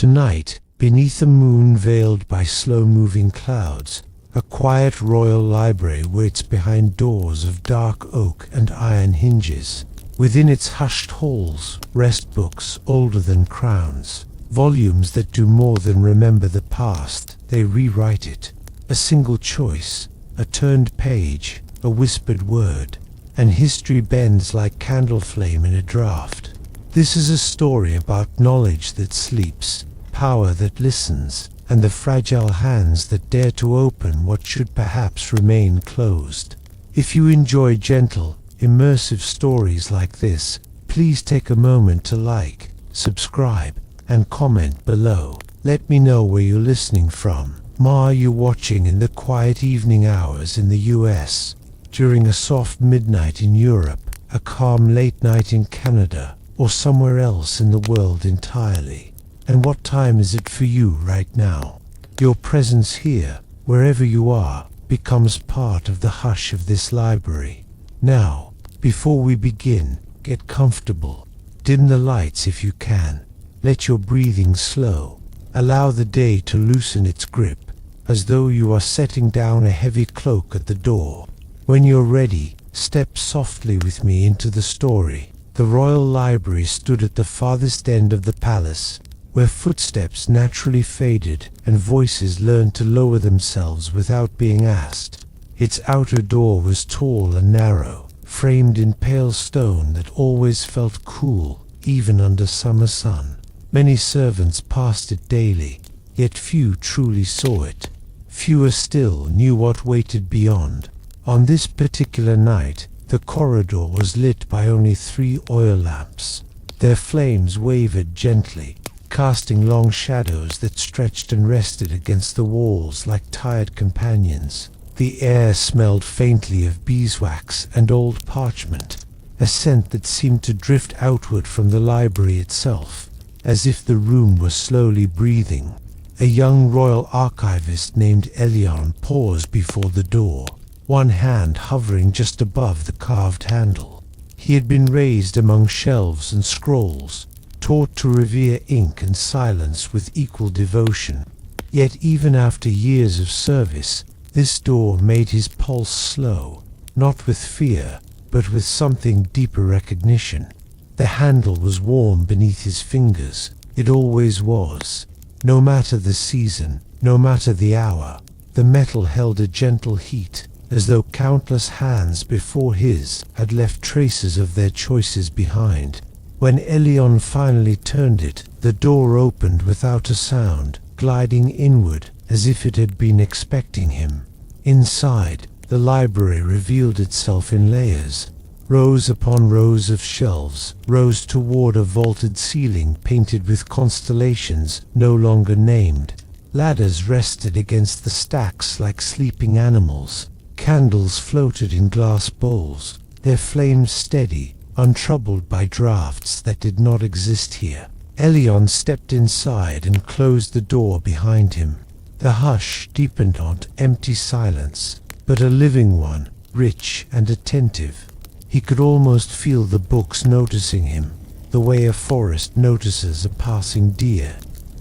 Tonight, beneath a moon veiled by slow-moving clouds, a quiet royal library waits behind doors of dark oak and iron hinges. Within its hushed halls rest books older than crowns, volumes that do more than remember the past, they rewrite it. A single choice, a turned page, a whispered word, and history bends like candle flame in a draught. This is a story about knowledge that sleeps, power that listens, and the fragile hands that dare to open what should perhaps remain closed. If you enjoy gentle, immersive stories like this, please take a moment to like, subscribe, and comment below. Let me know where you're listening from. Are you watching in the quiet evening hours in the US, during a soft midnight in Europe, a calm late night in Canada, or somewhere else in the world entirely? And what time is it for you right now? Your presence here, wherever you are, becomes part of the hush of this library. Now, before we begin, get comfortable. Dim the lights if you can. Let your breathing slow. Allow the day to loosen its grip, as though you are setting down a heavy cloak at the door. When you're ready, step softly with me into the story. The Royal Library stood at the farthest end of the palace, where footsteps naturally faded and voices learned to lower themselves without being asked. Its outer door was tall and narrow, framed in pale stone that always felt cool, even under summer sun. Many servants passed it daily, yet few truly saw it. Fewer still knew what waited beyond. On this particular night, the corridor was lit by only 3 oil lamps. Their flames wavered gently, casting long shadows that stretched and rested against the walls like tired companions. The air smelled faintly of beeswax and old parchment, a scent that seemed to drift outward from the library itself, as if the room were slowly breathing. A young royal archivist named Elion paused before the door, one hand hovering just above the carved handle. He had been raised among shelves and scrolls, taught to revere ink and silence with equal devotion. Yet even after years of service, this door made his pulse slow, not with fear, but with something deeper recognition. The handle was warm beneath his fingers. It always was. No matter the season, no matter the hour, the metal held a gentle heat, as though countless hands before his had left traces of their choices behind. When Elion finally turned it, the door opened without a sound, gliding inward as if it had been expecting him. Inside, the library revealed itself in layers. Rows upon rows of shelves rose toward a vaulted ceiling painted with constellations no longer named. Ladders rested against the stacks like sleeping animals. Candles floated in glass bowls, their flames steady, untroubled by draughts that did not exist here. Elion stepped inside and closed the door behind him. The hush deepened on empty silence, but a living one, rich and attentive. He could almost feel the books noticing him, the way a forest notices a passing deer.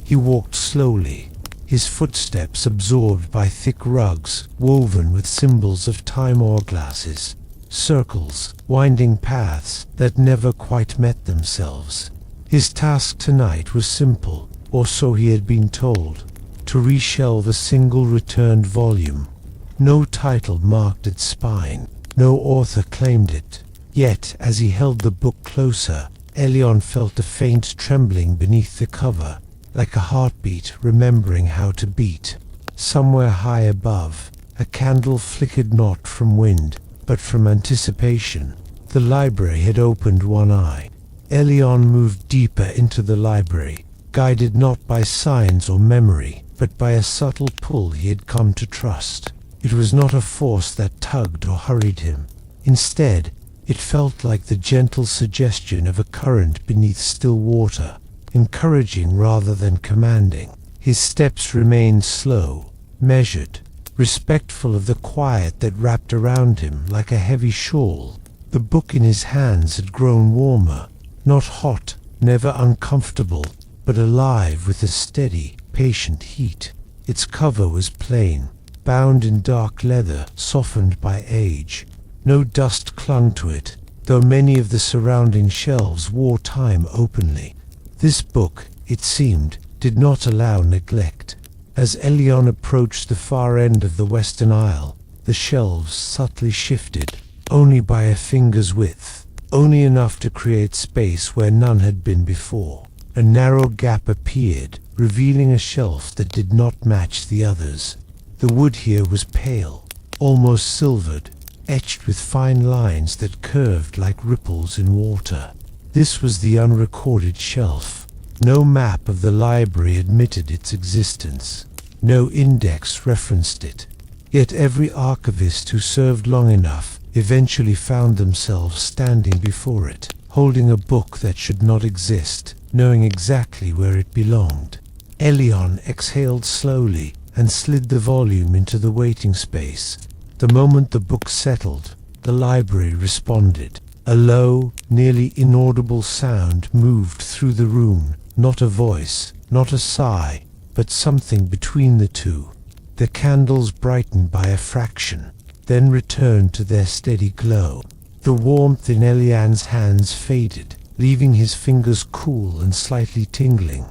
He walked slowly, his footsteps absorbed by thick rugs woven with symbols of time hourglasses, circles, winding paths that never quite met themselves. His task tonight was simple, or so he had been told: to reshelve a single returned volume. No title marked its spine, no author claimed it. Yet, as he held the book closer, Elion felt a faint trembling beneath the cover, like a heartbeat remembering how to beat. Somewhere high above, a candle flickered not from wind, but from anticipation. The library had opened one eye. Elion moved deeper into the library, guided not by signs or memory, but by a subtle pull he had come to trust. It was not a force that tugged or hurried him. Instead, it felt like the gentle suggestion of a current beneath still water, encouraging rather than commanding. His steps remained slow, measured, respectful of the quiet that wrapped around him like a heavy shawl. The book in his hands had grown warmer, not hot, never uncomfortable, but alive with a steady, patient heat. Its cover was plain, bound in dark leather, softened by age. No dust clung to it, though many of the surrounding shelves wore time openly. This book, it seemed, did not allow neglect. As Elion approached the far end of the western aisle, the shelves subtly shifted, only by a finger's width, only enough to create space where none had been before. A narrow gap appeared, revealing a shelf that did not match the others. The wood here was pale, almost silvered, etched with fine lines that curved like ripples in water. This was the unrecorded shelf. No map of the library admitted its existence. No index referenced it. Yet every archivist who served long enough eventually found themselves standing before it, holding a book that should not exist, knowing exactly where it belonged. Elion exhaled slowly and slid the volume into the waiting space. The moment the book settled, the library responded. A low, nearly inaudible sound moved through the room, not a voice, not a sigh, but something between the two. The candles brightened by a fraction, then returned to their steady glow. The warmth in Elian's hands faded, leaving his fingers cool and slightly tingling,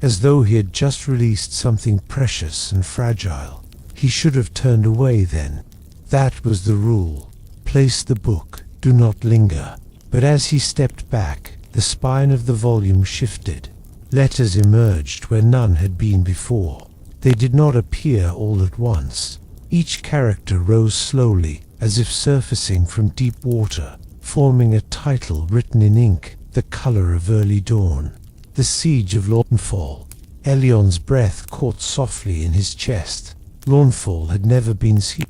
as though he had just released something precious and fragile. He should have turned away then. That was the rule. Place the book, do not linger. But as he stepped back, the spine of the volume shifted. Letters emerged where none had been before. They did not appear all at once. Each character rose slowly, as if surfacing from deep water, forming a title written in ink, the color of early dawn. The Siege of Lawnfall. Elion's breath caught softly in his chest. Lawnfall had never been seen.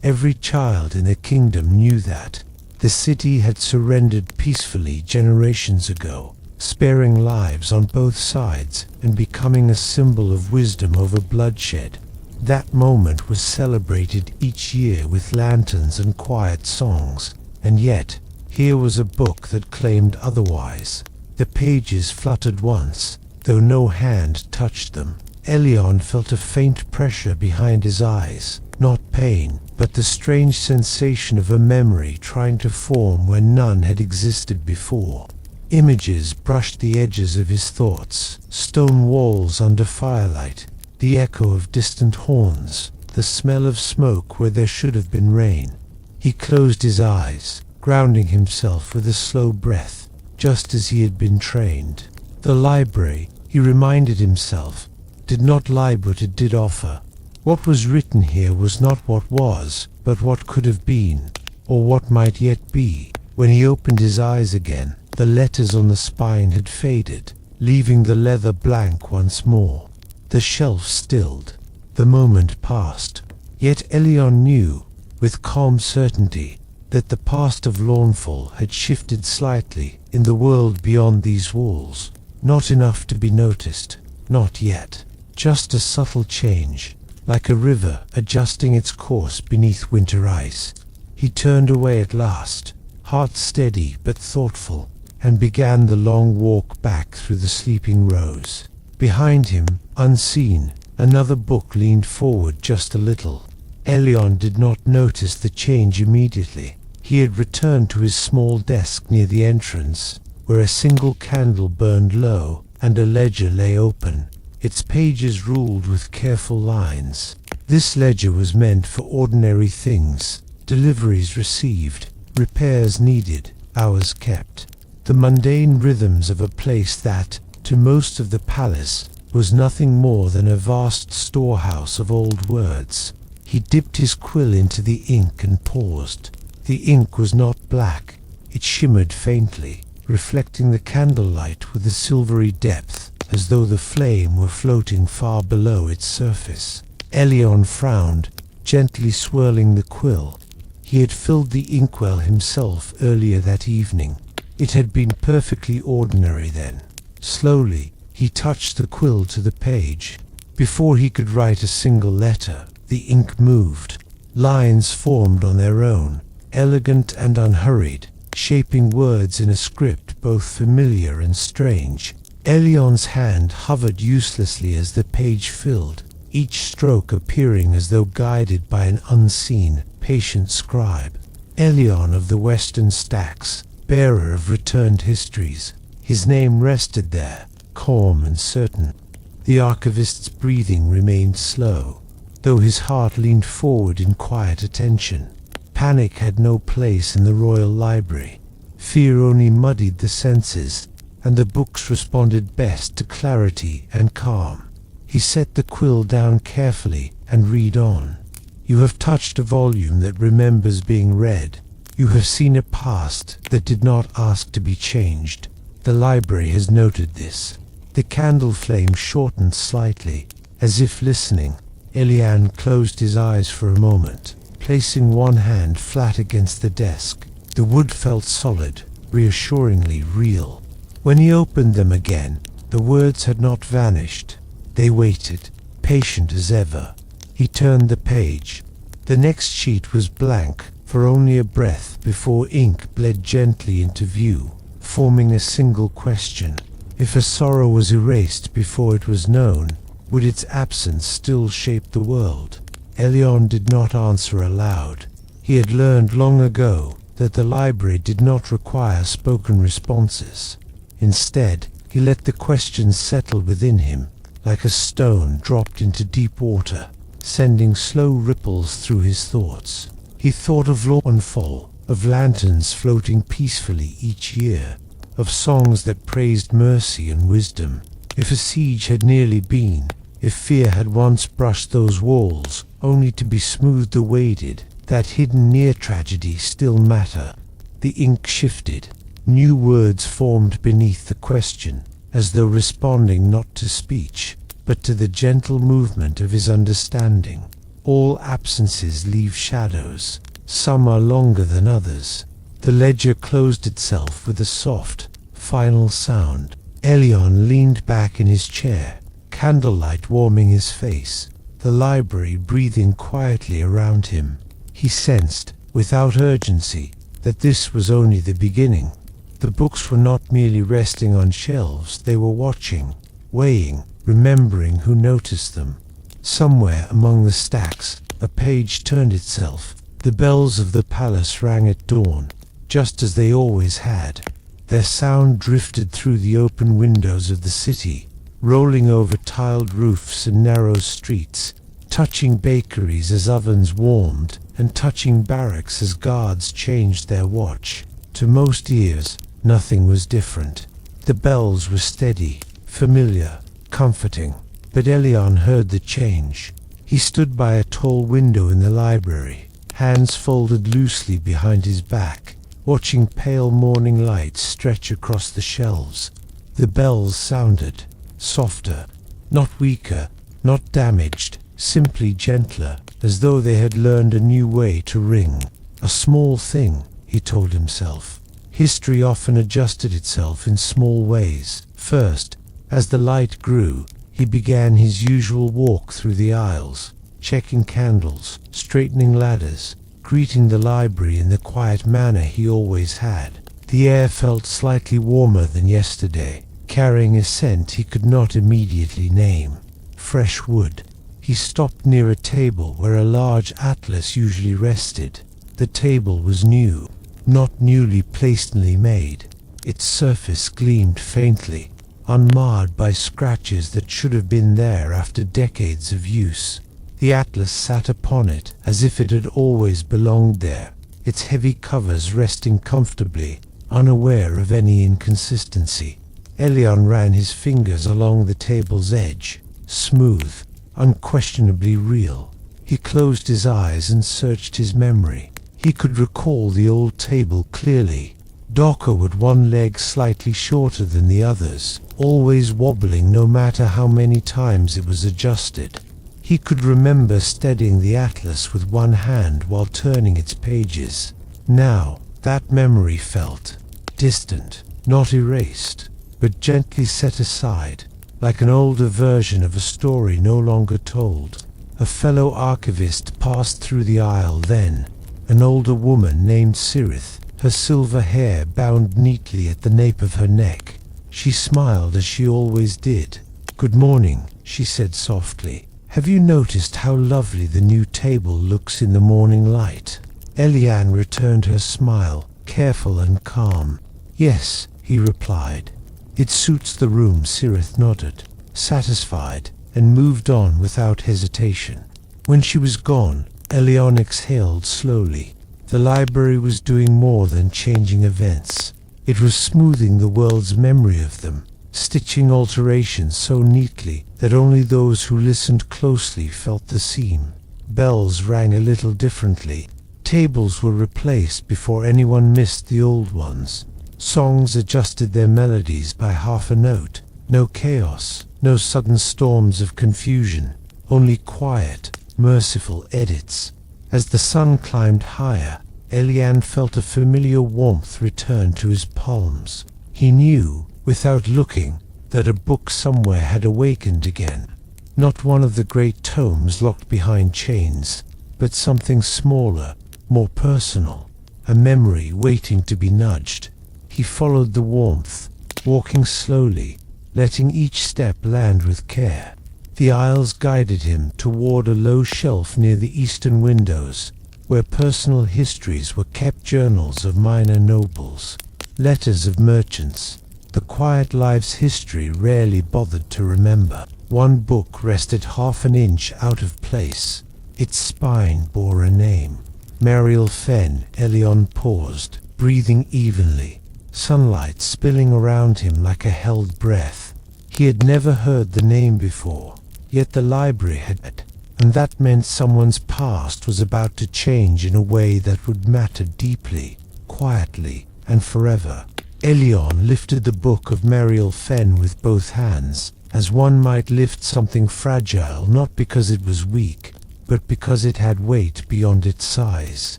Every child in the kingdom knew that. The city had surrendered peacefully generations ago, sparing lives on both sides and becoming a symbol of wisdom over bloodshed. That moment was celebrated each year with lanterns and quiet songs, and yet, here was a book that claimed otherwise. The pages fluttered once, though no hand touched them. Elion felt a faint pressure behind his eyes, not pain, but the strange sensation of a memory trying to form where none had existed before. Images brushed the edges of his thoughts, stone walls under firelight, the echo of distant horns, the smell of smoke where there should have been rain. He closed his eyes, grounding himself with a slow breath, just as he had been trained. The library, he reminded himself, did not lie, but it did offer. What was written here was not what was, but what could have been, or what might yet be. When he opened his eyes again, the letters on the spine had faded, leaving the leather blank once more. The shelf stilled. The moment passed. Yet Elion knew, with calm certainty, that the past of Lawnfall had shifted slightly in the world beyond these walls. Not enough to be noticed. Not yet. Just a subtle change, like a river adjusting its course beneath winter ice. He turned away at last, heart steady but thoughtful, and began the long walk back through the sleeping rows. Behind him, unseen, another book leaned forward just a little. Elion did not notice the change immediately. He had returned to his small desk near the entrance, where a single candle burned low and a ledger lay open, its pages ruled with careful lines. This ledger was meant for ordinary things: deliveries received, repairs needed, hours kept. The mundane rhythms of a place that, to most of the palace, was nothing more than a vast storehouse of old words. He dipped his quill into the ink and paused. The ink was not black. It shimmered faintly, reflecting the candlelight with a silvery depth, as though the flame were floating far below its surface. Elion frowned, gently swirling the quill. He had filled the inkwell himself earlier that evening. It had been perfectly ordinary then. Slowly, he touched the quill to the page. Before he could write a single letter, the ink moved. Lines formed on their own, elegant and unhurried, shaping words in a script both familiar and strange. Elion's hand hovered uselessly as the page filled, each stroke appearing as though guided by an unseen, patient scribe. Elion of the Western Stacks, bearer of returned histories. His name rested there, calm and certain. The archivist's breathing remained slow, though his heart leaned forward in quiet attention. Panic had no place in the Royal Library. Fear only muddied the senses, and the books responded best to clarity and calm. He set the quill down carefully and read on. You have touched a volume that remembers being read. You have seen a past that did not ask to be changed. The library has noted this. The candle flame shortened slightly, as if listening. Elian closed his eyes for a moment, placing one hand flat against the desk. The wood felt solid, reassuringly real. When he opened them again, the words had not vanished. They waited, patient as ever. He turned the page. The next sheet was blank, for only a breath before ink bled gently into view, forming a single question. If a sorrow was erased before it was known, would its absence still shape the world? Elion did not answer aloud. He had learned long ago that the library did not require spoken responses. Instead, he let the questions settle within him, like a stone dropped into deep water, sending slow ripples through his thoughts. He thought of Lawnfall, of lanterns floating peacefully each year, of songs that praised mercy and wisdom. If a siege had nearly been, if fear had once brushed those walls, only to be smoothed away, did that hidden near tragedy still matter? The ink shifted. New words formed beneath the question, as though responding not to speech, but to the gentle movement of his understanding. All absences leave shadows. Some are longer than others. The ledger closed itself with a soft, final sound. Elion leaned back in his chair, candlelight warming his face, the library breathing quietly around him. He sensed, without urgency, that this was only the beginning. The books were not merely resting on shelves, they were watching, weighing, remembering who noticed them. Somewhere among the stacks, a page turned itself. The bells of the palace rang at dawn, just as they always had. Their sound drifted through the open windows of the city, rolling over tiled roofs and narrow streets, touching bakeries as ovens warmed, and touching barracks as guards changed their watch. To most ears, nothing was different. The bells were steady, familiar, comforting. But Elion heard the change. He stood by a tall window in the library, hands folded loosely behind his back, watching pale morning light stretch across the shelves. The bells sounded, softer, not weaker, not damaged, simply gentler, as though they had learned a new way to ring. A small thing, he told himself. History often adjusted itself in small ways. First, as the light grew, he began his usual walk through the aisles, checking candles, straightening ladders, greeting the library in the quiet manner he always had. The air felt slightly warmer than yesterday, carrying a scent he could not immediately name. Fresh wood. He stopped near a table where a large atlas usually rested. The table was new, not newly paisley made. Its surface gleamed faintly, unmarred by scratches that should have been there after decades of use. The atlas sat upon it as if it had always belonged there, its heavy covers resting comfortably, unaware of any inconsistency. Elion ran his fingers along the table's edge, smooth, unquestionably real. He closed his eyes and searched his memory. He could recall the old table clearly, docker with one leg slightly shorter than the others, always wobbling no matter how many times it was adjusted. He could remember steadying the atlas with one hand while turning its pages. Now, that memory felt distant, not erased, but gently set aside, like an older version of a story no longer told. A fellow archivist passed through the aisle then, an older woman named Cirith, her silver hair bound neatly at the nape of her neck. She smiled as she always did. "Good morning," she said softly. "Have you noticed how lovely the new table looks in the morning light?" Elian returned her smile, careful and calm. "Yes," he replied. "It suits the room." Sirith nodded, satisfied, and moved on without hesitation. When she was gone, Elion exhaled slowly. The library was doing more than changing events. It was smoothing the world's memory of them, stitching alterations so neatly that only those who listened closely felt the seam. Bells rang a little differently. Tables were replaced before anyone missed the old ones. Songs adjusted their melodies by half a note. No chaos, no sudden storms of confusion, only quiet, merciful edits. As the sun climbed higher, Elian felt a familiar warmth return to his palms. He knew, without looking, that a book somewhere had awakened again. Not one of the great tomes locked behind chains, but something smaller, more personal, a memory waiting to be nudged. He followed the warmth, walking slowly, letting each step land with care. The aisles guided him toward a low shelf near the eastern windows, where personal histories were kept, journals of minor nobles, letters of merchants, the quiet lives history rarely bothered to remember. One book rested half an inch out of place. Its spine bore a name. Mariel Fenn. Elion paused, breathing evenly, sunlight spilling around him like a held breath. He had never heard the name before, yet the library had, and that meant someone's past was about to change in a way that would matter deeply, quietly, and forever. Elion lifted the book of Mariel Fenn with both hands, as one might lift something fragile, not because it was weak, but because it had weight beyond its size.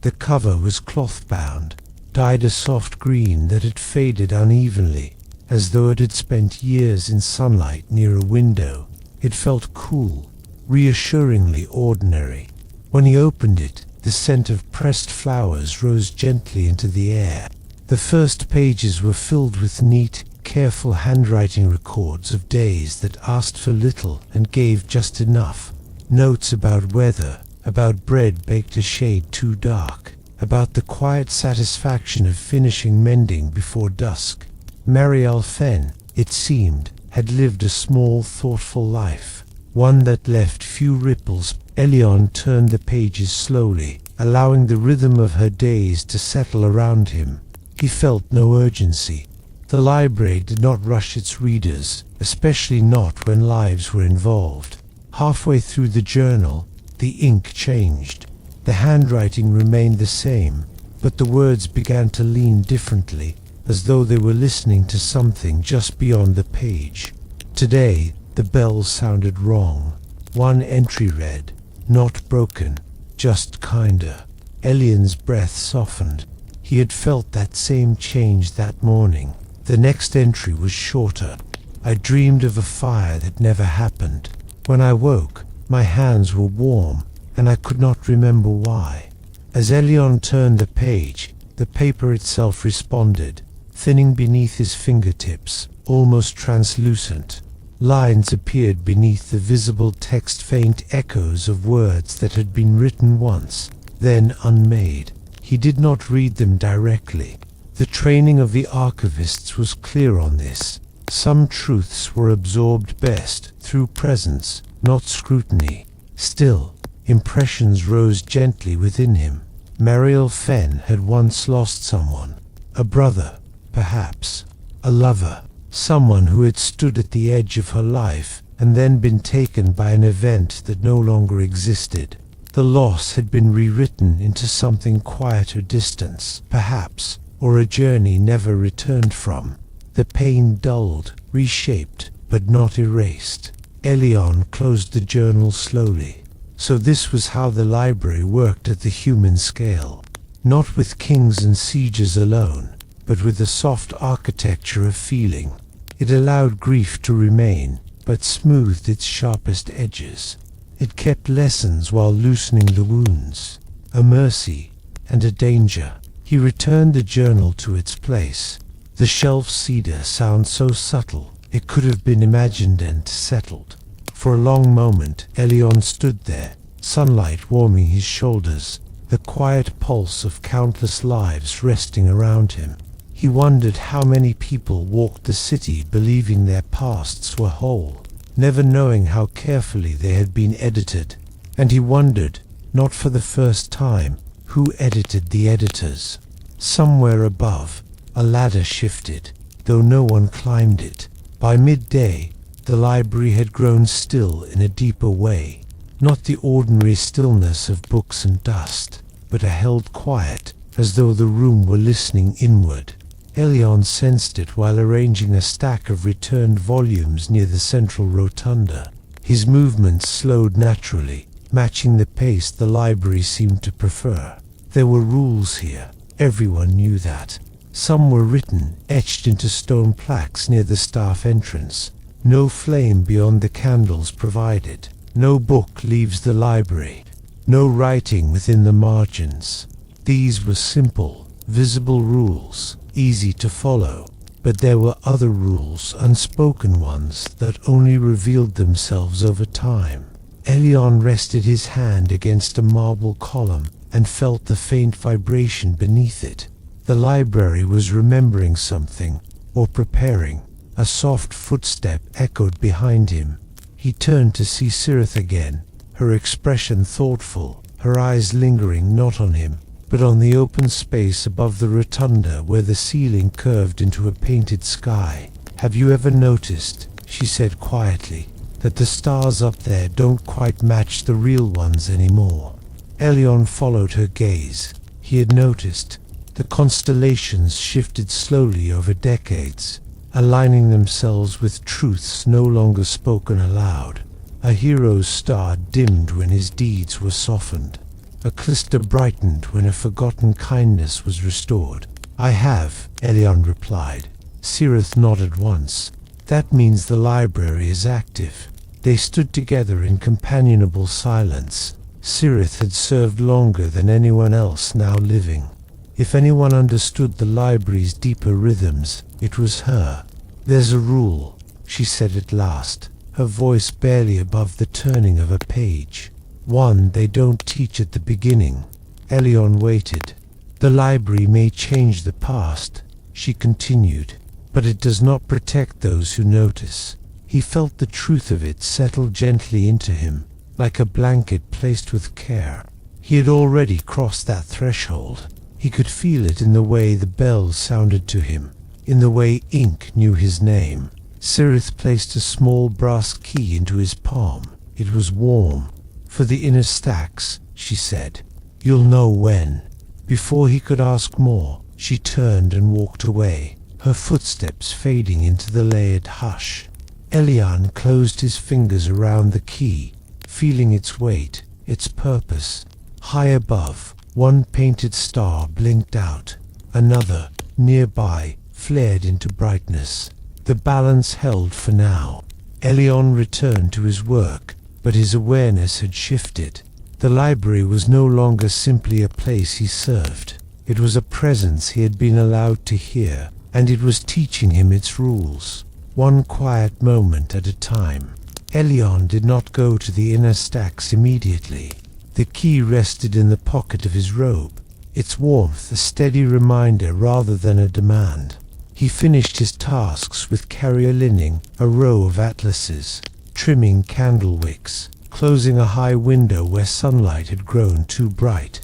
The cover was cloth-bound, dyed a soft green that had faded unevenly, as though it had spent years in sunlight near a window. It felt cool, reassuringly ordinary. When he opened it, the scent of pressed flowers rose gently into the air. The first pages were filled with neat, careful handwriting records of days that asked for little and gave just enough. Notes about weather, about bread baked a shade too dark, about the quiet satisfaction of finishing mending before dusk. Mariel Fenn, it seemed, had lived a small, thoughtful life, one that left few ripples. Elion turned the pages slowly, allowing the rhythm of her days to settle around him. He felt no urgency. The library did not rush its readers, especially not when lives were involved. Halfway through the journal, the ink changed. The handwriting remained the same, but the words began to lean differently, as though they were listening to something just beyond the page. Today, the bells sounded wrong. One entry read, "Not broken, just kinda." Elion's breath softened. He had felt that same change that morning. The next entry was shorter. "I dreamed of a fire that never happened. When I woke, my hands were warm, and I could not remember why." As Elion turned the page, the paper itself responded, thinning beneath his fingertips, almost translucent. Lines appeared beneath the visible text, faint echoes of words that had been written once, then unmade. He did not read them directly. The training of the archivists was clear on this. Some truths were absorbed best through presence, not scrutiny. Still, impressions rose gently within him. Mariel Fenn had once lost someone. A brother, perhaps. A lover. Someone who had stood at the edge of her life and then been taken by an event that no longer existed. The loss had been rewritten into something quieter, distance, perhaps, or a journey never returned from. The pain dulled, reshaped, but not erased. Elion closed the journal slowly. So this was how the library worked at the human scale. Not with kings and sieges alone, but with a soft architecture of feeling. It allowed grief to remain, but smoothed its sharpest edges. It kept lessons while loosening the wounds, a mercy and a danger. He returned the journal to its place. The shelf cedar sounds so subtle, it could have been imagined and settled. For a long moment, Elion stood there, sunlight warming his shoulders, the quiet pulse of countless lives resting around him. He wondered how many people walked the city believing their pasts were whole, never knowing how carefully they had been edited. And he wondered, not for the first time, who edited the editors. Somewhere above, a ladder shifted, though no one climbed it. By midday, the library had grown still in a deeper way, not the ordinary stillness of books and dust, but a held quiet, as though the room were listening inward. Elion sensed it while arranging a stack of returned volumes near the central rotunda. His movements slowed naturally, matching the pace the library seemed to prefer. There were rules here, everyone knew that. Some were written, etched into stone plaques near the staff entrance. No flame beyond the candles provided. No book leaves the library. No writing within the margins. These were simple, visible rules, easy to follow. But there were other rules, unspoken ones, that only revealed themselves over time. Elion rested his hand against a marble column and felt the faint vibration beneath it. The library was remembering something, or preparing. A soft footstep echoed behind him. He turned to see Cirith again, her expression thoughtful, her eyes lingering not on him, but on the open space above the rotunda where the ceiling curved into a painted sky. "Have you ever noticed," she said quietly, "that the stars up there don't quite match the real ones anymore?" Elion followed her gaze. He had noticed. The constellations shifted slowly over decades, aligning themselves with truths no longer spoken aloud. A hero's star dimmed when his deeds were softened. A cluster brightened when a forgotten kindness was restored. "I have," Elion replied. Cirith nodded once. "That means the library is active." They stood together in companionable silence. Cirith had served longer than anyone else now living. If anyone understood the library's deeper rhythms, it was her. "There's a rule," she said at last, her voice barely above the turning of a page. "One they don't teach at the beginning." Elion waited. "The library may change the past," she continued, "but it does not protect those who notice." He felt the truth of it settle gently into him, like a blanket placed with care. He had already crossed that threshold. He could feel it in the way the bells sounded to him, in the way ink knew his name. Cirith placed a small brass key into his palm. It was warm. "For the inner stacks," she said. "You'll know when." Before he could ask more, she turned and walked away, her footsteps fading into the layered hush. Elion closed his fingers around the key, feeling its weight, its purpose. High above, one painted star blinked out. Another, nearby, flared into brightness. The balance held for now. Elion returned to his work, but his awareness had shifted. The library was no longer simply a place he served. It was a presence he had been allowed to hear, and it was teaching him its rules, one quiet moment at a time. Elion did not go to the inner stacks immediately. The key rested in the pocket of his robe, its warmth a steady reminder rather than a demand. He finished his tasks with carrier-lining a row of atlases, trimming candle wicks, closing a high window where sunlight had grown too bright.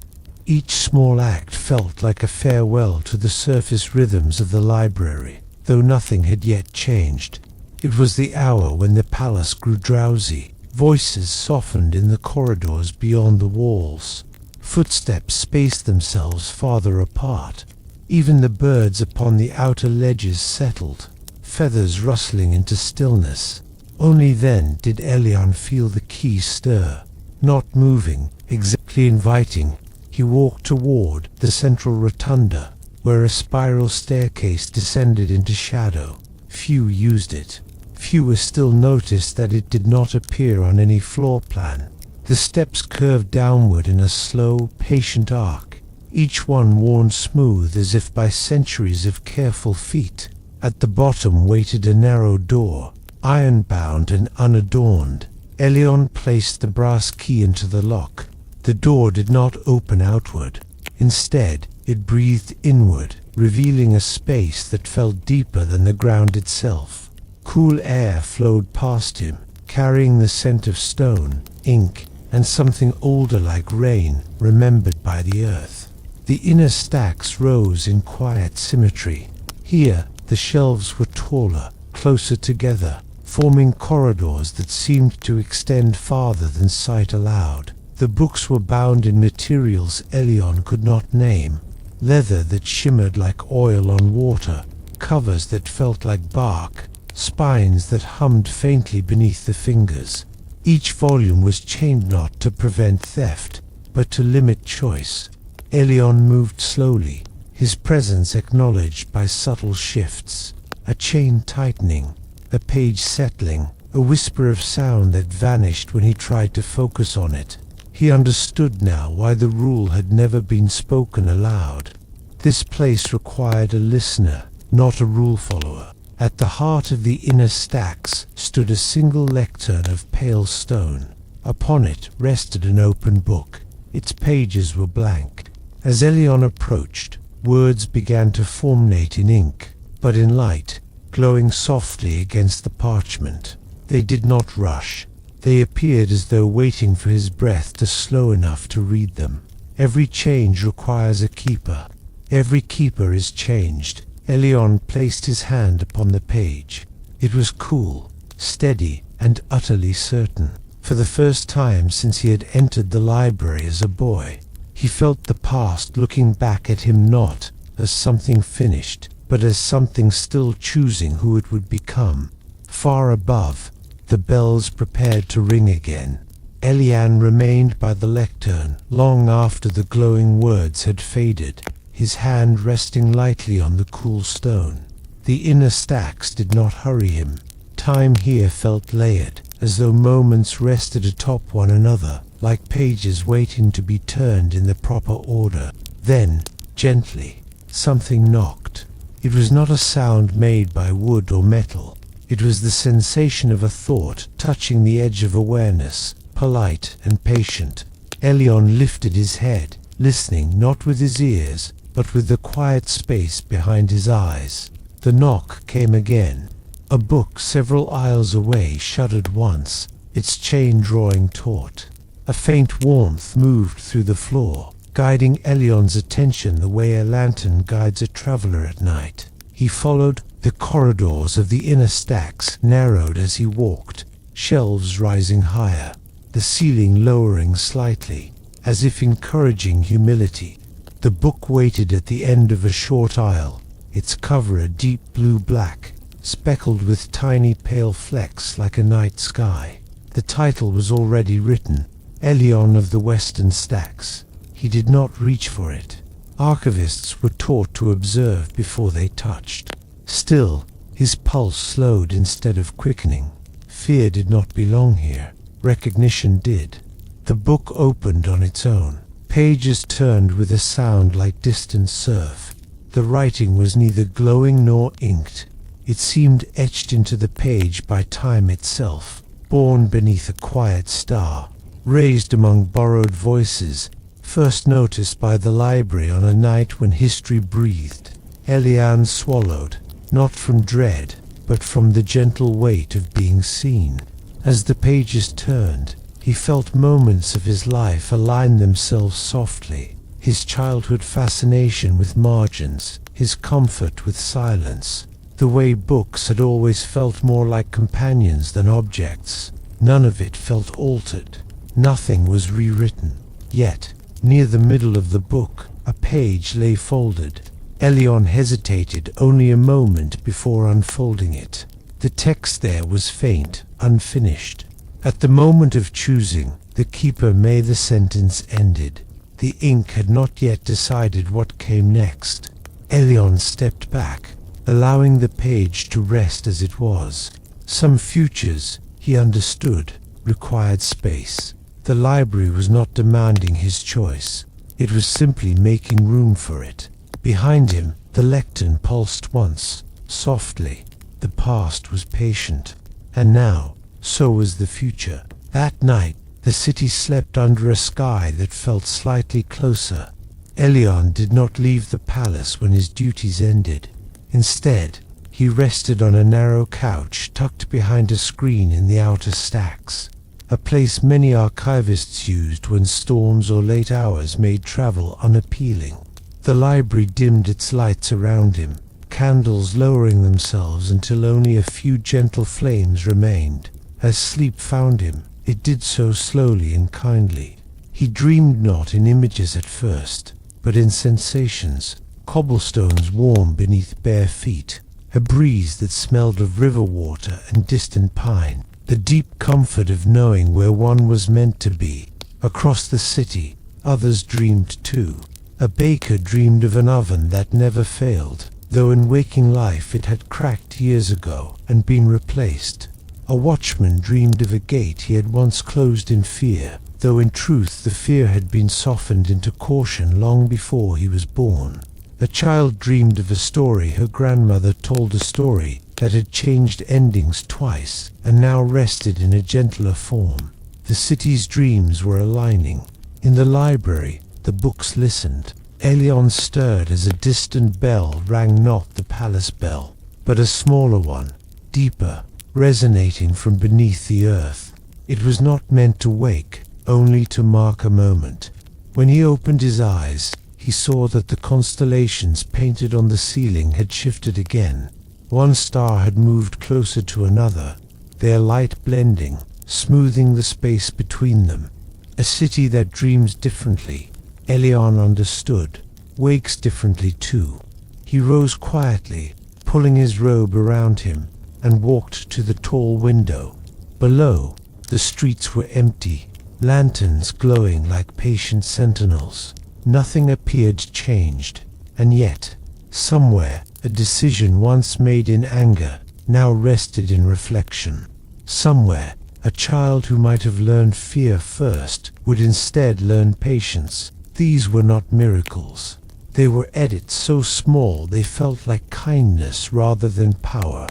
Each small act felt like a farewell to the surface rhythms of the library, though nothing had yet changed. It was the hour when the palace grew drowsy. Voices softened in the corridors beyond the walls. Footsteps spaced themselves farther apart. Even the birds upon the outer ledges settled, feathers rustling into stillness. Only then did Elion feel the key stir, not moving, exactly inviting. He walked toward the central rotunda, where a spiral staircase descended into shadow. Few used it. Fewer still noticed that it did not appear on any floor plan. The steps curved downward in a slow, patient arc, each one worn smooth as if by centuries of careful feet. At the bottom waited a narrow door, iron-bound and unadorned. Elyon placed the brass key into the lock. The door did not open outward. Instead, it breathed inward, revealing a space that felt deeper than the ground itself. Cool air flowed past him, carrying the scent of stone, ink, and something older like rain, remembered by the earth. The inner stacks rose in quiet symmetry. Here, the shelves were taller, closer together, forming corridors that seemed to extend farther than sight allowed. The books were bound in materials Elyon could not name, leather that shimmered like oil on water, covers that felt like bark, spines that hummed faintly beneath the fingers. Each volume was chained not to prevent theft, but to limit choice. Elyon moved slowly, his presence acknowledged by subtle shifts. A chain tightening, a page settling, a whisper of sound that vanished when he tried to focus on it. He understood now why the rule had never been spoken aloud. This place required a listener, not a rule follower. At the heart of the inner stacks stood a single lectern of pale stone. Upon it rested an open book. Its pages were blank. As Elyon approached, words began to formulate in ink, but in light, glowing softly against the parchment. They did not rush. They appeared as though waiting for his breath to slow enough to read them. Every change requires a keeper. Every keeper is changed. Elyon placed his hand upon the page. It was cool, steady, and utterly certain. For the first time since he had entered the library as a boy, he felt the past looking back at him not as something finished, but as something still choosing who it would become. Far above, the bells prepared to ring again. Elyon remained by the lectern long after the glowing words had faded, his hand resting lightly on the cool stone. The inner stacks did not hurry him. Time here felt layered, as though moments rested atop one another, like pages waiting to be turned in the proper order. Then, gently, something knocked. It was not a sound made by wood or metal. It was the sensation of a thought touching the edge of awareness, polite and patient. Elyon lifted his head, listening not with his ears, but with the quiet space behind his eyes. The knock came again. A book several aisles away shuddered once, its chain drawing taut. A faint warmth moved through the floor, guiding Elyon's attention the way a lantern guides a traveler at night. He followed. The corridors of the inner stacks narrowed as he walked, shelves rising higher, the ceiling lowering slightly, as if encouraging humility. The book waited at the end of a short aisle, its cover a deep blue-black, speckled with tiny pale flecks like a night sky. The title was already written, Elyon of the Western Stacks. He did not reach for it. Archivists were taught to observe before they touched. Still, his pulse slowed instead of quickening. Fear did not belong here. Recognition did. The book opened on its own. Pages turned with a sound like distant surf. The writing was neither glowing nor inked. It seemed etched into the page by time itself, born beneath a quiet star, raised among borrowed voices, first noticed by the library on a night when history breathed. Elyon swallowed, not from dread, but from the gentle weight of being seen. As the pages turned, he felt moments of his life align themselves softly. His childhood fascination with margins, his comfort with silence, the way books had always felt more like companions than objects. None of it felt altered. Nothing was rewritten. Yet, near the middle of the book, a page lay folded. Elyon hesitated only a moment before unfolding it. The text there was faint, unfinished. At the moment of choosing, the keeper made the sentence ended. The ink had not yet decided what came next. Elyon stepped back, allowing the page to rest as it was. Some futures, he understood, required space. The library was not demanding his choice. It was simply making room for it. Behind him, the lectern pulsed once, softly. The past was patient. And now, so was the future. That night, the city slept under a sky that felt slightly closer. Elyon did not leave the palace when his duties ended. Instead, he rested on a narrow couch tucked behind a screen in the outer stacks, a place many archivists used when storms or late hours made travel unappealing. The library dimmed its lights around him, candles lowering themselves until only a few gentle flames remained. As sleep found him, it did so slowly and kindly. He dreamed not in images at first, but in sensations, cobblestones warm beneath bare feet, a breeze that smelled of river water and distant pine, the deep comfort of knowing where one was meant to be. Across the city, others dreamed too. A baker dreamed of an oven that never failed, though in waking life it had cracked years ago and been replaced. A watchman dreamed of a gate he had once closed in fear, though in truth the fear had been softened into caution long before he was born. A child dreamed of a story her grandmother told, a story that had changed endings twice and now rested in a gentler form. The city's dreams were aligning. In the library, the books listened. Elyon stirred as a distant bell rang, not the palace bell, but a smaller one, deeper, resonating from beneath the earth. It was not meant to wake, only to mark a moment. When he opened his eyes, he saw that the constellations painted on the ceiling had shifted again. One star had moved closer to another, their light blending, smoothing the space between them. A city that dreams differently, Elyon understood, wakes differently too. He rose quietly, pulling his robe around him, and walked to the tall window. Below, the streets were empty, lanterns glowing like patient sentinels. Nothing appeared changed, and yet, somewhere, a decision once made in anger now rested in reflection. Somewhere, a child who might have learned fear first would instead learn patience. These were not miracles. They were edits so small they felt like kindness rather than power.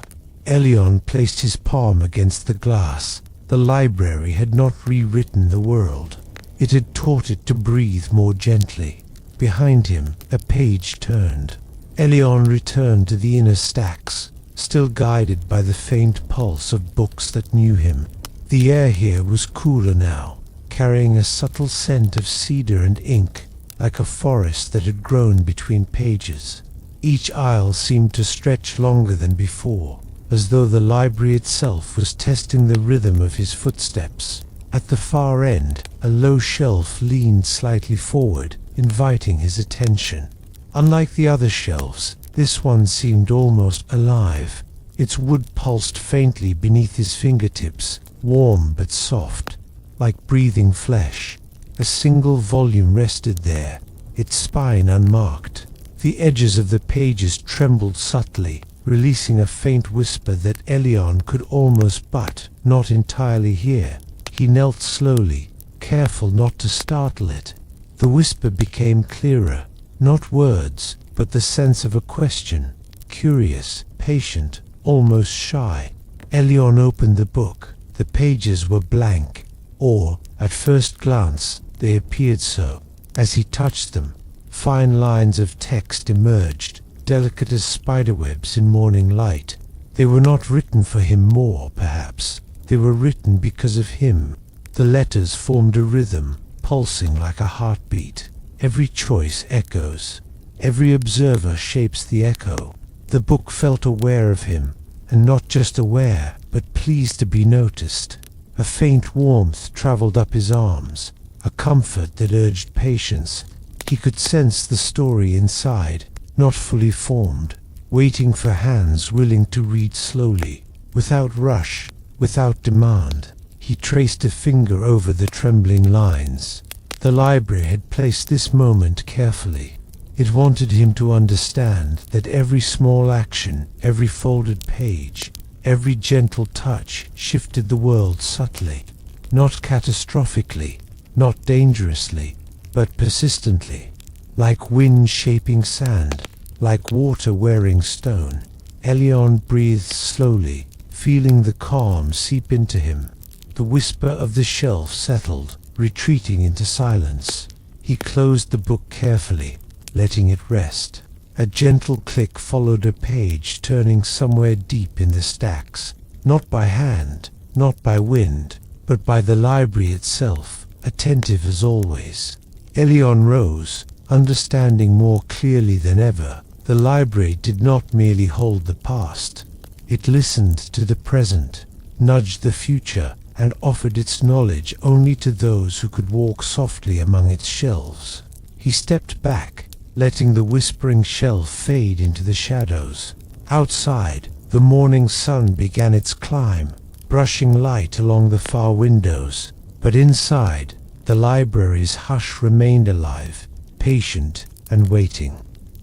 Elyon placed his palm against the glass. The library had not rewritten the world. It had taught it to breathe more gently. Behind him, a page turned. Elyon returned to the inner stacks, still guided by the faint pulse of books that knew him. The air here was cooler now, carrying a subtle scent of cedar and ink, like a forest that had grown between pages. Each aisle seemed to stretch longer than before, as though the library itself was testing the rhythm of his footsteps. At the far end, a low shelf leaned slightly forward, inviting his attention. Unlike the other shelves, this one seemed almost alive. Its wood pulsed faintly beneath his fingertips, warm but soft, like breathing flesh. A single volume rested there, its spine unmarked. The edges of the pages trembled subtly, releasing a faint whisper that Elyon could almost but not entirely hear. He knelt slowly, careful not to startle it. The whisper became clearer, not words, but the sense of a question, curious, patient, almost shy. Elyon opened the book. The pages were blank, or, at first glance, they appeared so. As he touched them, fine lines of text emerged, delicate as spiderwebs in morning light. They were not written for him more, perhaps. They were written because of him. The letters formed a rhythm, pulsing like a heartbeat. Every choice echoes. Every observer shapes the echo. The book felt aware of him, and not just aware, but pleased to be noticed. A faint warmth traveled up his arms, a comfort that urged patience. He could sense the story inside, not fully formed, waiting for hands willing to read slowly, without rush, without demand. He traced a finger over the trembling lines. The library had placed this moment carefully. It wanted him to understand that every small action, every folded page, every gentle touch shifted the world subtly, not catastrophically, not dangerously, but persistently. Like wind shaping sand, like water wearing stone, Elion breathed slowly, feeling the calm seep into him. The whisper of the shelf settled, retreating into silence. He closed the book carefully, letting it rest. A gentle click followed a page turning somewhere deep in the stacks, not by hand, not by wind, but by the library itself, attentive as always. Elion rose, understanding more clearly than ever. The library did not merely hold the past. It listened to the present, nudged the future, and offered its knowledge only to those who could walk softly among its shelves. He stepped back, letting the whispering shelf fade into the shadows. Outside, the morning sun began its climb, brushing light along the far windows. But inside, the library's hush remained alive, patient and waiting.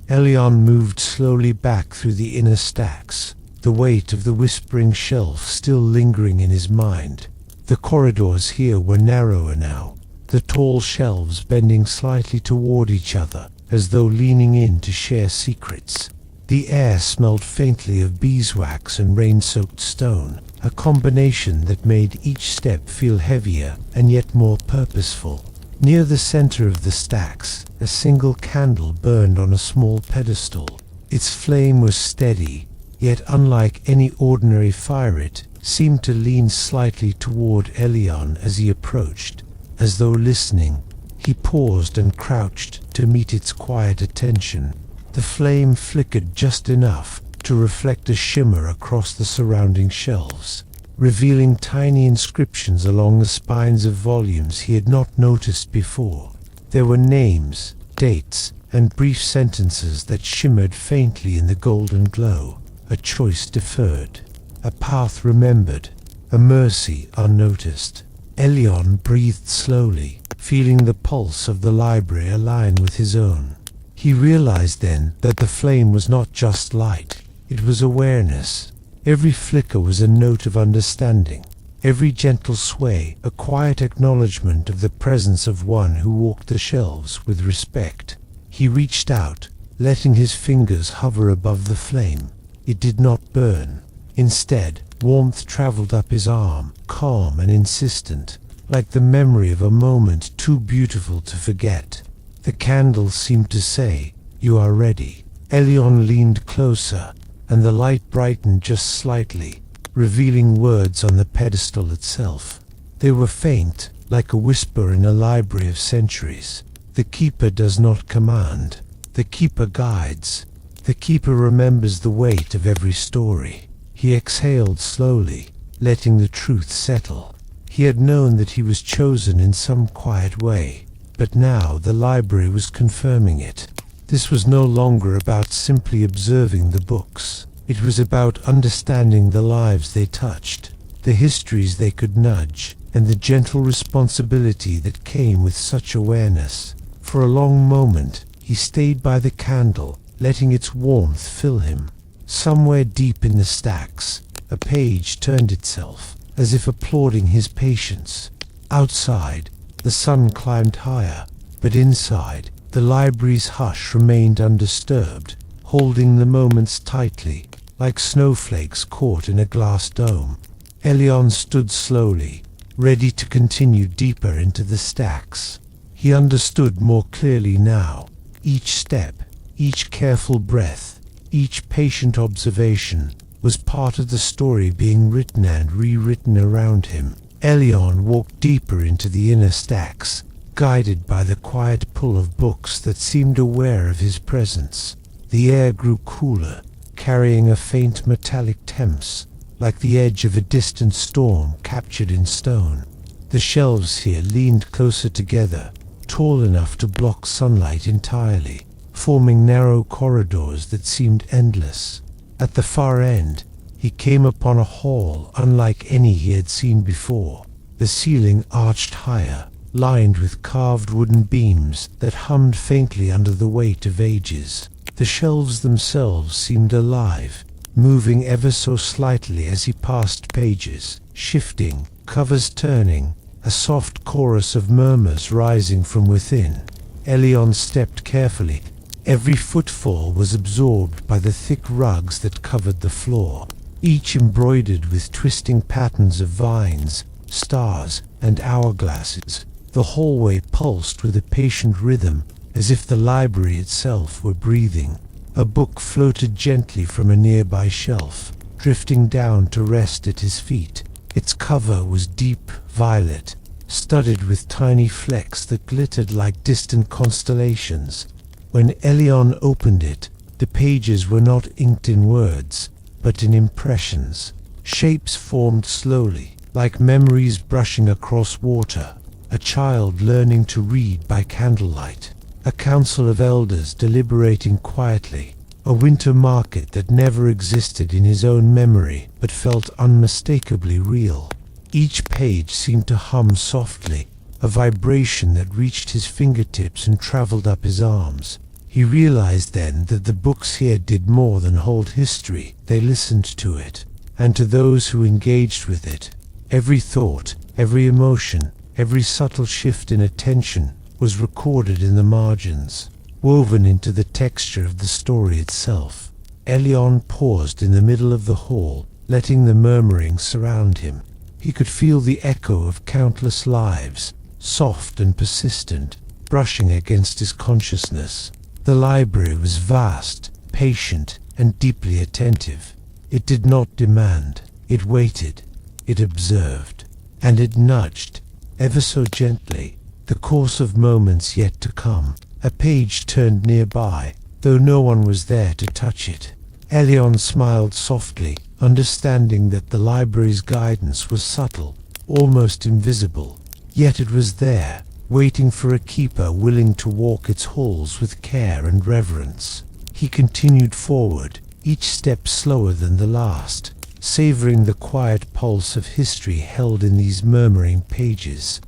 Elion moved slowly back through the inner stacks, the weight of the whispering shelf still lingering in his mind. The corridors here were narrower now, the tall shelves bending slightly toward each other, as though leaning in to share secrets. The air smelled faintly of beeswax and rain-soaked stone, a combination that made each step feel heavier and yet more purposeful. Near the center of the stacks, a single candle burned on a small pedestal. Its flame was steady, yet unlike any ordinary fire it seemed to lean slightly toward Elion as he approached. As though listening, he paused and crouched to meet its quiet attention. The flame flickered just enough to reflect a shimmer across the surrounding shelves, revealing tiny inscriptions along the spines of volumes he had not noticed before. There were names, dates, and brief sentences that shimmered faintly in the golden glow. A choice deferred, a path remembered, a mercy unnoticed. Elion breathed slowly, feeling the pulse of the library align with his own. He realized then that the flame was not just light, it was awareness. Every flicker was a note of understanding, every gentle sway a quiet acknowledgement of the presence of one who walked the shelves with respect. He reached out, letting his fingers hover above the flame. It did not burn. Instead, warmth traveled up his arm, calm and insistent, like the memory of a moment too beautiful to forget. The candle seemed to say, "You are ready." Elion leaned closer, and the light brightened just slightly, revealing words on the pedestal itself. They were faint, like a whisper in a library of centuries. The keeper does not command. The keeper guides. The keeper remembers the weight of every story. He exhaled slowly, letting the truth settle. He had known that he was chosen in some quiet way, but now the library was confirming it. This was no longer about simply observing the books. It was about understanding the lives they touched, the histories they could nudge, and the gentle responsibility that came with such awareness. For a long moment, he stayed by the candle, letting its warmth fill him. Somewhere deep in the stacks, a page turned itself, as if applauding his patience. Outside, the sun climbed higher, but inside, the library's hush remained undisturbed, holding the moments tightly, like snowflakes caught in a glass dome. Elion stood slowly, ready to continue deeper into the stacks. He understood more clearly now. Each step, each careful breath, each patient observation was part of the story being written and rewritten around him. Elion walked deeper into the inner stacks, guided by the quiet pull of books that seemed aware of his presence. The air grew cooler, carrying a faint metallic temps, like the edge of a distant storm captured in stone. The shelves here leaned closer together, tall enough to block sunlight entirely, forming narrow corridors that seemed endless. At the far end, he came upon a hall unlike any he had seen before. The ceiling arched higher, lined with carved wooden beams that hummed faintly under the weight of ages. The shelves themselves seemed alive, moving ever so slightly as he passed pages, shifting, covers turning, a soft chorus of murmurs rising from within. Elion stepped carefully. Every footfall was absorbed by the thick rugs that covered the floor, each embroidered with twisting patterns of vines, stars, and hourglasses. The hallway pulsed with a patient rhythm, as if the library itself were breathing. A book floated gently from a nearby shelf, drifting down to rest at his feet. Its cover was deep violet, studded with tiny flecks that glittered like distant constellations. When Elion opened it, the pages were not inked in words, but in impressions. Shapes formed slowly, like memories brushing across water. A child learning to read by candlelight. A council of elders deliberating quietly. A winter market that never existed in his own memory, but felt unmistakably real. Each page seemed to hum softly, a vibration that reached his fingertips and traveled up his arms. He realized then that the books here did more than hold history. They listened to it, and to those who engaged with it. Every thought, every emotion, every subtle shift in attention was recorded in the margins, woven into the texture of the story itself. Elion paused in the middle of the hall, letting the murmuring surround him. He could feel the echo of countless lives, soft and persistent, brushing against his consciousness. The library was vast, patient, and deeply attentive. It did not demand, it waited, it observed, and it nudged, ever so gently, the course of moments yet to come. A page turned nearby, though no one was there to touch it. Elion smiled softly, understanding that the library's guidance was subtle, almost invisible. Yet it was there, waiting for a keeper willing to walk its halls with care and reverence. He continued forward, each step slower than the last, savoring the quiet pulse of history held in these murmuring pages.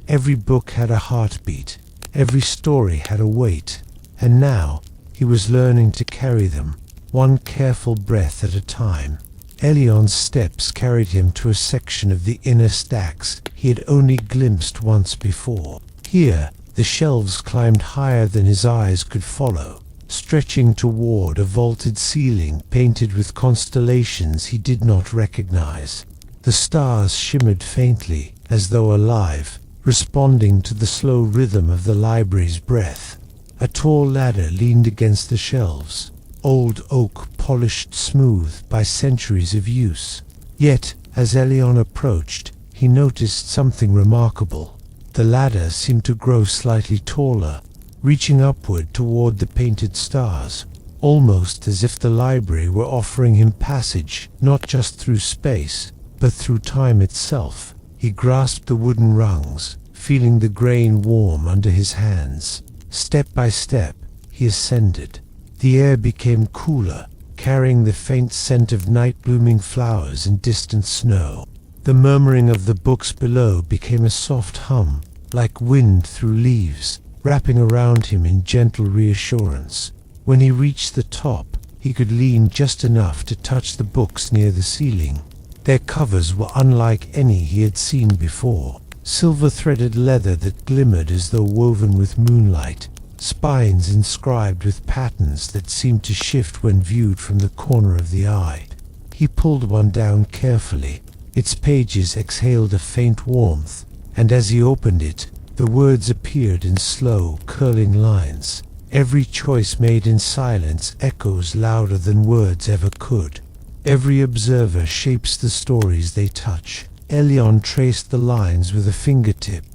Every book had a heartbeat, every story had a weight, and now he was learning to carry them, one careful breath at a time. Elion's steps carried him to a section of the inner stacks he had only glimpsed once before. Here, the shelves climbed higher than his eyes could follow, stretching toward a vaulted ceiling painted with constellations he did not recognize. The stars shimmered faintly, as though alive, responding to the slow rhythm of the library's breath. A tall ladder leaned against the shelves, old oak polished smooth by centuries of use. Yet, as Elion approached, he noticed something remarkable. The ladder seemed to grow slightly taller, reaching upward toward the painted stars, almost as if the library were offering him passage not just through space, but through time itself. He grasped the wooden rungs, feeling the grain warm under his hands. Step by step, he ascended. The air became cooler, carrying the faint scent of night-blooming flowers and distant snow. The murmuring of the books below became a soft hum, like wind through leaves, wrapping around him in gentle reassurance. When he reached the top, he could lean just enough to touch the books near the ceiling. Their covers were unlike any he had seen before. Silver-threaded leather that glimmered as though woven with moonlight, spines inscribed with patterns that seemed to shift when viewed from the corner of the eye. He pulled one down carefully. Its pages exhaled a faint warmth, and as he opened it, the words appeared in slow, curling lines. Every choice made in silence echoes louder than words ever could. Every observer shapes the stories they touch. Elion traced the lines with a fingertip.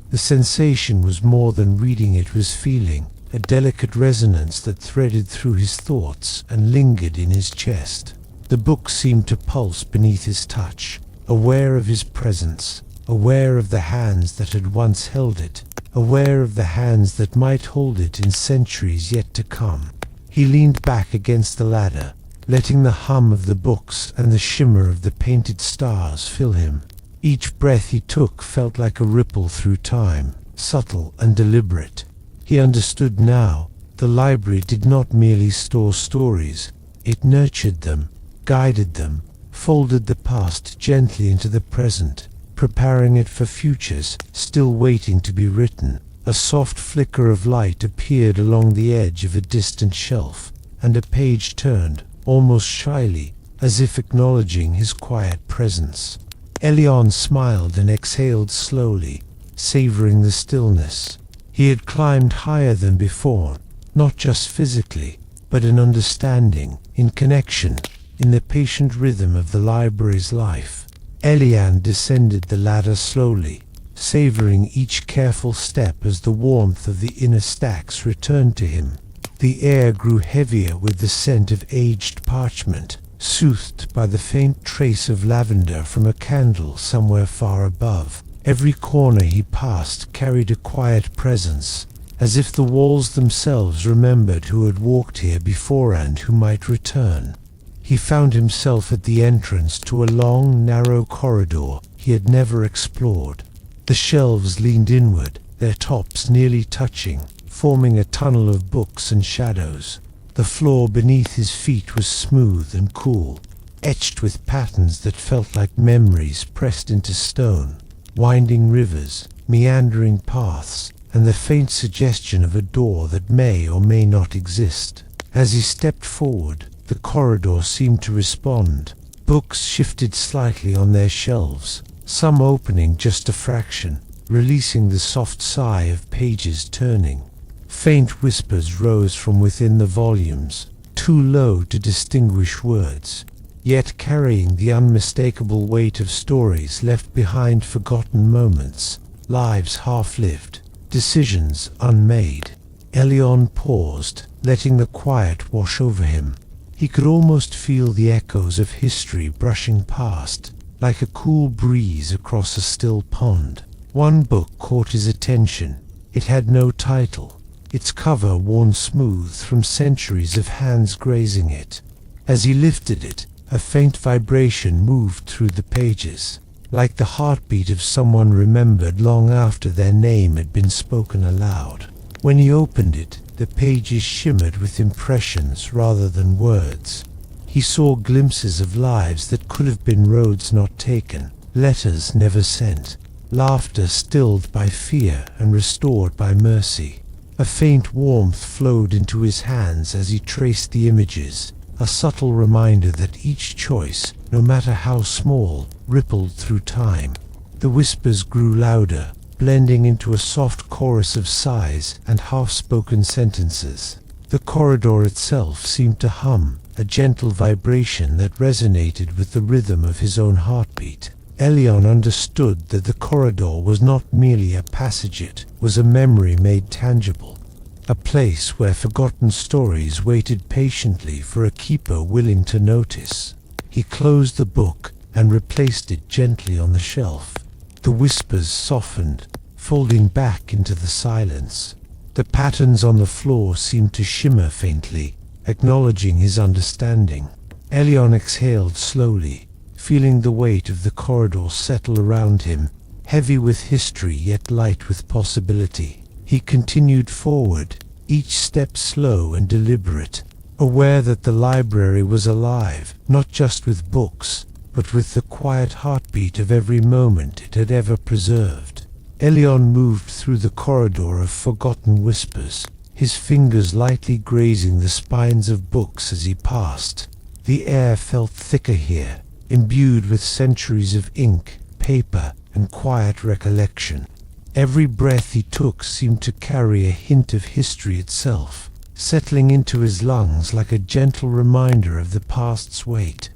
The sensation was more than reading, it was feeling, a delicate resonance that threaded through his thoughts and lingered in his chest. The book seemed to pulse beneath his touch, aware of his presence, aware of the hands that had once held it, aware of the hands that might hold it in centuries yet to come. He leaned back against the ladder, letting the hum of the books and the shimmer of the painted stars fill him. Each breath he took felt like a ripple through time, subtle and deliberate. He understood now, the library did not merely store stories, it nurtured them, guided them, folded the past gently into the present, preparing it for futures still waiting to be written. A soft flicker of light appeared along the edge of a distant shelf, and a page turned, almost shyly, as if acknowledging his quiet presence. Elyon smiled and exhaled slowly, savoring the stillness. He had climbed higher than before, not just physically, but in understanding, in connection, in the patient rhythm of the library's life. Elyon descended the ladder slowly, savoring each careful step as the warmth of the inner stacks returned to him. The air grew heavier with the scent of aged parchment, soothed by the faint trace of lavender from a candle somewhere far above. Every corner he passed carried a quiet presence, as if the walls themselves remembered who had walked here before and who might return. He found himself at the entrance to a long, narrow corridor he had never explored. The shelves leaned inward, their tops nearly touching, forming a tunnel of books and shadows. The floor beneath his feet was smooth and cool, etched with patterns that felt like memories pressed into stone. Winding rivers, meandering paths, and the faint suggestion of a door that may or may not exist. As he stepped forward, the corridor seemed to respond. Books shifted slightly on their shelves, some opening just a fraction, releasing the soft sigh of pages turning. Faint whispers rose from within the volumes, too low to distinguish words, yet carrying the unmistakable weight of stories left behind, forgotten moments, lives half-lived, decisions unmade. Elyon paused, letting the quiet wash over him. He could almost feel the echoes of history brushing past, like a cool breeze across a still pond. One book caught his attention. It had no title, its cover worn smooth from centuries of hands grazing it. As he lifted it, a faint vibration moved through the pages, like the heartbeat of someone remembered long after their name had been spoken aloud. When he opened it, the pages shimmered with impressions rather than words. He saw glimpses of lives that could have been roads not taken, letters never sent, laughter stilled by fear and restored by mercy. A faint warmth flowed into his hands as he traced the images, a subtle reminder that each choice, no matter how small, rippled through time. The whispers grew louder, blending into a soft chorus of sighs and half-spoken sentences. The corridor itself seemed to hum, a gentle vibration that resonated with the rhythm of his own heartbeat. Elyon understood that the corridor was not merely a passage, it was a memory made tangible, a place where forgotten stories waited patiently for a keeper willing to notice. He closed the book and replaced it gently on the shelf. The whispers softened, folding back into the silence. The patterns on the floor seemed to shimmer faintly, acknowledging his understanding. Elyon exhaled slowly, feeling the weight of the corridor settle around him, heavy with history yet light with possibility. He continued forward, each step slow and deliberate, aware that the library was alive, not just with books, but with the quiet heartbeat of every moment it had ever preserved. Elyon moved through the corridor of forgotten whispers, his fingers lightly grazing the spines of books as he passed. The air felt thicker here, imbued with centuries of ink, paper, and quiet recollection. Every breath he took seemed to carry a hint of history itself, settling into his lungs like a gentle reminder of the past's weight.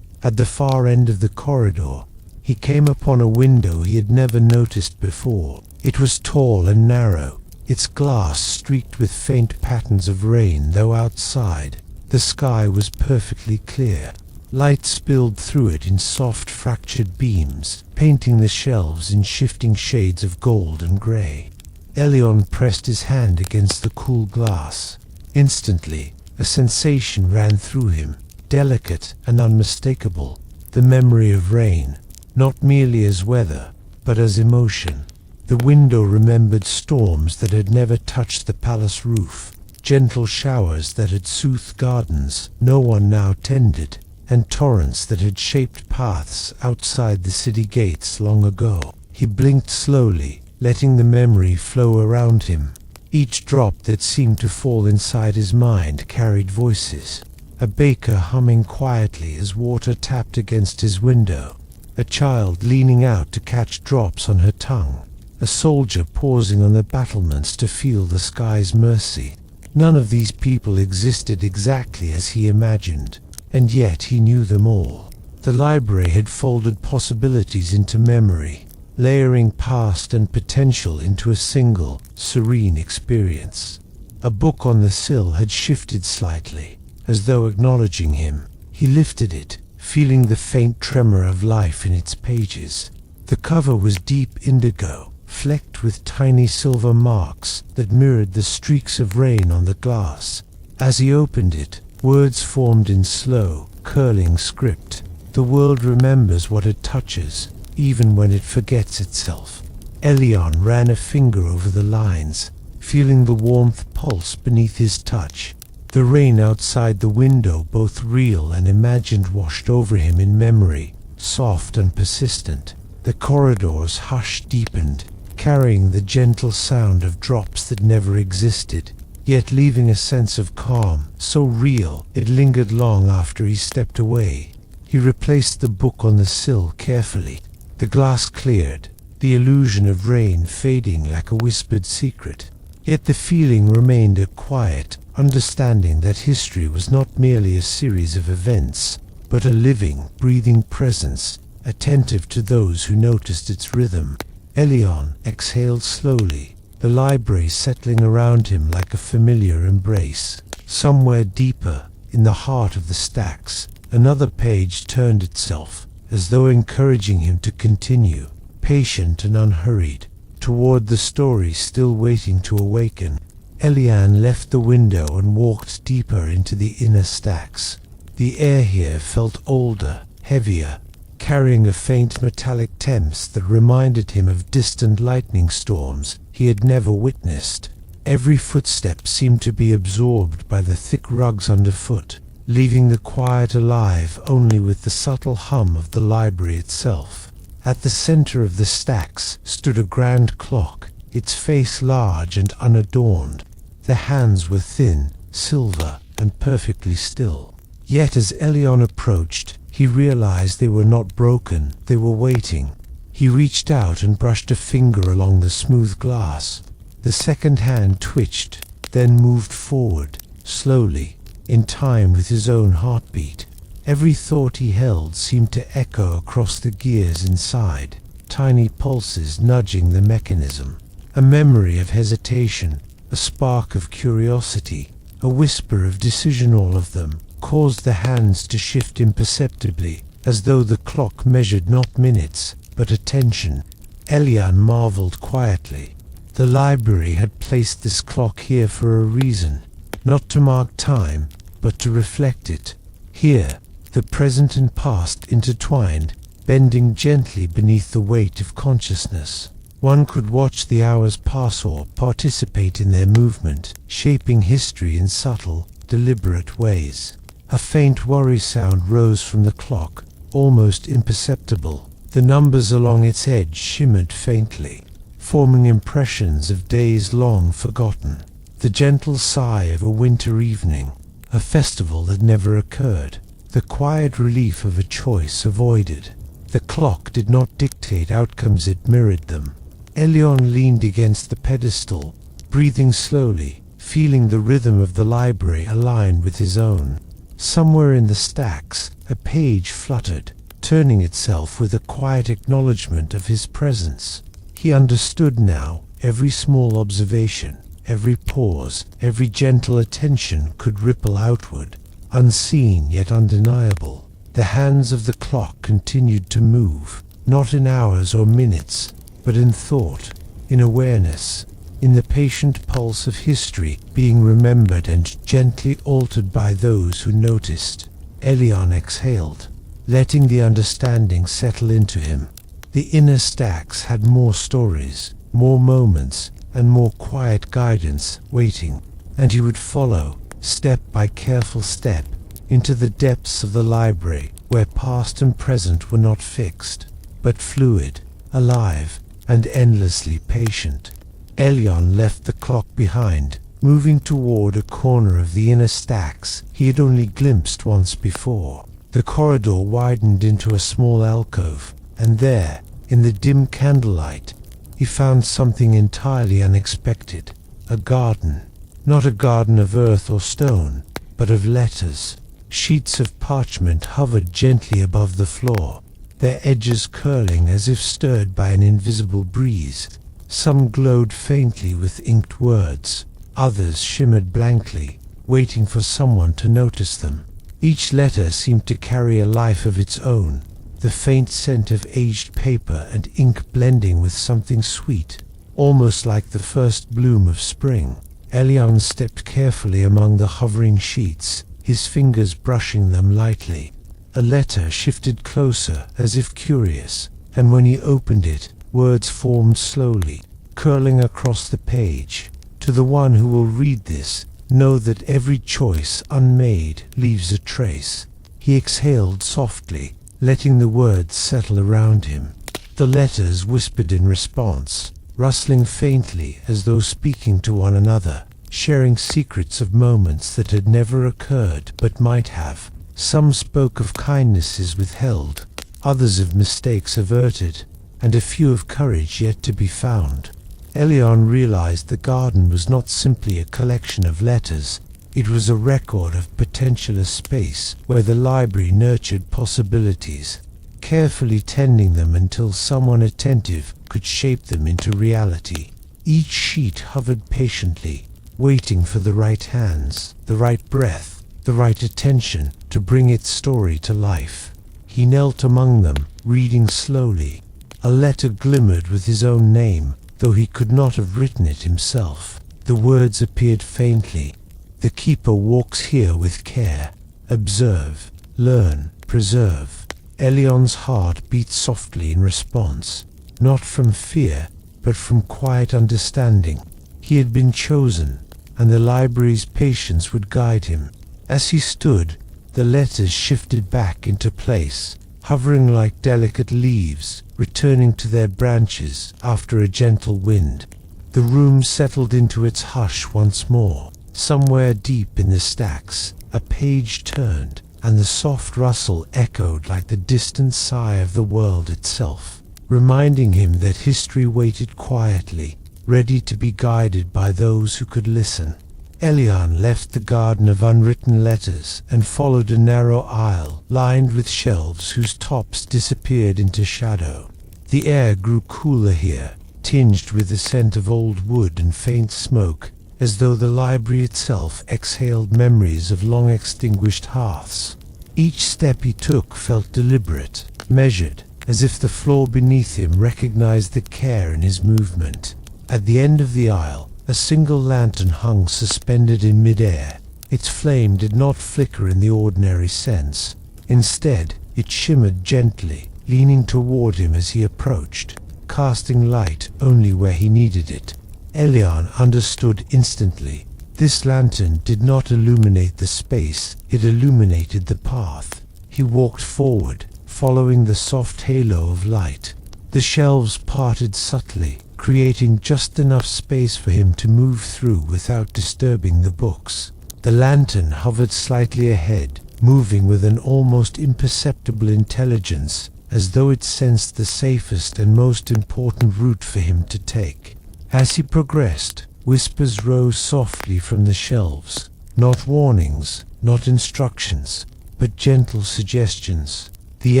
At the far end of the corridor, he came upon a window he had never noticed before. It was tall and narrow, its glass streaked with faint patterns of rain, though outside, the sky was perfectly clear. Light spilled through it in soft fractured beams, painting the shelves in shifting shades of gold and grey. Elyon pressed his hand against the cool glass. Instantly, a sensation ran through him, delicate and unmistakable, the memory of rain, not merely as weather, but as emotion. The window remembered storms that had never touched the palace roof, gentle showers that had soothed gardens no one now tended, and torrents that had shaped paths outside the city gates long ago. He blinked slowly, letting the memory flow around him. Each drop that seemed to fall inside his mind carried voices. A baker humming quietly as water tapped against his window. A child leaning out to catch drops on her tongue. A soldier pausing on the battlements to feel the sky's mercy. None of these people existed exactly as he imagined, and yet he knew them all. The library had folded possibilities into memory, layering past and potential into a single, serene experience. A book on the sill had shifted slightly, as though acknowledging him. He lifted it, feeling the faint tremor of life in its pages. The cover was deep indigo, flecked with tiny silver marks that mirrored the streaks of rain on the glass. As he opened it, words formed in slow, curling script. The world remembers what it touches, even when it forgets itself. Elion ran a finger over the lines, feeling the warmth pulse beneath his touch. The rain outside the window, both real and imagined, washed over him in memory, soft and persistent. The corridor's hush deepened, carrying the gentle sound of drops that never existed, yet leaving a sense of calm, so real it lingered long after he stepped away. He replaced the book on the sill carefully. The glass cleared, the illusion of rain fading like a whispered secret. Yet the feeling remained a quiet understanding that history was not merely a series of events, but a living, breathing presence, attentive to those who noticed its rhythm. Elion exhaled slowly, the library settling around him like a familiar embrace. Somewhere deeper, in the heart of the stacks, another page turned itself, as though encouraging him to continue, patient and unhurried, toward the story still waiting to awaken. Elian left the window and walked deeper into the inner stacks. The air here felt older, heavier, carrying a faint metallic temps that reminded him of distant lightning storms he had never witnessed. Every footstep seemed to be absorbed by the thick rugs underfoot, leaving the quiet alive only with the subtle hum of the library itself. At the center of the stacks stood a grand clock, its face large and unadorned. The hands were thin, silver, and perfectly still. Yet as Elion approached, he realized they were not broken, they were waiting. He reached out and brushed a finger along the smooth glass. The second hand twitched, then moved forward, slowly, in time with his own heartbeat. Every thought he held seemed to echo across the gears inside, tiny pulses nudging the mechanism. A memory of hesitation, a spark of curiosity, a whisper of decision, all of them caused the hands to shift imperceptibly, as though the clock measured not minutes, but attention. Elian marveled quietly. The library had placed this clock here for a reason, not to mark time, but to reflect it. Here, the present and past intertwined, bending gently beneath the weight of consciousness. One could watch the hours pass or participate in their movement, shaping history in subtle, deliberate ways. A faint worry sound rose from the clock, almost imperceptible. The numbers along its edge shimmered faintly, forming impressions of days long forgotten. The gentle sigh of a winter evening, a festival that never occurred. The quiet relief of a choice avoided. The clock did not dictate outcomes, it mirrored them. Elion leaned against the pedestal, breathing slowly, feeling the rhythm of the library align with his own. Somewhere in the stacks, a page fluttered, turning itself with a quiet acknowledgement of his presence. He understood now. Every small observation, every pause, every gentle attention could ripple outward, unseen yet undeniable. The hands of the clock continued to move, not in hours or minutes, but in thought, in awareness, in the patient pulse of history being remembered and gently altered by those who noticed. Elion exhaled, letting the understanding settle into him. The inner stacks had more stories, more moments, and more quiet guidance waiting, and he would follow, step by careful step, into the depths of the library where past and present were not fixed, but fluid, alive, and endlessly patient. Elyon left the clock behind, moving toward a corner of the inner stacks he had only glimpsed once before. The corridor widened into a small alcove, and there, in the dim candlelight, he found something entirely unexpected. A garden. Not a garden of earth or stone, but of letters. Sheets of parchment hovered gently above the floor, their edges curling as if stirred by an invisible breeze. Some glowed faintly with inked words, others shimmered blankly, waiting for someone to notice them. Each letter seemed to carry a life of its own, the faint scent of aged paper and ink blending with something sweet, almost like the first bloom of spring. Elyon stepped carefully among the hovering sheets, his fingers brushing them lightly. A letter shifted closer, as if curious, and when he opened it, words formed slowly, curling across the page. To the one who will read this, know that every choice unmade leaves a trace. He exhaled softly, letting the words settle around him. The letters whispered in response, rustling faintly as though speaking to one another, sharing secrets of moments that had never occurred but might have. Some spoke of kindnesses withheld, others of mistakes averted, and a few of courage yet to be found. Elyon realized the garden was not simply a collection of letters, it was a record of potential, a space where the library nurtured possibilities, carefully tending them until someone attentive could shape them into reality. Each sheet hovered patiently, waiting for the right hands, the right breath, the right attention to bring its story to life. He knelt among them, reading slowly. A letter glimmered with his own name, though he could not have written it himself. The words appeared faintly. The keeper walks here with care. Observe, learn, preserve. Elyon's heart beat softly in response, not from fear, but from quiet understanding. He had been chosen, and the library's patience would guide him. As he stood, the letters shifted back into place, hovering like delicate leaves, returning to their branches after a gentle wind. The room settled into its hush once more. Somewhere deep in the stacks, a page turned, and the soft rustle echoed like the distant sigh of the world itself, reminding him that history waited quietly, ready to be guided by those who could listen. Elyon left the garden of unwritten letters and followed a narrow aisle lined with shelves whose tops disappeared into shadow. The air grew cooler here, tinged with the scent of old wood and faint smoke, as though the library itself exhaled memories of long-extinguished hearths. Each step he took felt deliberate, measured, as if the floor beneath him recognized the care in his movement. At the end of the aisle, a single lantern hung suspended in mid-air. Its flame did not flicker in the ordinary sense. Instead, it shimmered gently, leaning toward him as he approached, casting light only where he needed it. Elyon understood instantly. This lantern did not illuminate the space, it illuminated the path. He walked forward, following the soft halo of light. The shelves parted subtly, creating just enough space for him to move through without disturbing the books. The lantern hovered slightly ahead, moving with an almost imperceptible intelligence, as though it sensed the safest and most important route for him to take. As he progressed, whispers rose softly from the shelves, not warnings, not instructions, but gentle suggestions, the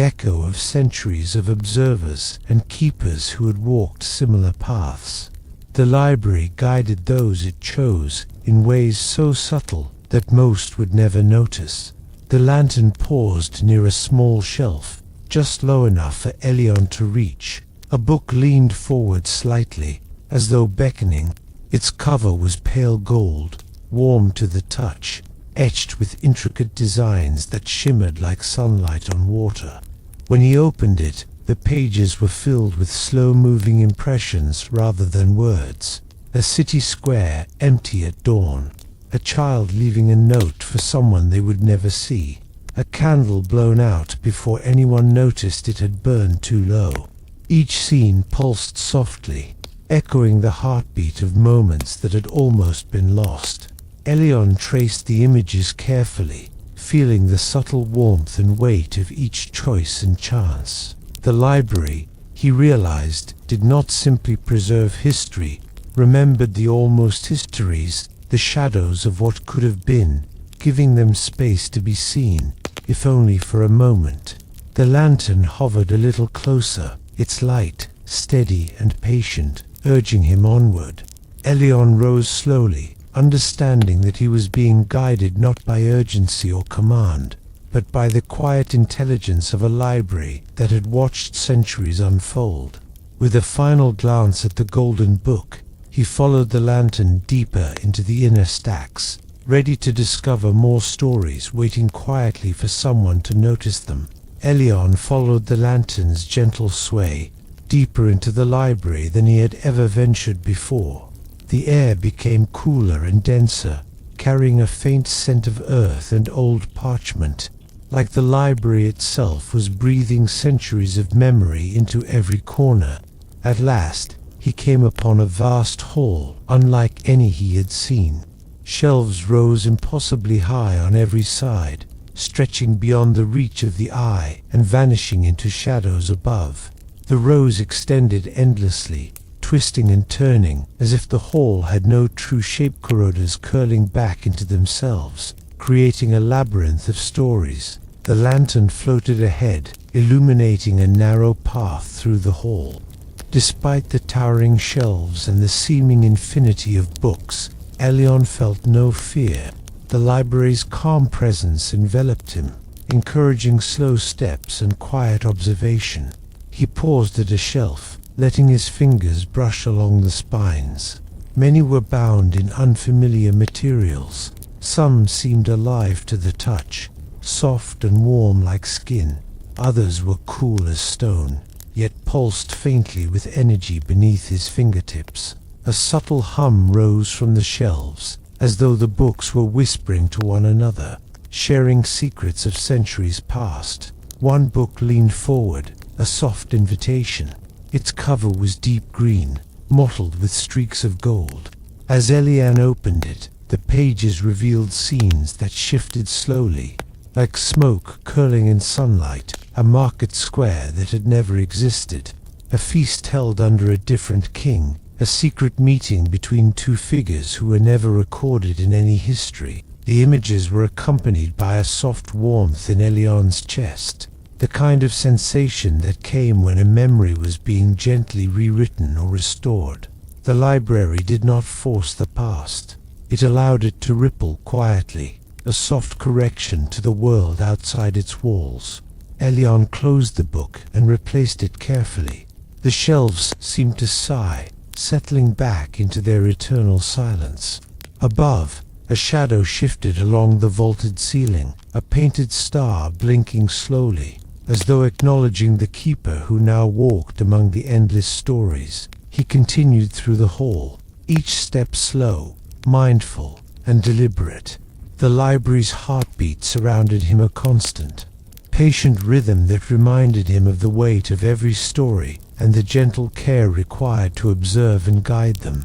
echo of centuries of observers and keepers who had walked similar paths. The library guided those it chose in ways so subtle that most would never notice. The lantern paused near a small shelf, just low enough for Elyon to reach. A book leaned forward slightly, as though beckoning. Its cover was pale gold, warm to the touch, etched with intricate designs that shimmered like sunlight on water. When he opened it, the pages were filled with slow-moving impressions rather than words. A city square empty at dawn, a child leaving a note for someone they would never see, a candle blown out before anyone noticed it had burned too low. Each scene pulsed softly, echoing the heartbeat of moments that had almost been lost. Elion traced the images carefully, feeling the subtle warmth and weight of each choice and chance. The library, he realized, did not simply preserve history, remembered the almost histories, the shadows of what could have been, giving them space to be seen, if only for a moment. The lantern hovered a little closer, its light, steady and patient, urging him onward. Elion rose slowly, understanding that he was being guided not by urgency or command, but by the quiet intelligence of a library that had watched centuries unfold. With a final glance at the golden book, he followed the lantern deeper into the inner stacks, ready to discover more stories waiting quietly for someone to notice them. Elion followed the lantern's gentle sway, deeper into the library than he had ever ventured before. The air became cooler and denser, carrying a faint scent of earth and old parchment, like the library itself was breathing centuries of memory into every corner. At last, he came upon a vast hall, unlike any he had seen. Shelves rose impossibly high on every side, stretching beyond the reach of the eye and vanishing into shadows above. The rows extended endlessly, twisting and turning, as if the hall had no true shape, corridors curling back into themselves, creating a labyrinth of stories. The lantern floated ahead, illuminating a narrow path through the hall. Despite the towering shelves and the seeming infinity of books, Elion felt no fear. The library's calm presence enveloped him, encouraging slow steps and quiet observation. He paused at a shelf, letting his fingers brush along the spines. Many were bound in unfamiliar materials. Some seemed alive to the touch, soft and warm like skin. Others were cool as stone, yet pulsed faintly with energy beneath his fingertips. A subtle hum rose from the shelves, as though the books were whispering to one another, sharing secrets of centuries past. One book leaned forward, a soft invitation. Its cover was deep green, mottled with streaks of gold. As Elion opened it, the pages revealed scenes that shifted slowly, like smoke curling in sunlight, a market square that had never existed, a feast held under a different king, a secret meeting between two figures who were never recorded in any history. The images were accompanied by a soft warmth in Elion's chest, the kind of sensation that came when a memory was being gently rewritten or restored. The library did not force the past. It allowed it to ripple quietly, a soft correction to the world outside its walls. Elion closed the book and replaced it carefully. The shelves seemed to sigh, settling back into their eternal silence. Above, a shadow shifted along the vaulted ceiling, a painted star blinking slowly, as though acknowledging the keeper who now walked among the endless stories. He continued through the hall, each step slow, mindful, and deliberate. The library's heartbeat surrounded him, a constant, patient rhythm that reminded him of the weight of every story and the gentle care required to observe and guide them.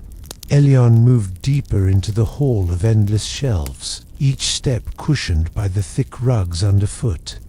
Elion moved deeper into the hall of endless shelves, each step cushioned by the thick rugs underfoot.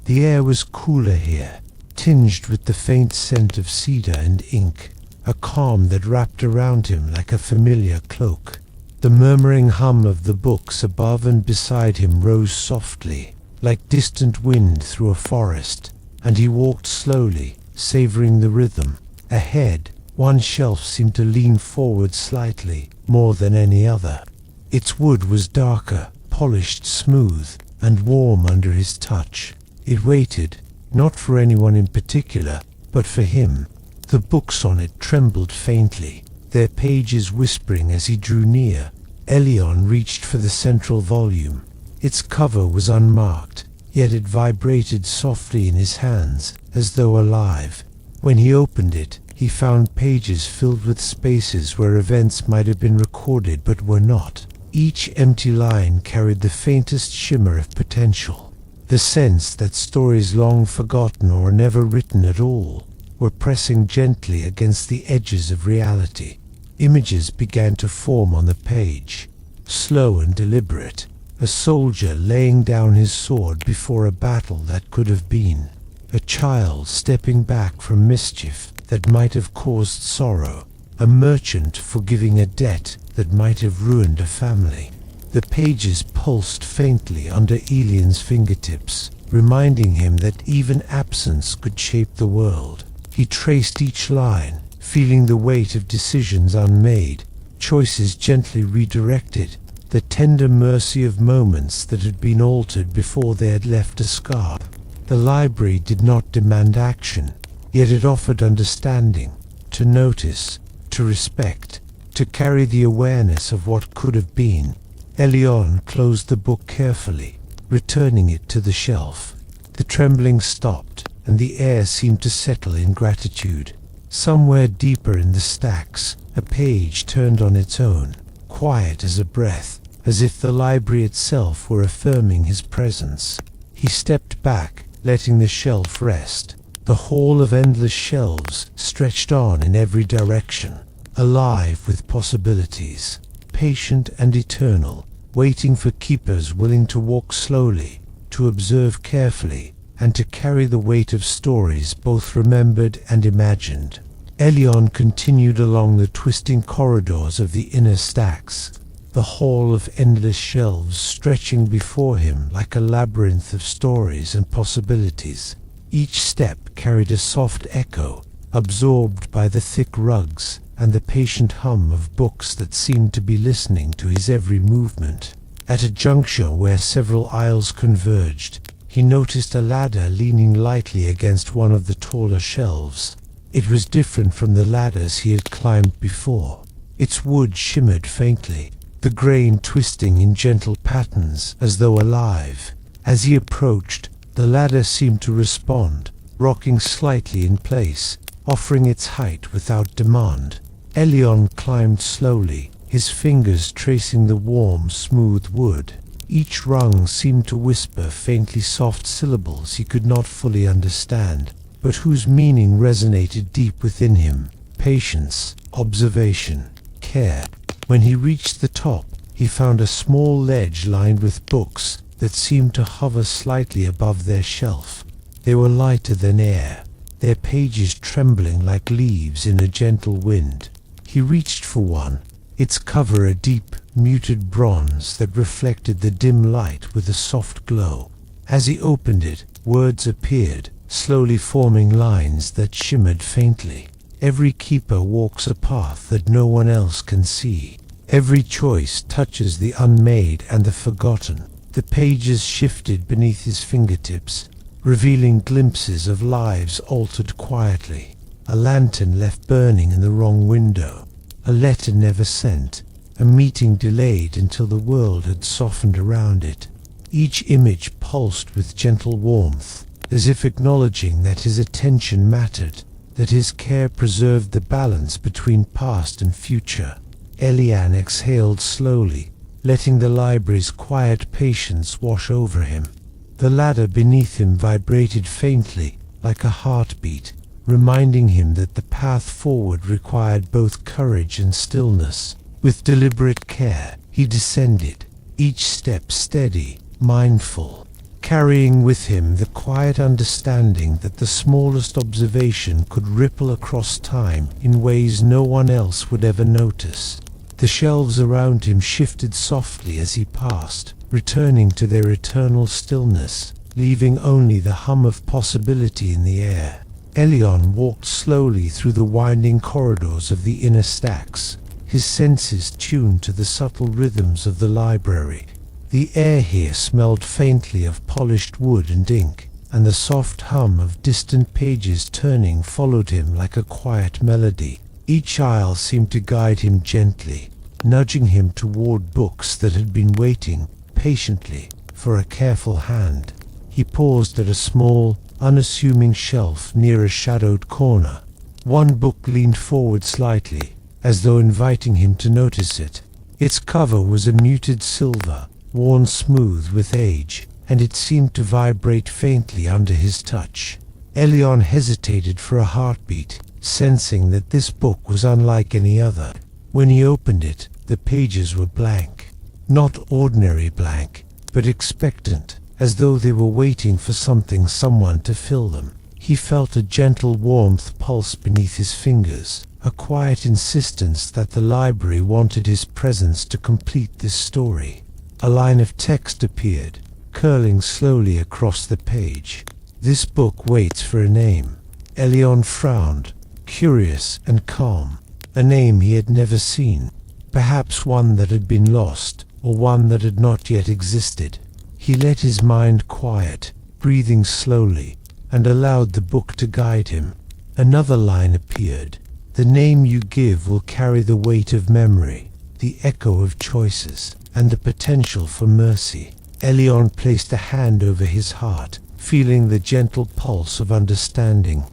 The air was cooler here, tinged with the faint scent of cedar and ink, a calm that wrapped around him like a familiar cloak. The murmuring hum of the books above and beside him rose softly, like distant wind through a forest, and he walked slowly, savoring the rhythm. Ahead, one shelf seemed to lean forward slightly, more than any other. Its wood was darker, polished smooth, and warm under his touch. It waited, not for anyone in particular, but for him. The books on it trembled faintly, their pages whispering as he drew near. Elion reached for the central volume. Its cover was unmarked, yet it vibrated softly in his hands, as though alive. When he opened it, he found pages filled with spaces where events might have been recorded but were not. Each empty line carried the faintest shimmer of potential, the sense that stories long forgotten or never written at all were pressing gently against the edges of reality. Images began to form on the page, slow and deliberate, a soldier laying down his sword before a battle that could have been, a child stepping back from mischief that might have caused sorrow, a merchant forgiving a debt that might have ruined a family. The pages pulsed faintly under Elian's fingertips, reminding him that even absence could shape the world. He traced each line, feeling the weight of decisions unmade, choices gently redirected, the tender mercy of moments that had been altered before they had left a scar. The library did not demand action, yet it offered understanding, to notice, to respect, to carry the awareness of what could have been. Elion closed the book carefully, returning it to the shelf. The trembling stopped, and the air seemed to settle in gratitude. Somewhere deeper in the stacks, a page turned on its own, quiet as a breath, as if the library itself were affirming his presence. He stepped back, letting the shelf rest. The hall of endless shelves stretched on in every direction, alive with possibilities, patient and eternal, waiting for keepers willing to walk slowly, to observe carefully, and to carry the weight of stories both remembered and imagined. Elion continued along the twisting corridors of the inner stacks, the hall of endless shelves stretching before him like a labyrinth of stories and possibilities. Each step carried a soft echo, absorbed by the thick rugs and the patient hum of books that seemed to be listening to his every movement. At a juncture where several aisles converged, he noticed a ladder leaning lightly against one of the taller shelves. It was different from the ladders he had climbed before. Its wood shimmered faintly, the grain twisting in gentle patterns as though alive. As he approached, the ladder seemed to respond, rocking slightly in place, offering its height without demand. Elion climbed slowly, his fingers tracing the warm, smooth wood. Each rung seemed to whisper faintly soft syllables he could not fully understand, but whose meaning resonated deep within him. Patience, observation, care. When he reached the top, he found a small ledge lined with books that seemed to hover slightly above their shelf. They were lighter than air, their pages trembling like leaves in a gentle wind. He reached for one, its cover a deep, muted bronze that reflected the dim light with a soft glow. As he opened it, words appeared, slowly forming lines that shimmered faintly. Every keeper walks a path that no one else can see. Every choice touches the unmade and the forgotten. The pages shifted beneath his fingertips, revealing glimpses of lives altered quietly. A lantern left burning in the wrong window, a letter never sent, a meeting delayed until the world had softened around it. Each image pulsed with gentle warmth, as if acknowledging that his attention mattered, that his care preserved the balance between past and future. Elian exhaled slowly, letting the library's quiet patience wash over him. The ladder beneath him vibrated faintly, like a heartbeat, reminding him that the path forward required both courage and stillness. With deliberate care, he descended, each step steady, mindful, carrying with him the quiet understanding that the smallest observation could ripple across time in ways no one else would ever notice. The shelves around him shifted softly as he passed, returning to their eternal stillness, leaving only the hum of possibility in the air. Elion walked slowly through the winding corridors of the inner stacks, his senses tuned to the subtle rhythms of the library. The air here smelled faintly of polished wood and ink, and the soft hum of distant pages turning followed him like a quiet melody. Each aisle seemed to guide him gently, nudging him toward books that had been waiting patiently for a careful hand. He paused at a small, unassuming shelf near a shadowed corner. One book leaned forward slightly, as though inviting him to notice it. Its cover was a muted silver, worn smooth with age, and it seemed to vibrate faintly under his touch. Elion hesitated for a heartbeat, sensing that this book was unlike any other. When he opened it, the pages were blank. Not ordinary blank, but expectant, as though they were waiting for someone to fill them. He felt a gentle warmth pulse beneath his fingers, a quiet insistence that the library wanted his presence to complete this story. A line of text appeared, curling slowly across the page. "This book waits for a name." Elion frowned, curious and calm. A name he had never seen. Perhaps one that had been lost, or one that had not yet existed. He let his mind quiet, breathing slowly, and allowed the book to guide him. Another line appeared. "The name you give will carry the weight of memory, the echo of choices, and the potential for mercy." Elion placed a hand over his heart, feeling the gentle pulse of understanding.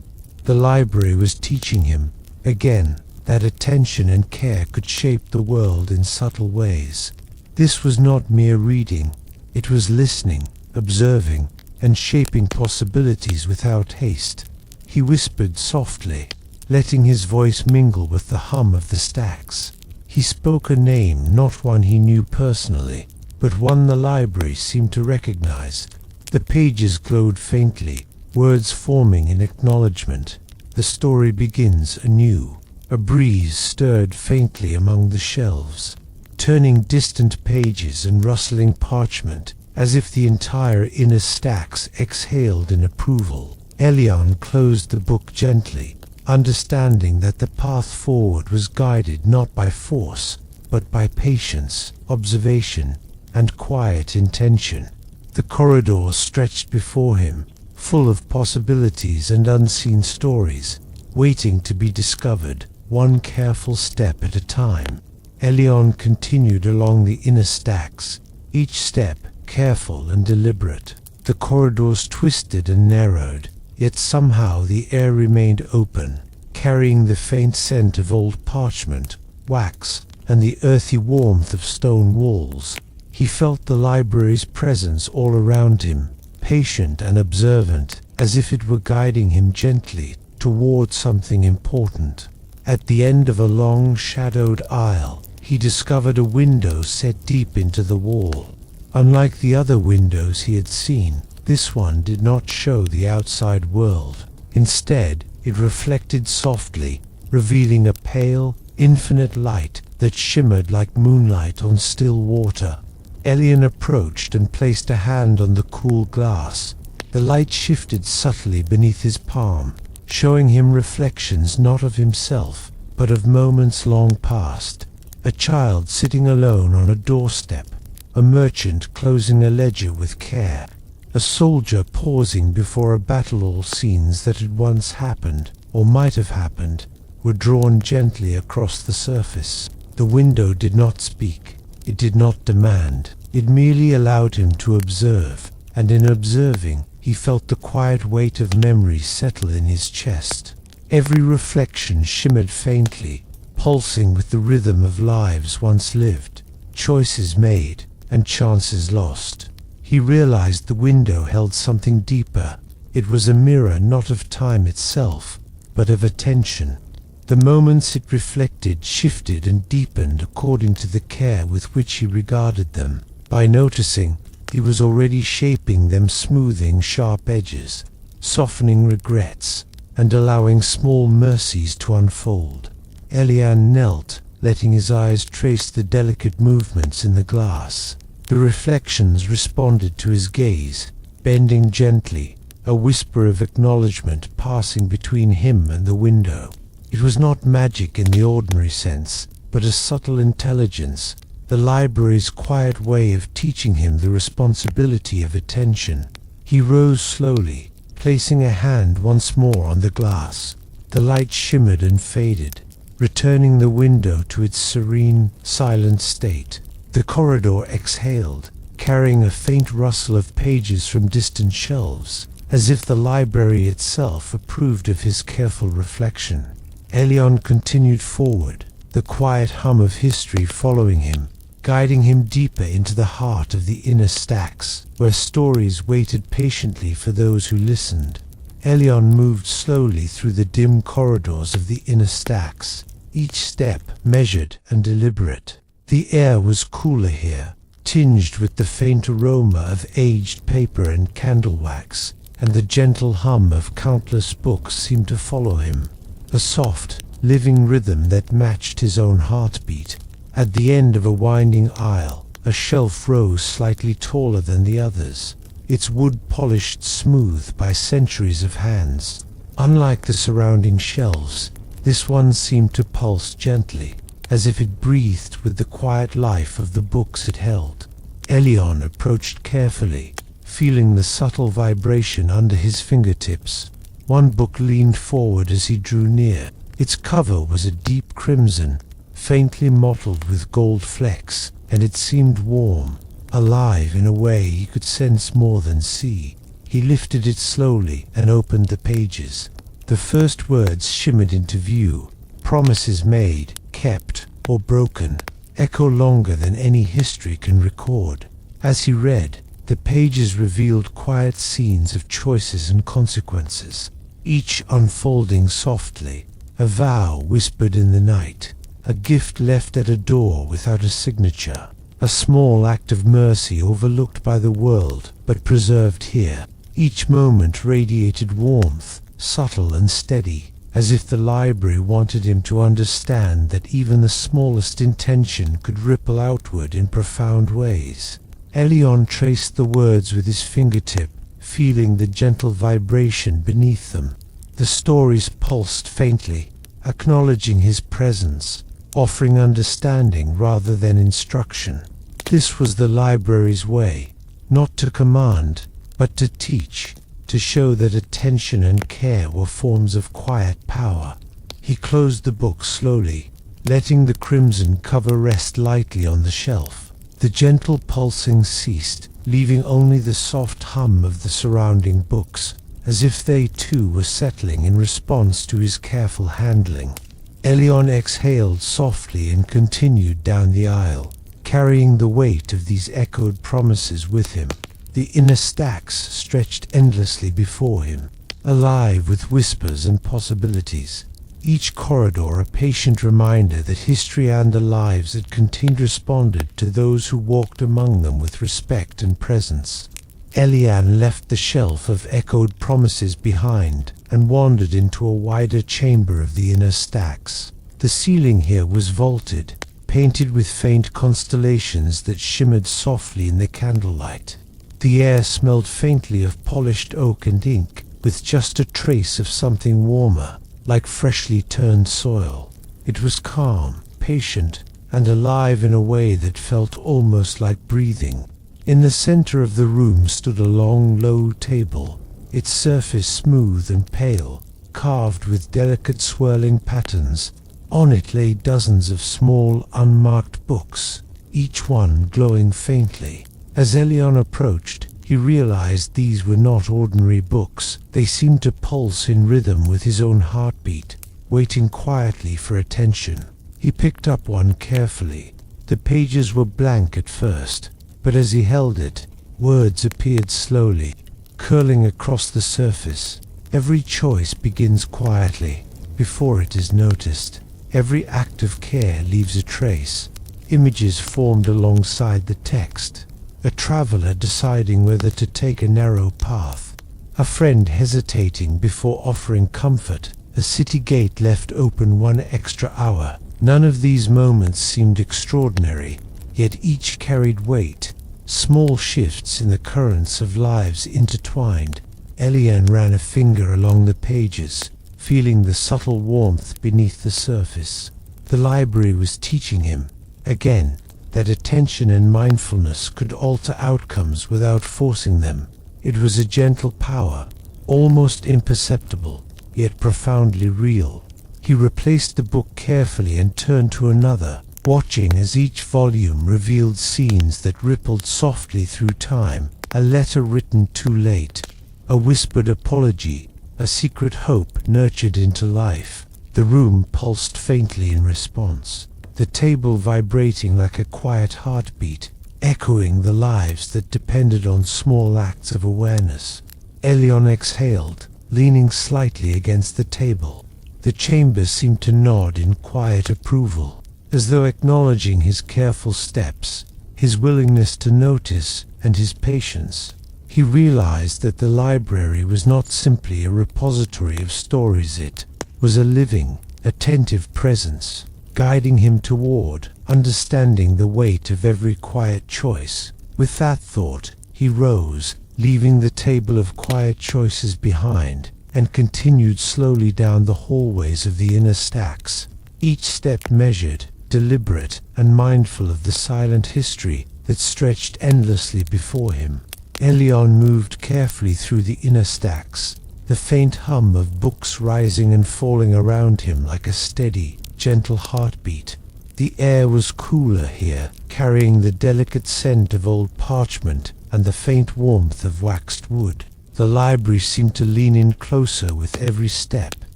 The library was teaching him, again, that attention and care could shape the world in subtle ways. This was not mere reading, it was listening, observing, and shaping possibilities without haste. He whispered softly, letting his voice mingle with the hum of the stacks. He spoke a name, not one he knew personally, but one the library seemed to recognize. The pages glowed faintly, words forming in acknowledgement. The story begins anew. A breeze stirred faintly among the shelves, turning distant pages and rustling parchment, as if the entire inner stacks exhaled in approval. Elion closed the book gently, understanding that the path forward was guided not by force, but by patience, observation, and quiet intention. The corridor stretched before him, full of possibilities and unseen stories, waiting to be discovered, one careful step at a time. Elion continued along the inner stacks, each step careful and deliberate. The corridors twisted and narrowed, yet somehow the air remained open, carrying the faint scent of old parchment, wax, and the earthy warmth of stone walls. He felt the library's presence all around him, patient and observant, as if it were guiding him gently toward something important. At the end of a long, shadowed aisle, he discovered a window set deep into the wall. Unlike the other windows he had seen, this one did not show the outside world. Instead, it reflected softly, revealing a pale, infinite light that shimmered like moonlight on still water. Elion approached and placed a hand on the cool glass. The light shifted subtly beneath his palm, showing him reflections not of himself, but of moments long past. A child sitting alone on a doorstep, a merchant closing a ledger with care, a soldier pausing before a battle. All scenes that had once happened, or might have happened, were drawn gently across the surface. The window did not speak, it did not demand, it merely allowed him to observe, and in observing, he felt the quiet weight of memory settle in his chest. Every reflection shimmered faintly, pulsing with the rhythm of lives once lived, choices made, and chances lost. He realized the window held something deeper. It was a mirror not of time itself, but of attention. The moments it reflected shifted and deepened according to the care with which he regarded them. By noticing, he was already shaping them, smoothing sharp edges, softening regrets, and allowing small mercies to unfold. Elion knelt, letting his eyes trace the delicate movements in the glass. The reflections responded to his gaze, bending gently, a whisper of acknowledgement passing between him and the window. It was not magic in the ordinary sense, but a subtle intelligence, the library's quiet way of teaching him the responsibility of attention. He rose slowly, placing a hand once more on the glass. The light shimmered and faded, returning the window to its serene, silent state. The corridor exhaled, carrying a faint rustle of pages from distant shelves, as if the library itself approved of his careful reflection. Elion continued forward, the quiet hum of history following him, guiding him deeper into the heart of the inner stacks, where stories waited patiently for those who listened. Elion moved slowly through the dim corridors of the inner stacks, each step measured and deliberate. The air was cooler here, tinged with the faint aroma of aged paper and candle wax, and the gentle hum of countless books seemed to follow him, a soft, living rhythm that matched his own heartbeat. At the end of a winding aisle, a shelf rose slightly taller than the others, its wood polished smooth by centuries of hands. Unlike the surrounding shelves, this one seemed to pulse gently, as if it breathed with the quiet life of the books it held. Elion approached carefully, feeling the subtle vibration under his fingertips. One book leaned forward as he drew near. Its cover was a deep crimson, faintly mottled with gold flecks, and it seemed warm, alive in a way he could sense more than see. He lifted it slowly and opened the pages. The first words shimmered into view. Promises made, kept, or broken, echo longer than any history can record. As he read, the pages revealed quiet scenes of choices and consequences, each unfolding softly, a vow whispered in the night, a gift left at a door without a signature, a small act of mercy overlooked by the world but preserved here. Each moment radiated warmth, subtle and steady, as if the library wanted him to understand that even the smallest intention could ripple outward in profound ways. Elion traced the words with his fingertip, feeling the gentle vibration beneath them. The stories pulsed faintly, acknowledging his presence, offering understanding rather than instruction. This was the library's way, not to command, but to teach, to show that attention and care were forms of quiet power. He closed the book slowly, letting the crimson cover rest lightly on the shelf. The gentle pulsing ceased, leaving only the soft hum of the surrounding books, as if they too were settling in response to his careful handling. Elion exhaled softly and continued down the aisle, carrying the weight of these echoed promises with him. The inner stacks stretched endlessly before him, alive with whispers and possibilities. Each corridor a patient reminder that history and the lives it contained responded to those who walked among them with respect and presence. Elion left the shelf of echoed promises behind and wandered into a wider chamber of the inner stacks. The ceiling here was vaulted, painted with faint constellations that shimmered softly in the candlelight. The air smelled faintly of polished oak and ink, with just a trace of something warmer, like freshly turned soil. It was calm, patient, and alive in a way that felt almost like breathing. In the center of the room stood a long, low table, its surface smooth and pale, carved with delicate swirling patterns. On it lay dozens of small, unmarked books, each one glowing faintly. As Elion approached, he realized these were not ordinary books. They seemed to pulse in rhythm with his own heartbeat, waiting quietly for attention. He picked up one carefully. The pages were blank at first, but as he held it, words appeared slowly, curling across the surface. Every choice begins quietly, before it is noticed. Every act of care leaves a trace. Images formed alongside the text. A traveler deciding whether to take a narrow path. A friend hesitating before offering comfort. A city gate left open 1 extra hour. None of these moments seemed extraordinary, yet each carried weight. Small shifts in the currents of lives intertwined. Elion ran a finger along the pages, feeling the subtle warmth beneath the surface. The library was teaching him, again, that attention and mindfulness could alter outcomes without forcing them. It was a gentle power, almost imperceptible, yet profoundly real. He replaced the book carefully and turned to another, watching as each volume revealed scenes that rippled softly through time. A letter written too late, a whispered apology, a secret hope nurtured into life. The room pulsed faintly in response, the table vibrating like a quiet heartbeat, echoing the lives that depended on small acts of awareness. Elion exhaled, leaning slightly against the table. The chamber seemed to nod in quiet approval, as though acknowledging his careful steps, his willingness to notice, and his patience. He realized that the library was not simply a repository of stories, it was a living, attentive presence, guiding him toward understanding the weight of every quiet choice. With that thought, he rose, leaving the table of quiet choices behind, and continued slowly down the hallways of the inner stacks, each step measured, deliberate, and mindful of the silent history that stretched endlessly before him. Elyon moved carefully through the inner stacks, the faint hum of books rising and falling around him like a steady, gentle heartbeat. The air was cooler here, carrying the delicate scent of old parchment and the faint warmth of waxed wood. The library seemed to lean in closer with every step,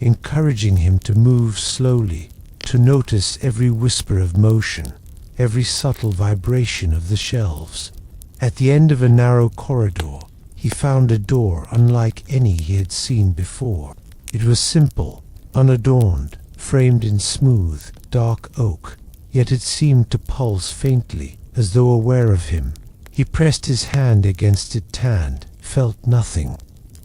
encouraging him to move slowly, to notice every whisper of motion, every subtle vibration of the shelves. At the end of a narrow corridor, he found a door unlike any he had seen before. It was simple, unadorned, framed in smooth, dark oak, yet it seemed to pulse faintly, as though aware of him. He pressed his hand against it and felt nothing.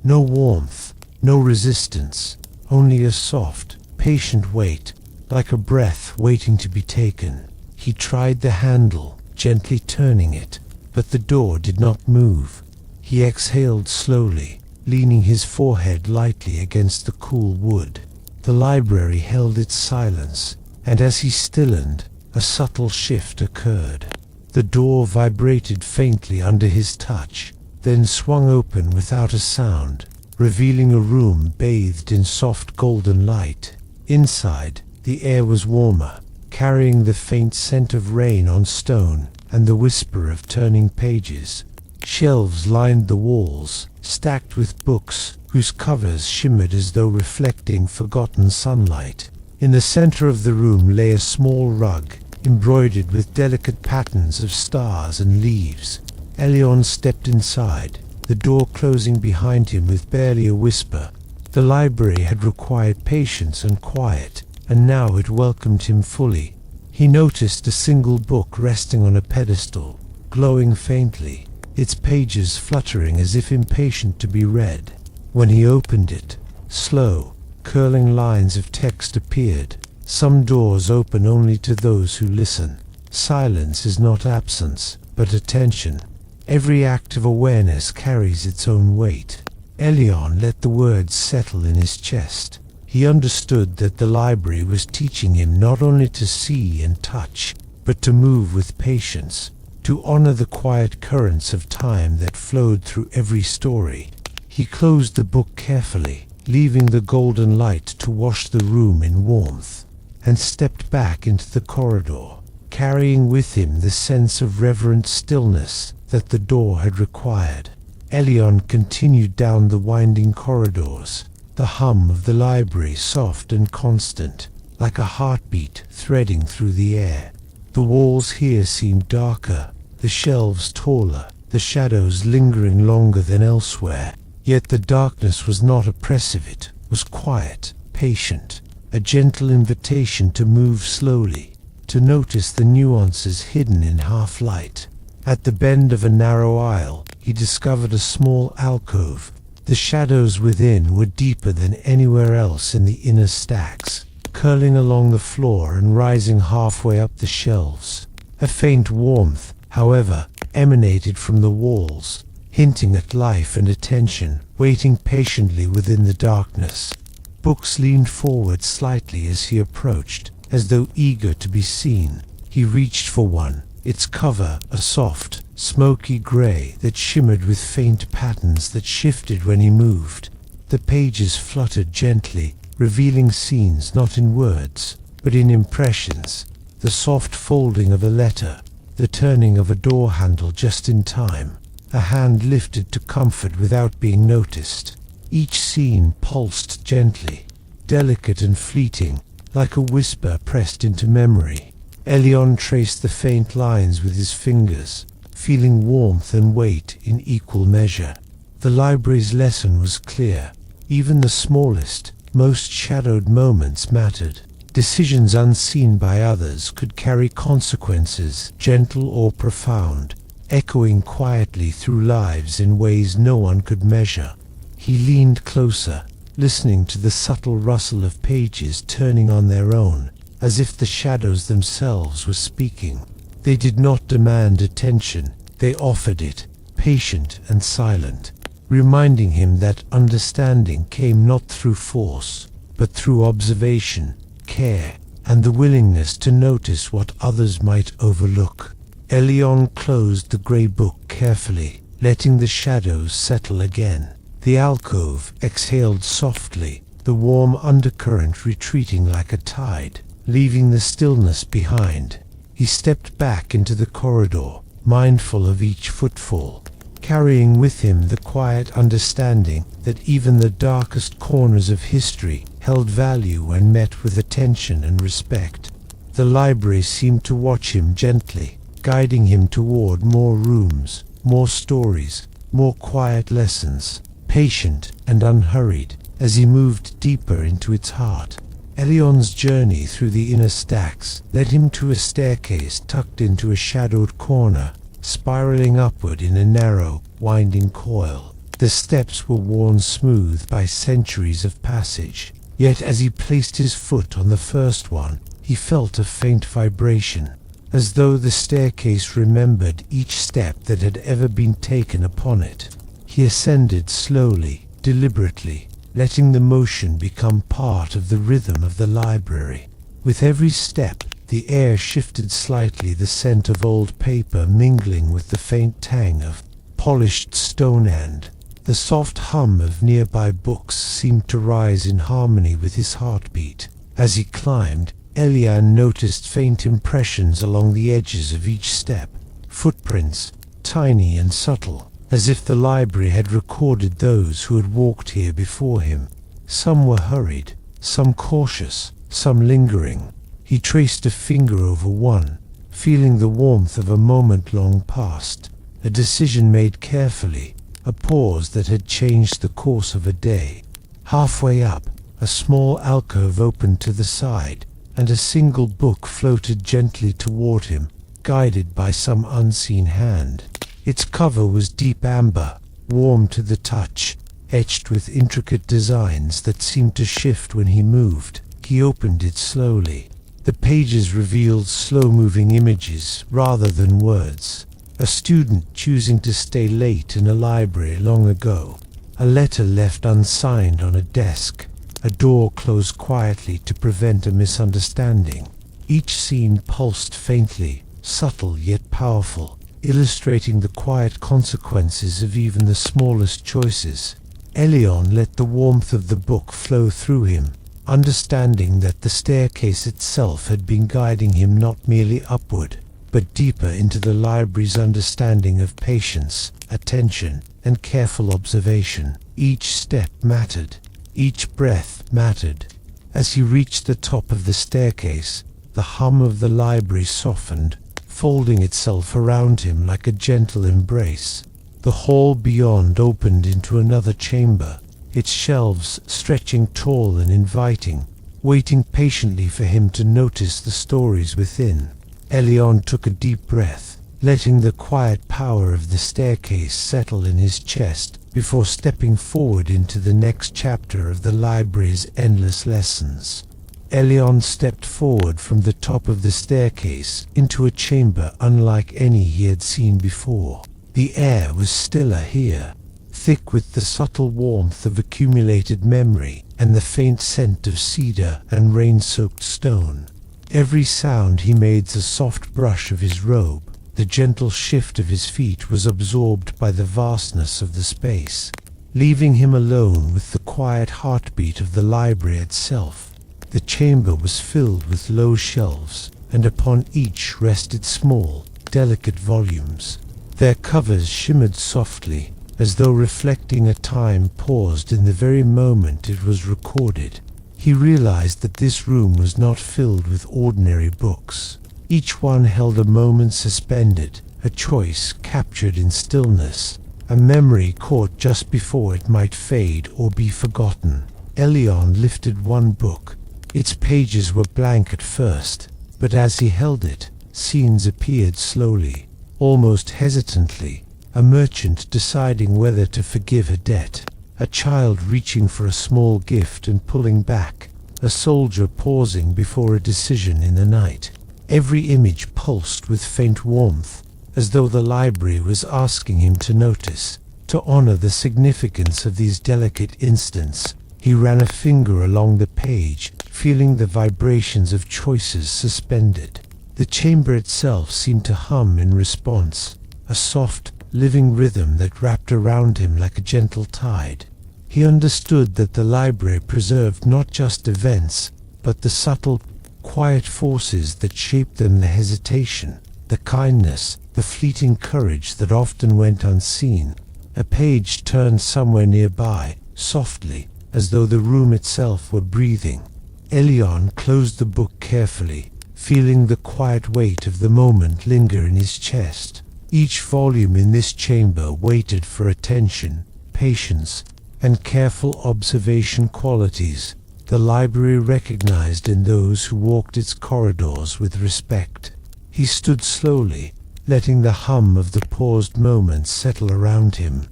No warmth, no resistance, only a soft, patient weight, like a breath waiting to be taken. He tried the handle, gently turning it, but the door did not move. He exhaled slowly, leaning his forehead lightly against the cool wood. The library held its silence, and as he stilled, a subtle shift occurred. The door vibrated faintly under his touch, then swung open without a sound, revealing a room bathed in soft golden light. Inside, the air was warmer, carrying the faint scent of rain on stone and the whisper of turning pages. Shelves lined the walls, stacked with books whose covers shimmered as though reflecting forgotten sunlight. In the center of the room lay a small rug, embroidered with delicate patterns of stars and leaves. Elyon stepped inside, the door closing behind him with barely a whisper. The library had required patience and quiet, and now it welcomed him fully. He noticed a single book resting on a pedestal, glowing faintly, its pages fluttering as if impatient to be read. When he opened it, slow, curling lines of text appeared. Some doors open only to those who listen. Silence is not absence, but attention. Every act of awareness carries its own weight. Elyon let the words settle in his chest. He understood that the library was teaching him not only to see and touch, but to move with patience, to honor the quiet currents of time that flowed through every story. He closed the book carefully, leaving the golden light to wash the room in warmth, and stepped back into the corridor, carrying with him the sense of reverent stillness that the door had required. Elyon continued down the winding corridors, the hum of the library soft and constant, like a heartbeat threading through the air. The walls here seemed darker, the shelves taller, the shadows lingering longer than elsewhere. Yet the darkness was not oppressive, it was quiet, patient, a gentle invitation to move slowly, to notice the nuances hidden in half-light. At the bend of a narrow aisle, he discovered a small alcove. The shadows within were deeper than anywhere else in the inner stacks, curling along the floor and rising halfway up the shelves. A faint warmth, however, emanated from the walls, hinting at life and attention, waiting patiently within the darkness. Books leaned forward slightly as he approached, as though eager to be seen. He reached for one, its cover a soft, smoky gray that shimmered with faint patterns that shifted when he moved. The pages fluttered gently, revealing scenes not in words, but in impressions, the soft folding of a letter, the turning of a door handle just in time, a hand lifted to comfort without being noticed. Each scene pulsed gently, delicate and fleeting, like a whisper pressed into memory. Elyon traced the faint lines with his fingers, feeling warmth and weight in equal measure. The library's lesson was clear. Even the smallest, most shadowed moments mattered. Decisions unseen by others could carry consequences, gentle or profound, echoing quietly through lives in ways no one could measure. He leaned closer, listening to the subtle rustle of pages turning on their own, as if the shadows themselves were speaking. They did not demand attention, they offered it, patient and silent, reminding him that understanding came not through force, but through observation, care, and the willingness to notice what others might overlook. Elion closed the grey book carefully, letting the shadows settle again. The alcove exhaled softly, the warm undercurrent retreating like a tide, leaving the stillness behind. He stepped back into the corridor, mindful of each footfall, carrying with him the quiet understanding that even the darkest corners of history held value when met with attention and respect. The library seemed to watch him gently, guiding him toward more rooms, more stories, more quiet lessons, patient and unhurried, as he moved deeper into its heart. Elion's journey through the inner stacks led him to a staircase tucked into a shadowed corner, spiraling upward in a narrow, winding coil. The steps were worn smooth by centuries of passage, yet as he placed his foot on the first one, he felt a faint vibration, as though the staircase remembered each step that had ever been taken upon it. He ascended slowly, deliberately, letting the motion become part of the rhythm of the library. With every step, the air shifted slightly, the scent of old paper mingling with the faint tang of polished stone, and the soft hum of nearby books seemed to rise in harmony with his heartbeat. As he climbed, Elion noticed faint impressions along the edges of each step, footprints, tiny and subtle, as if the library had recorded those who had walked here before him. Some were hurried, some cautious, some lingering. He traced a finger over one, feeling the warmth of a moment long past, a decision made carefully, a pause that had changed the course of a day. Halfway up, a small alcove opened to the side, and a single book floated gently toward him, guided by some unseen hand. Its cover was deep amber, warm to the touch, etched with intricate designs that seemed to shift when he moved. He opened it slowly. The pages revealed slow-moving images rather than words. A student choosing to stay late in a library long ago. A letter left unsigned on a desk. A door closed quietly to prevent a misunderstanding. Each scene pulsed faintly, subtle yet powerful, illustrating the quiet consequences of even the smallest choices. Elion let the warmth of the book flow through him, understanding that the staircase itself had been guiding him not merely upward, but deeper into the library's understanding of patience, attention, and careful observation. Each step mattered. Each breath mattered. As he reached the top of the staircase, the hum of the library softened, folding itself around him like a gentle embrace. The hall beyond opened into another chamber, its shelves stretching tall and inviting, waiting patiently for him to notice the stories within. Elion took a deep breath, letting the quiet power of the staircase settle in his chest before stepping forward into the next chapter of the library's endless lessons. Elion stepped forward from the top of the staircase into a chamber unlike any he had seen before. The air was stiller here, thick with the subtle warmth of accumulated memory and the faint scent of cedar and rain-soaked stone. Every sound he made, the soft brush of his robe, the gentle shift of his feet, was absorbed by the vastness of the space, leaving him alone with the quiet heartbeat of the library itself. The chamber was filled with low shelves, and upon each rested small, delicate volumes. Their covers shimmered softly, as though reflecting a time paused in the very moment it was recorded. He realized that this room was not filled with ordinary books. Each one held a moment suspended, a choice captured in stillness, a memory caught just before it might fade or be forgotten. Elion lifted one book. Its pages were blank at first, but as he held it, scenes appeared slowly, almost hesitantly. A merchant deciding whether to forgive a debt, a child reaching for a small gift and pulling back, a soldier pausing before a decision in the night. Every image pulsed with faint warmth, as though the library was asking him to notice, to honor the significance of these delicate instants. He ran a finger along the page, feeling the vibrations of choices suspended. The chamber itself seemed to hum in response, a soft, living rhythm that wrapped around him like a gentle tide. He understood that the library preserved not just events, but the subtle, quiet forces that shaped them, the hesitation, the kindness, the fleeting courage that often went unseen. A page turned somewhere nearby, softly, as though the room itself were breathing. Elion closed the book carefully, feeling the quiet weight of the moment linger in his chest. Each volume in this chamber waited for attention, patience, and careful observation, qualities the library recognized in those who walked its corridors with respect. He stood slowly, letting the hum of the paused moments settle around him.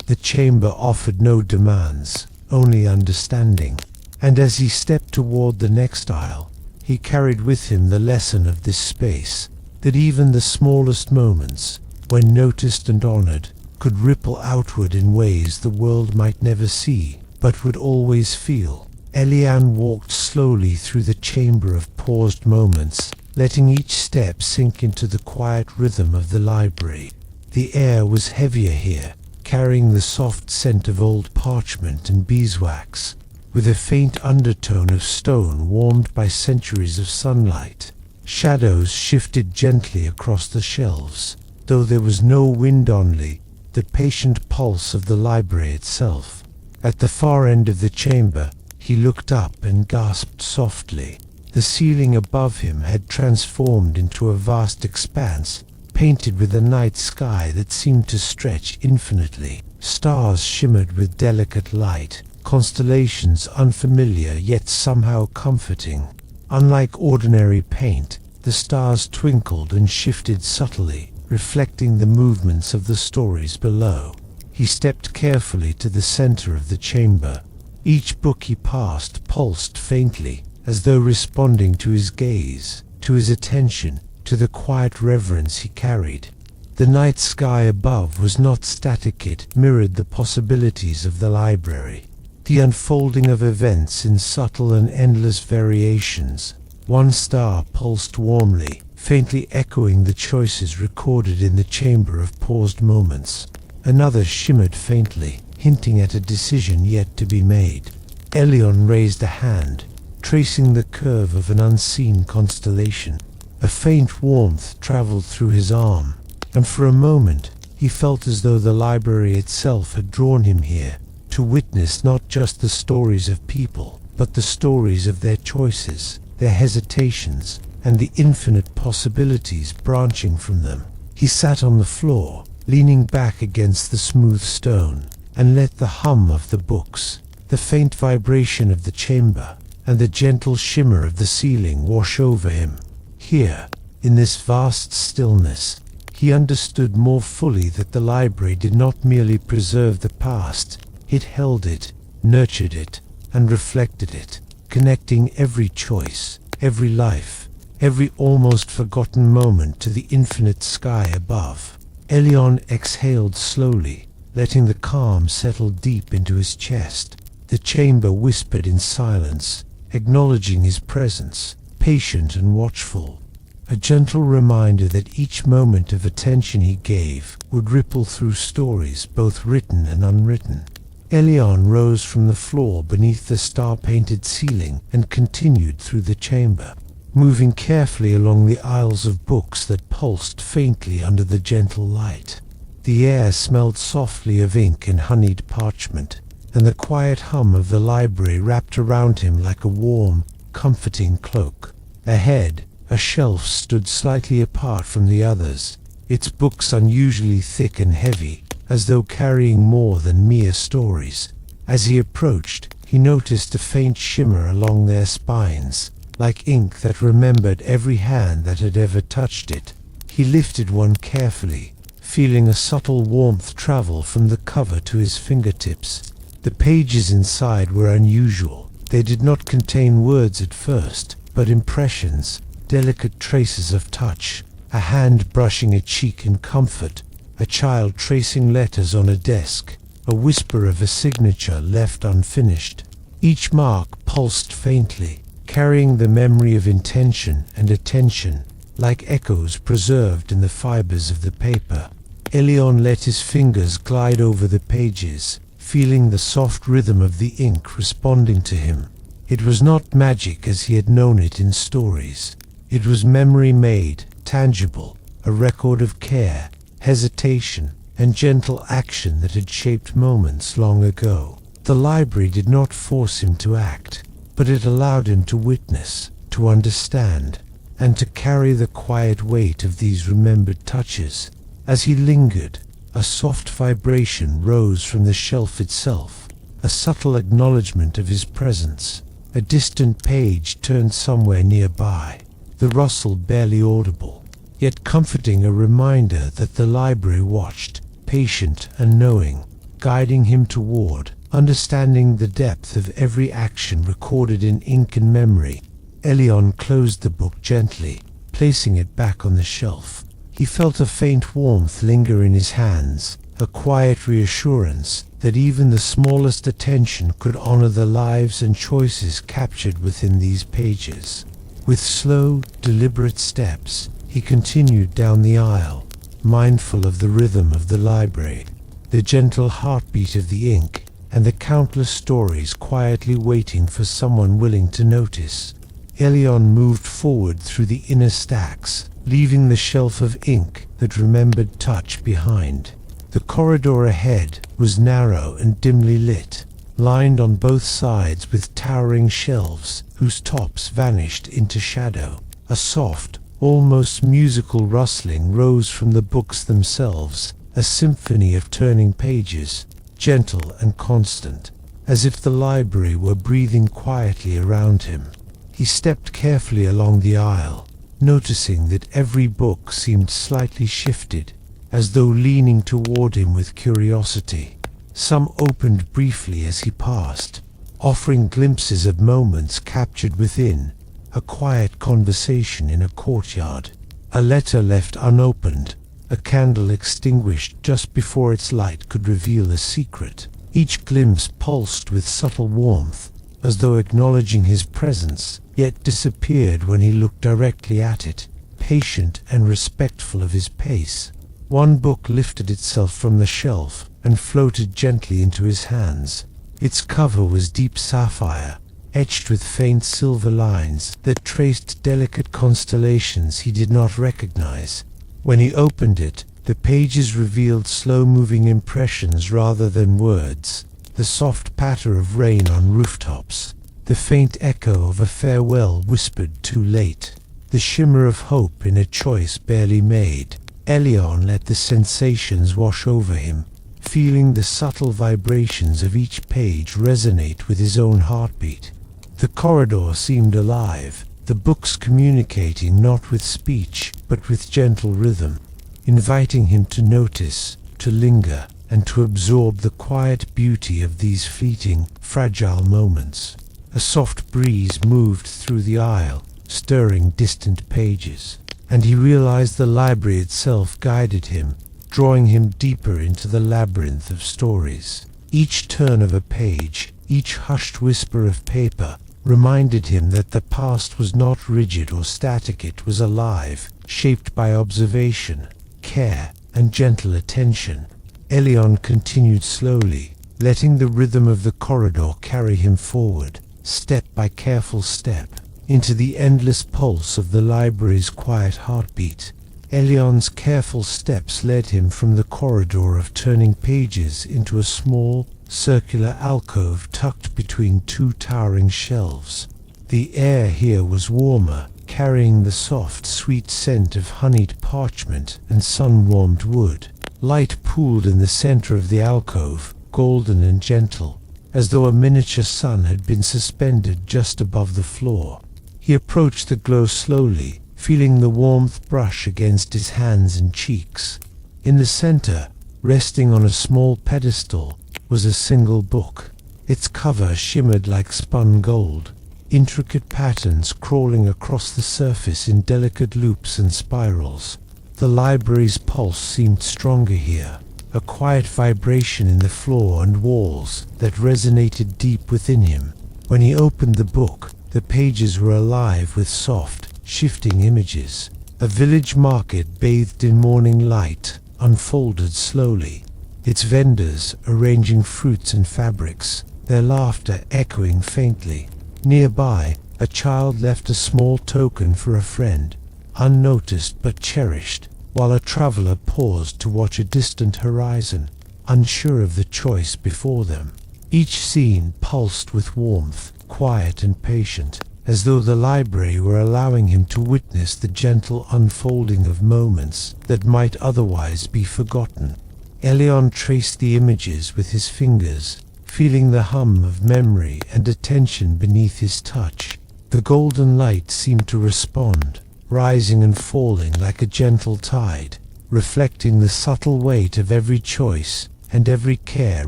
The chamber offered no demands, only understanding, and as he stepped toward the next aisle, he carried with him the lesson of this space, that even the smallest moments, when noticed and honored, could ripple outward in ways the world might never see, but would always feel. Elion walked slowly through the chamber of paused moments, letting each step sink into the quiet rhythm of the library. The air was heavier here, carrying the soft scent of old parchment and beeswax, with a faint undertone of stone warmed by centuries of sunlight. Shadows shifted gently across the shelves, though there was no wind, only the patient pulse of the library itself. At the far end of the chamber, he looked up and gasped softly. The ceiling above him had transformed into a vast expanse, painted with a night sky that seemed to stretch infinitely. Stars shimmered with delicate light, constellations unfamiliar yet somehow comforting. Unlike ordinary paint, the stars twinkled and shifted subtly, reflecting the movements of the stories below. He stepped carefully to the center of the chamber. Each book he passed pulsed faintly, as though responding to his gaze, to his attention, to the quiet reverence he carried. The night sky above was not static, it mirrored the possibilities of the library, the unfolding of events in subtle and endless variations. One star pulsed warmly, faintly echoing the choices recorded in the chamber of paused moments. Another shimmered faintly, hinting at a decision yet to be made. Elion raised a hand, tracing the curve of an unseen constellation. A faint warmth traveled through his arm, and for a moment he felt as though the library itself had drawn him here, to witness not just the stories of people, but the stories of their choices, their hesitations, and the infinite possibilities branching from them. He sat on the floor, leaning back against the smooth stone, and let the hum of the books, the faint vibration of the chamber, and the gentle shimmer of the ceiling wash over him. Here, in this vast stillness, he understood more fully that the library did not merely preserve the past, it held it, nurtured it, and reflected it, connecting every choice, every life, every almost forgotten moment to the infinite sky above. Elion exhaled slowly, letting the calm settle deep into his chest. The chamber whispered in silence, acknowledging his presence, patient and watchful. A gentle reminder that each moment of attention he gave would ripple through stories both written and unwritten. Elion rose from the floor beneath the star-painted ceiling and continued through the chamber, moving carefully along the aisles of books that pulsed faintly under the gentle light. The air smelled softly of ink and honeyed parchment, and the quiet hum of the library wrapped around him like a warm, comforting cloak. Ahead, a shelf stood slightly apart from the others, its books unusually thick and heavy, as though carrying more than mere stories. As he approached, he noticed a faint shimmer along their spines, like ink that remembered every hand that had ever touched it. He lifted one carefully, feeling a subtle warmth travel from the cover to his fingertips. The pages inside were unusual. They did not contain words at first, but impressions, delicate traces of touch, a hand brushing a cheek in comfort, a child tracing letters on a desk, a whisper of a signature left unfinished. Each mark pulsed faintly, carrying the memory of intention and attention, like echoes preserved in the fibers of the paper. Elion let his fingers glide over the pages, feeling the soft rhythm of the ink responding to him. It was not magic as he had known it in stories. It was memory made, tangible, a record of care, hesitation, and gentle action that had shaped moments long ago. The library did not force him to act, but it allowed him to witness, to understand, and to carry the quiet weight of these remembered touches. As he lingered, a soft vibration rose from the shelf itself, a subtle acknowledgement of his presence. A distant page turned somewhere nearby, the rustle barely audible, yet comforting, a reminder that the library watched, patient and knowing, guiding him toward understanding the depth of every action recorded in ink and memory. Elion closed the book gently, placing it back on the shelf. He felt a faint warmth linger in his hands, a quiet reassurance that even the smallest attention could honor the lives and choices captured within these pages. With slow, deliberate steps, he continued down the aisle, mindful of the rhythm of the library, the gentle heartbeat of the ink, and the countless stories quietly waiting for someone willing to notice. Elion moved forward through the inner stacks, leaving the shelf of ink that remembered touch behind. The corridor ahead was narrow and dimly lit, lined on both sides with towering shelves whose tops vanished into shadow. A soft, almost musical rustling rose from the books themselves, a symphony of turning pages, gentle and constant, as if the library were breathing quietly around him. He stepped carefully along the aisle, noticing that every book seemed slightly shifted, as though leaning toward him with curiosity. Some opened briefly as he passed, offering glimpses of moments captured within, a quiet conversation in a courtyard, a letter left unopened, a candle extinguished just before its light could reveal a secret. Each glimpse pulsed with subtle warmth, as though acknowledging his presence, yet disappeared when he looked directly at it, patient and respectful of his pace. One book lifted itself from the shelf and floated gently into his hands. Its cover was deep sapphire, etched with faint silver lines that traced delicate constellations he did not recognize. When he opened it, the pages revealed slow-moving impressions rather than words, the soft patter of rain on rooftops, the faint echo of a farewell whispered too late, the shimmer of hope in a choice barely made. Elion let the sensations wash over him, feeling the subtle vibrations of each page resonate with his own heartbeat. The corridor seemed alive, the books communicating not with speech, but with gentle rhythm, inviting him to notice, to linger, and to absorb the quiet beauty of these fleeting, fragile moments. A soft breeze moved through the aisle, stirring distant pages, and he realized the library itself guided him, drawing him deeper into the labyrinth of stories. Each turn of a page, each hushed whisper of paper, reminded him that the past was not rigid or static. It was alive, shaped by observation, care, and gentle attention. Elion continued slowly, letting the rhythm of the corridor carry him forward, step by careful step, into the endless pulse of the library's quiet heartbeat. Elion's careful steps led him from the corridor of turning pages into a small, circular alcove tucked between two towering shelves. The air here was warmer, carrying the soft, sweet scent of honeyed parchment and sun-warmed wood. Light pooled in the center of the alcove, golden and gentle, as though a miniature sun had been suspended just above the floor. He approached the glow slowly, feeling the warmth brush against his hands and cheeks. In the center, resting on a small pedestal, was a single book. Its cover shimmered like spun gold, intricate patterns crawling across the surface in delicate loops and spirals. The library's pulse seemed stronger here, a quiet vibration in the floor and walls that resonated deep within him. When he opened the book, the pages were alive with soft, shifting images. A village market bathed in morning light unfolded slowly, its vendors arranging fruits and fabrics, their laughter echoing faintly. Nearby, a child left a small token for a friend, unnoticed but cherished, while a traveler paused to watch a distant horizon, unsure of the choice before them. Each scene pulsed with warmth, quiet and patient, as though the library were allowing him to witness the gentle unfolding of moments that might otherwise be forgotten. Elion traced the images with his fingers, feeling the hum of memory and attention beneath his touch. The golden light seemed to respond, rising and falling like a gentle tide, reflecting the subtle weight of every choice and every care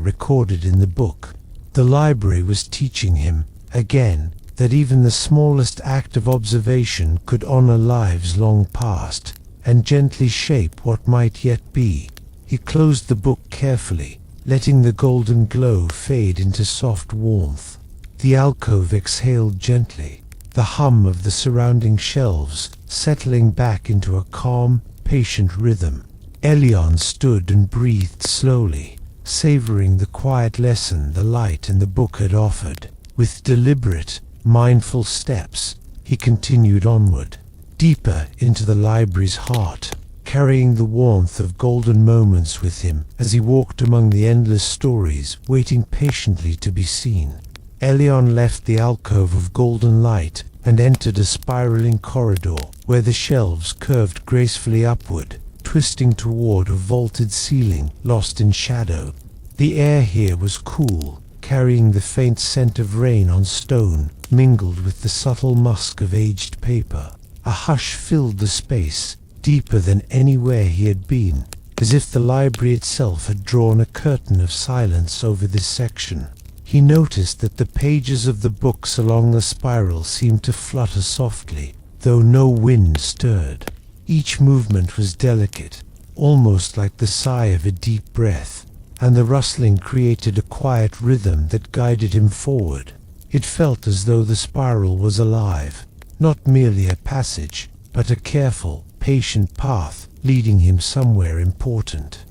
recorded in the book. The library was teaching him, again, that even the smallest act of observation could honor lives long past, and gently shape what might yet be. He closed the book carefully, letting the golden glow fade into soft warmth. The alcove exhaled gently, the hum of the surrounding shelves settling back into a calm, patient rhythm. Elion stood and breathed slowly, savoring the quiet lesson the light and the book had offered. With deliberate, mindful steps, he continued onward, deeper into the library's heart, carrying the warmth of golden moments with him as he walked among the endless stories waiting patiently to be seen. Elion left the alcove of golden light and entered a spiraling corridor where the shelves curved gracefully upward, twisting toward a vaulted ceiling lost in shadow. The air here was cool, carrying the faint scent of rain on stone, mingled with the subtle musk of aged paper. A hush filled the space, deeper than anywhere he had been, as if the library itself had drawn a curtain of silence over this section. He noticed that the pages of the books along the spiral seemed to flutter softly, though no wind stirred. Each movement was delicate, almost like the sigh of a deep breath, and the rustling created a quiet rhythm that guided him forward. It felt as though the spiral was alive, not merely a passage, but a careful, patient path leading him somewhere important.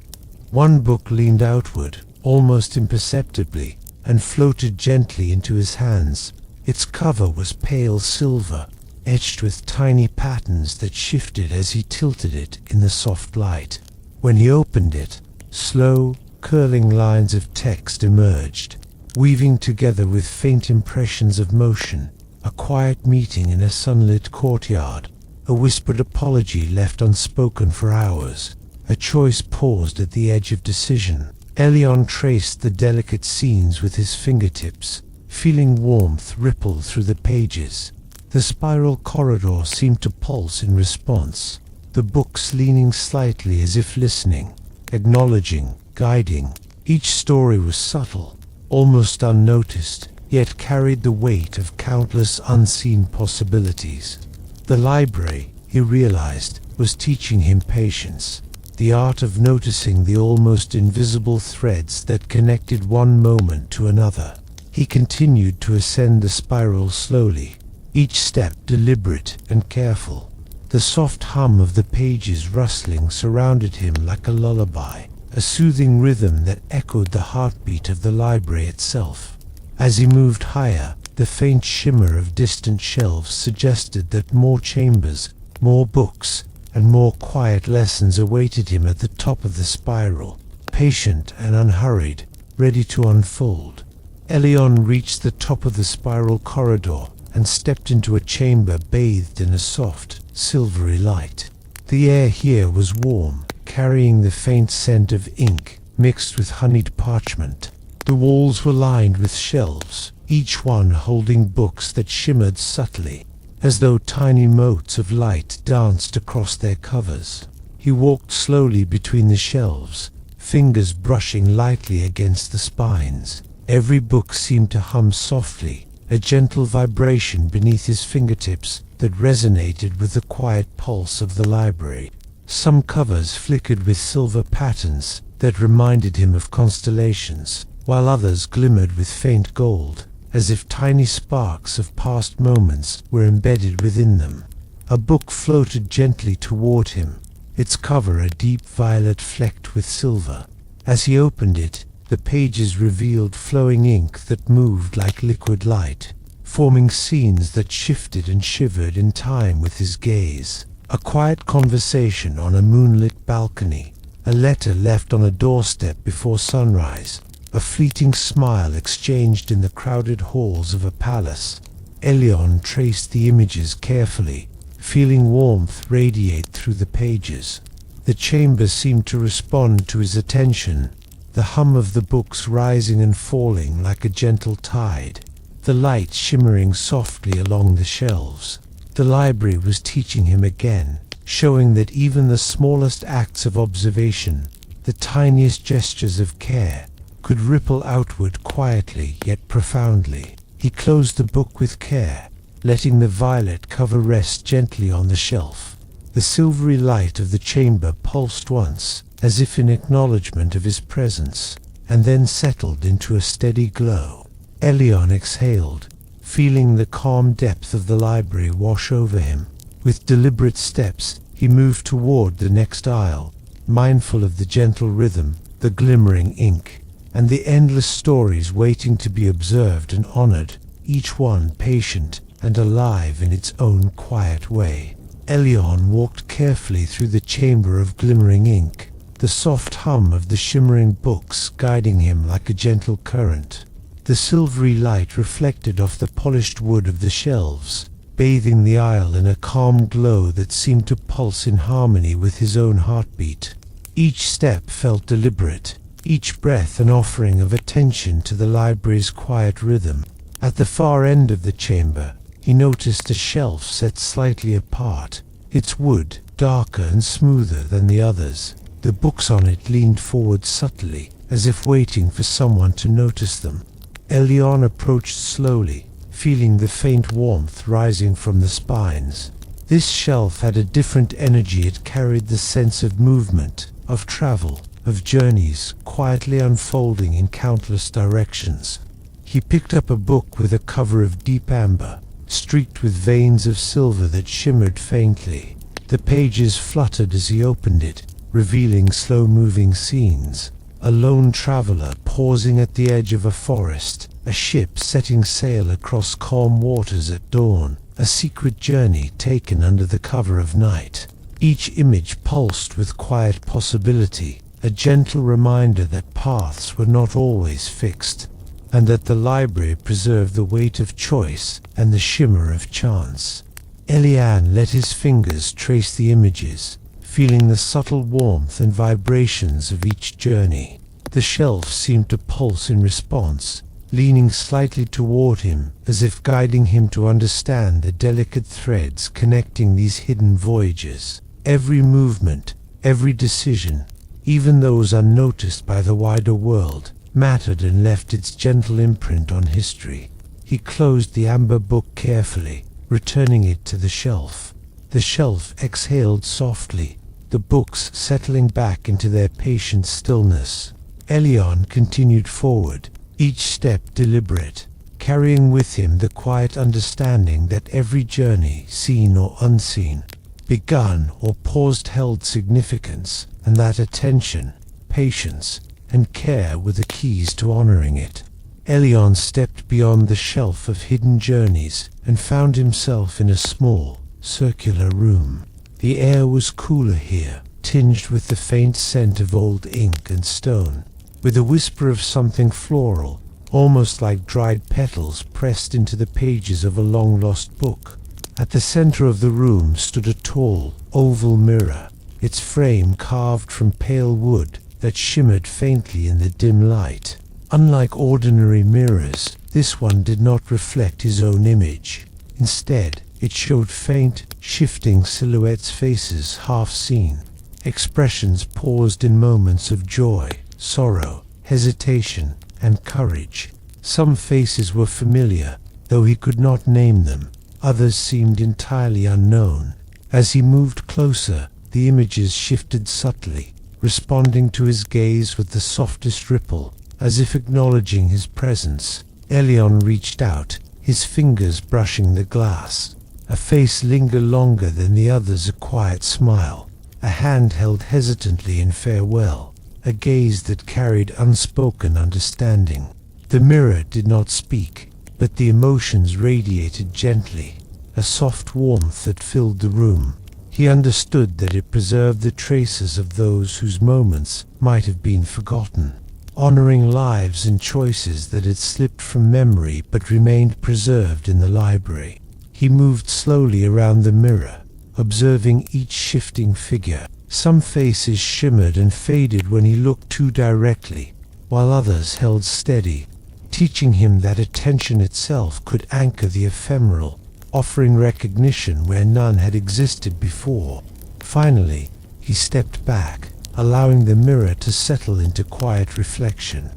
One book leaned outward, almost imperceptibly, and floated gently into his hands. Its cover was pale silver, etched with tiny patterns that shifted as he tilted it in the soft light. When he opened it, slow, curling lines of text emerged, weaving together with faint impressions of motion. A quiet meeting in a sunlit courtyard, a whispered apology left unspoken for hours, a choice paused at the edge of decision. Elion traced the delicate scenes with his fingertips, feeling warmth ripple through the pages. The spiral corridor seemed to pulse in response, the books leaning slightly as if listening, acknowledging, guiding. Each story was subtle, almost unnoticed, yet carried the weight of countless unseen possibilities. The library, he realized, was teaching him patience, the art of noticing the almost invisible threads that connected one moment to another. He continued to ascend the spiral slowly, each step deliberate and careful. The soft hum of the pages rustling surrounded him like a lullaby, a soothing rhythm that echoed the heartbeat of the library itself. As he moved higher, the faint shimmer of distant shelves suggested that more chambers, more books, and more quiet lessons awaited him at the top of the spiral, patient and unhurried, ready to unfold. Elion reached the top of the spiral corridor and stepped into a chamber bathed in a soft, silvery light. The air here was warm, carrying the faint scent of ink mixed with honeyed parchment. The walls were lined with shelves, each one holding books that shimmered subtly, as though tiny motes of light danced across their covers. He walked slowly between the shelves, fingers brushing lightly against the spines. Every book seemed to hum softly, a gentle vibration beneath his fingertips that resonated with the quiet pulse of the library. Some covers flickered with silver patterns that reminded him of constellations, while others glimmered with faint gold, as if tiny sparks of past moments were embedded within them. A book floated gently toward him, its cover a deep violet flecked with silver. As he opened it, the pages revealed flowing ink that moved like liquid light, forming scenes that shifted and shivered in time with his gaze. A quiet conversation on a moonlit balcony, a letter left on a doorstep before sunrise, a fleeting smile exchanged in the crowded halls of a palace. Elyon traced the images carefully, feeling warmth radiate through the pages. The chamber seemed to respond to his attention, the hum of the books rising and falling like a gentle tide, the light shimmering softly along the shelves. The library was teaching him again, showing that even the smallest acts of observation, the tiniest gestures of care, could ripple outward quietly yet profoundly. He closed the book with care, letting the violet cover rest gently on the shelf. The silvery light of the chamber pulsed once, as if in acknowledgement of his presence, and then settled into a steady glow. Elyon exhaled, feeling the calm depth of the library wash over him. With deliberate steps, he moved toward the next aisle, mindful of the gentle rhythm, the glimmering ink, and the endless stories waiting to be observed and honored, each one patient and alive in its own quiet way. Elyon walked carefully through the chamber of glimmering ink, the soft hum of the shimmering books guiding him like a gentle current. The silvery light reflected off the polished wood of the shelves, bathing the aisle in a calm glow that seemed to pulse in harmony with his own heartbeat. Each step felt deliberate, each breath an offering of attention to the library's quiet rhythm. At the far end of the chamber, he noticed a shelf set slightly apart, its wood darker and smoother than the others. The books on it leaned forward subtly, as if waiting for someone to notice them. Elyon approached slowly, feeling the faint warmth rising from the spines. This shelf had a different energy. It carried the sense of movement, of travel, of journeys quietly unfolding in countless directions. He picked up a book with a cover of deep amber, streaked with veins of silver that shimmered faintly. The pages fluttered as he opened it, revealing slow-moving scenes. A lone traveler pausing at the edge of a forest, a ship setting sail across calm waters at dawn, a secret journey taken under the cover of night. Each image pulsed with quiet possibility, a gentle reminder that paths were not always fixed, and that the library preserved the weight of choice and the shimmer of chance. Elyon let his fingers trace the images, feeling the subtle warmth and vibrations of each journey. The shelf seemed to pulse in response, leaning slightly toward him, as if guiding him to understand the delicate threads connecting these hidden voyages. Every movement, every decision, even those unnoticed by the wider world, mattered and left its gentle imprint on history. He closed the amber book carefully, returning it to the shelf. The shelf exhaled softly, the books settling back into their patient stillness. Elyon continued forward, each step deliberate, carrying with him the quiet understanding that every journey, seen or unseen, begun or paused, held significance, and that attention, patience, and care were the keys to honoring it. Elyon stepped beyond the shelf of hidden journeys and found himself in a small, circular room. The air was cooler here, tinged with the faint scent of old ink and stone, with a whisper of something floral, almost like dried petals pressed into the pages of a long-lost book. At the center of the room stood a tall, oval mirror, its frame carved from pale wood that shimmered faintly in the dim light. Unlike ordinary mirrors, this one did not reflect his own image. Instead, it showed faint, shifting silhouettes, faces half seen, expressions paused in moments of joy, sorrow, hesitation, and courage. Some faces were familiar, though he could not name them. Others seemed entirely unknown. As he moved closer, the images shifted subtly, responding to his gaze with the softest ripple, as if acknowledging his presence. Elion reached out, his fingers brushing the glass. A face lingered longer than the others, a quiet smile, a hand held hesitantly in farewell, a gaze that carried unspoken understanding. The mirror did not speak, but the emotions radiated gently, a soft warmth that filled the room. He understood that it preserved the traces of those whose moments might have been forgotten, honoring lives and choices that had slipped from memory but remained preserved in the library. He moved slowly around the mirror, observing each shifting figure. Some faces shimmered and faded when he looked too directly, while others held steady, teaching him that attention itself could anchor the ephemeral, offering recognition where none had existed before. Finally, he stepped back, allowing the mirror to settle into quiet reflection.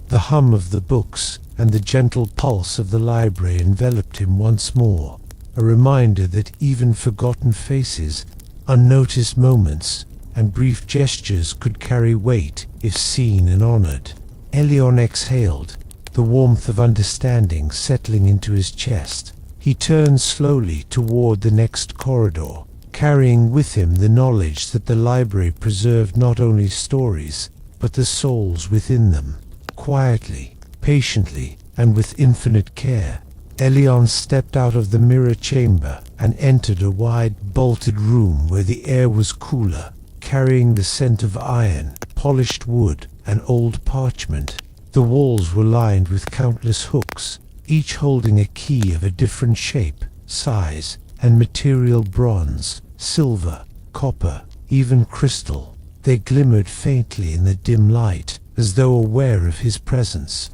The hum of the books and the gentle pulse of the library enveloped him once more, a reminder that even forgotten faces, unnoticed moments, and brief gestures could carry weight if seen and honored. Elion exhaled, the warmth of understanding settling into his chest. He turned slowly toward the next corridor, carrying with him the knowledge that the library preserved not only stories, but the souls within them. Quietly, patiently, and with infinite care, Elion stepped out of the mirror chamber and entered a wide, vaulted room where the air was cooler, carrying the scent of iron, polished wood, and old parchment. The walls were lined with countless hooks, each holding a key of a different shape, size, and material: bronze, silver, copper, even crystal. They glimmered faintly in the dim light, as though aware of his presence.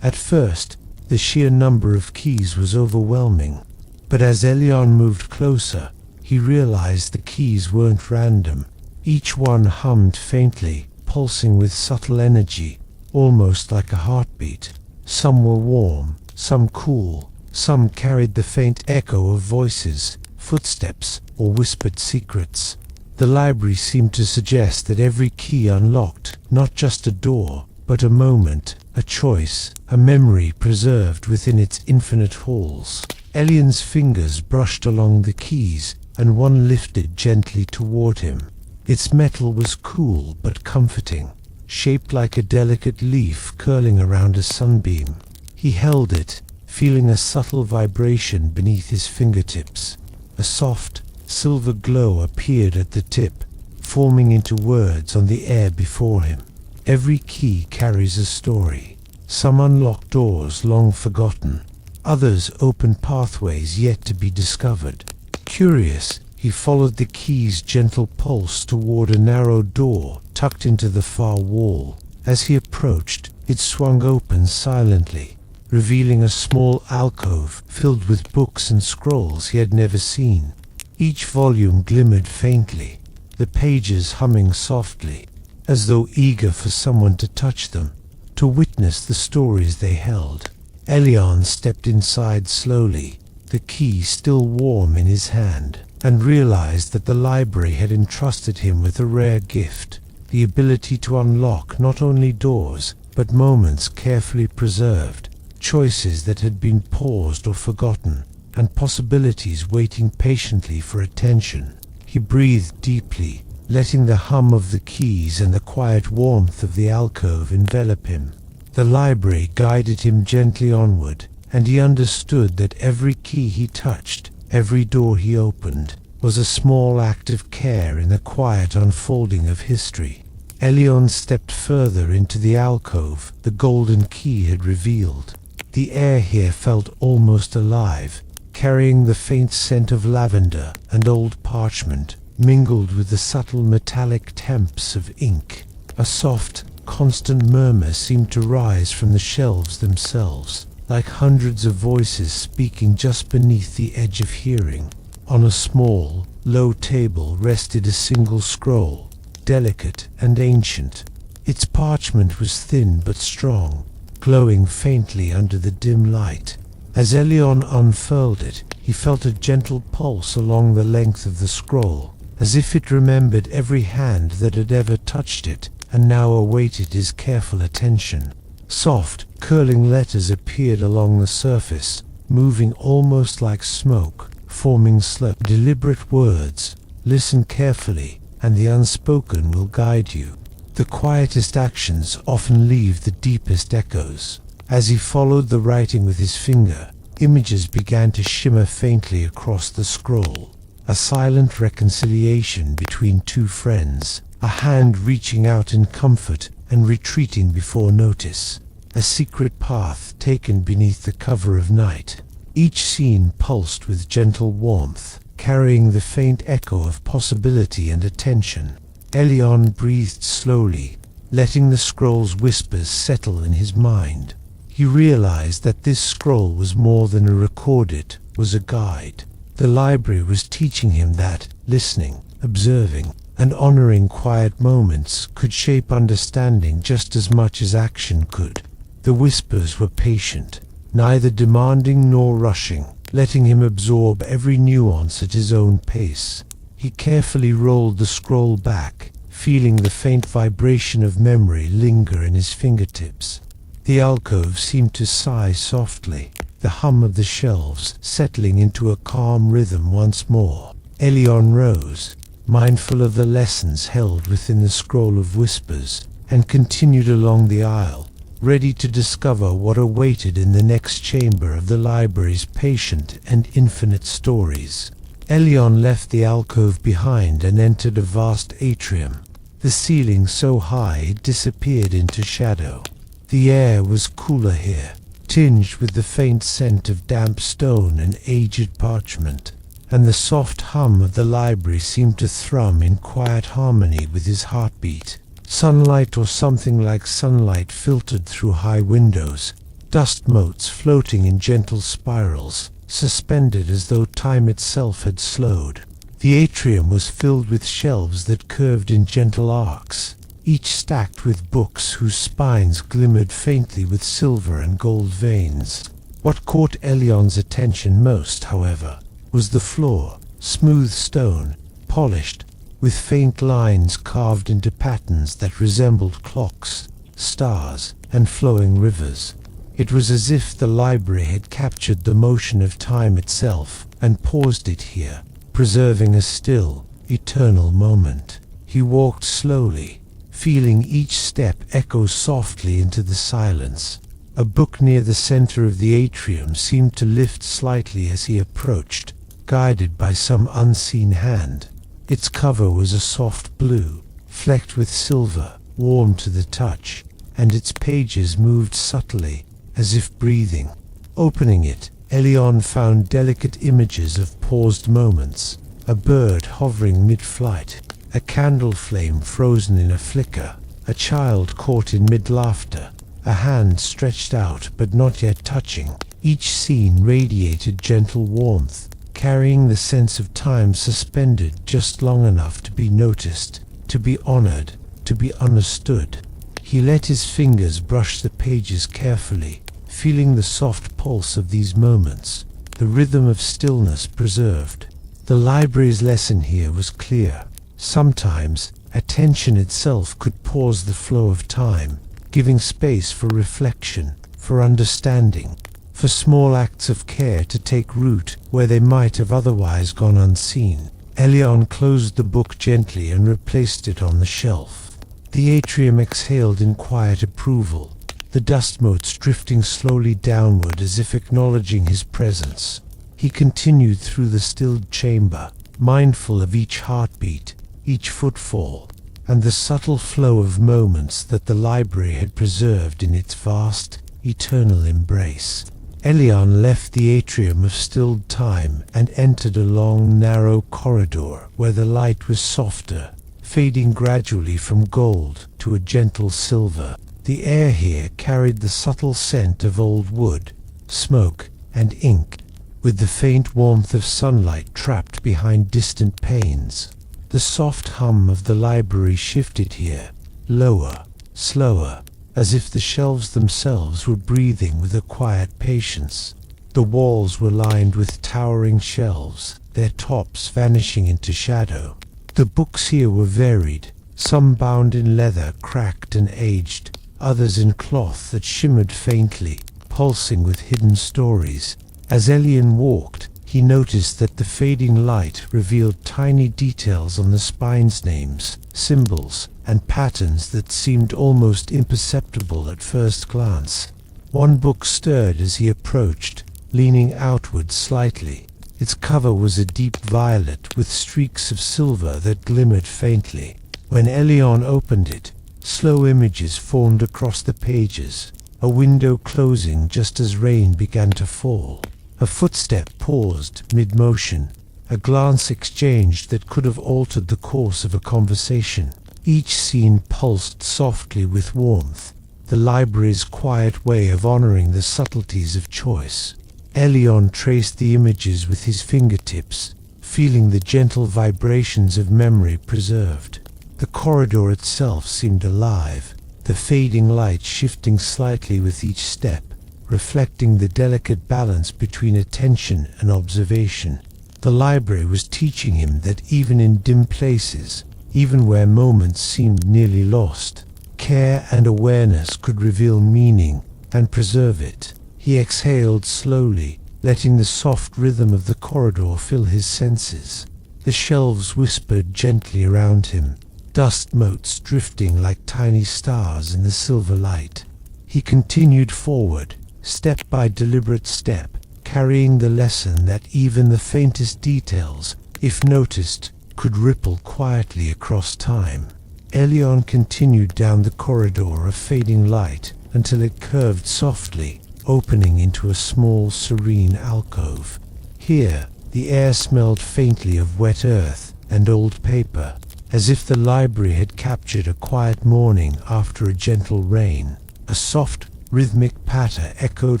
At first, the sheer number of keys was overwhelming, but as Elion moved closer, he realized the keys weren't random. Each one hummed faintly, pulsing with subtle energy, almost like a heartbeat. Some were warm, some cool, some carried the faint echo of voices, footsteps, or whispered secrets. The library seemed to suggest that every key unlocked not just a door, but a moment, a choice, a memory preserved within its infinite halls. Elion's fingers brushed along the keys, and one lifted gently toward him. Its metal was cool but comforting, shaped like a delicate leaf curling around a sunbeam. He held it, feeling a subtle vibration beneath his fingertips. A soft, silver glow appeared at the tip, forming into words on the air before him. Every key carries a story. Some unlock doors long forgotten. Others open pathways yet to be discovered. Curious, he followed the key's gentle pulse toward a narrow door tucked into the far wall. As he approached, it swung open silently, revealing a small alcove filled with books and scrolls he had never seen. Each volume glimmered faintly, the pages humming softly, as though eager for someone to touch them, to witness the stories they held. Elion stepped inside slowly, the key still warm in his hand, and realized that the library had entrusted him with a rare gift, the ability to unlock not only doors, but moments carefully preserved, choices that had been paused or forgotten, and possibilities waiting patiently for attention. He breathed deeply, letting the hum of the keys and the quiet warmth of the alcove envelop him. The library guided him gently onward, and he understood that every key he touched, every door he opened, was a small act of care in the quiet unfolding of history. Elion stepped further into the alcove the golden key had revealed. The air here felt almost alive, carrying the faint scent of lavender and old parchment. mingled with the subtle metallic temps of ink. A soft, constant murmur seemed to rise from the shelves themselves, like hundreds of voices speaking just beneath the edge of hearing. On a small, low table rested a single scroll, delicate and ancient. Its parchment was thin but strong, glowing faintly under the dim light. As Elyon unfurled it, he felt a gentle pulse along the length of the scroll, as if it remembered every hand that had ever touched it and now awaited his careful attention. Soft, curling letters appeared along the surface, moving almost like smoke, forming slow, deliberate words. Listen carefully, and the unspoken will guide you. The quietest actions often leave the deepest echoes. As he followed the writing with his finger, images began to shimmer faintly across the scroll. A silent reconciliation between two friends, a hand reaching out in comfort and retreating before notice, a secret path taken beneath the cover of night. Each scene pulsed with gentle warmth, carrying the faint echo of possibility and attention. Elyon breathed slowly, letting the scroll's whispers settle in his mind. He realized that this scroll was more than a record, it was a guide. The library was teaching him that listening, observing, and honoring quiet moments could shape understanding just as much as action could. The whispers were patient, neither demanding nor rushing, letting him absorb every nuance at his own pace. He carefully rolled the scroll back, feeling the faint vibration of memory linger in his fingertips. The alcove seemed to sigh softly, the hum of the shelves settling into a calm rhythm once more. Elyon rose, mindful of the lessons held within the scroll of whispers, and continued along the aisle, ready to discover what awaited in the next chamber of the library's patient and infinite stories. Elyon left the alcove behind and entered a vast atrium, the ceiling so high it disappeared into shadow. The air was cooler here, tinged with the faint scent of damp stone and aged parchment, and the soft hum of the library seemed to thrum in quiet harmony with his heartbeat. Sunlight, or something like sunlight, filtered through high windows, dust motes floating in gentle spirals, suspended as though time itself had slowed. The atrium was filled with shelves that curved in gentle arcs, each stacked with books whose spines glimmered faintly with silver and gold veins. What caught Elyon's attention most, however, was the floor, smooth stone, polished, with faint lines carved into patterns that resembled clocks, stars, and flowing rivers. It was as if the library had captured the motion of time itself and paused it here, preserving a still, eternal moment. He walked slowly, feeling each step echo softly into the silence. A book near the center of the atrium seemed to lift slightly as he approached, guided by some unseen hand. Its cover was a soft blue, flecked with silver, warm to the touch, and its pages moved subtly, as if breathing. Opening it, Elyon found delicate images of paused moments, a bird hovering mid-flight, a candle flame frozen in a flicker, a child caught in mid-laughter, a hand stretched out but not yet touching. Each scene radiated gentle warmth, carrying the sense of time suspended just long enough to be noticed, to be honored, to be understood. He let his fingers brush the pages carefully, feeling the soft pulse of these moments, the rhythm of stillness preserved. The library's lesson here was clear. Sometimes, attention itself could pause the flow of time, giving space for reflection, for understanding, for small acts of care to take root where they might have otherwise gone unseen. Elyon closed the book gently and replaced it on the shelf. The atrium exhaled in quiet approval, the dust motes drifting slowly downward as if acknowledging his presence. He continued through the stilled chamber, mindful of each heartbeat, each footfall, and the subtle flow of moments that the library had preserved in its vast, eternal embrace. Elion left the atrium of stilled time and entered a long, narrow corridor where the light was softer, fading gradually from gold to a gentle silver. The air here carried the subtle scent of old wood, smoke, and ink, with the faint warmth of sunlight trapped behind distant panes. The soft hum of the library shifted here, lower, slower, as if the shelves themselves were breathing with a quiet patience. The walls were lined with towering shelves, their tops vanishing into shadow. The books here were varied, some bound in leather cracked and aged, others in cloth that shimmered faintly, pulsing with hidden stories. As Elion walked, he noticed that the fading light revealed tiny details on the spine's names, symbols, and patterns that seemed almost imperceptible at first glance. One book stirred as he approached, leaning outward slightly. Its cover was a deep violet with streaks of silver that glimmered faintly. When Elion opened it, slow images formed across the pages, a window closing just as rain began to fall. A footstep paused mid-motion, a glance exchanged that could have altered the course of a conversation. Each scene pulsed softly with warmth, the library's quiet way of honoring the subtleties of choice. Elion traced the images with his fingertips, feeling the gentle vibrations of memory preserved. The corridor itself seemed alive, the fading light shifting slightly with each step, reflecting the delicate balance between attention and observation. The library was teaching him that even in dim places, even where moments seemed nearly lost, care and awareness could reveal meaning and preserve it. He exhaled slowly, letting the soft rhythm of the corridor fill his senses. The shelves whispered gently around him, dust motes drifting like tiny stars in the silver light. He continued forward, step by deliberate step, carrying the lesson that even the faintest details, if noticed, could ripple quietly across time. Elion continued down the corridor of fading light until it curved softly, opening into a small, serene alcove. Here, the air smelled faintly of wet earth and old paper, as if the library had captured a quiet morning after a gentle rain. A soft, rhythmic patter echoed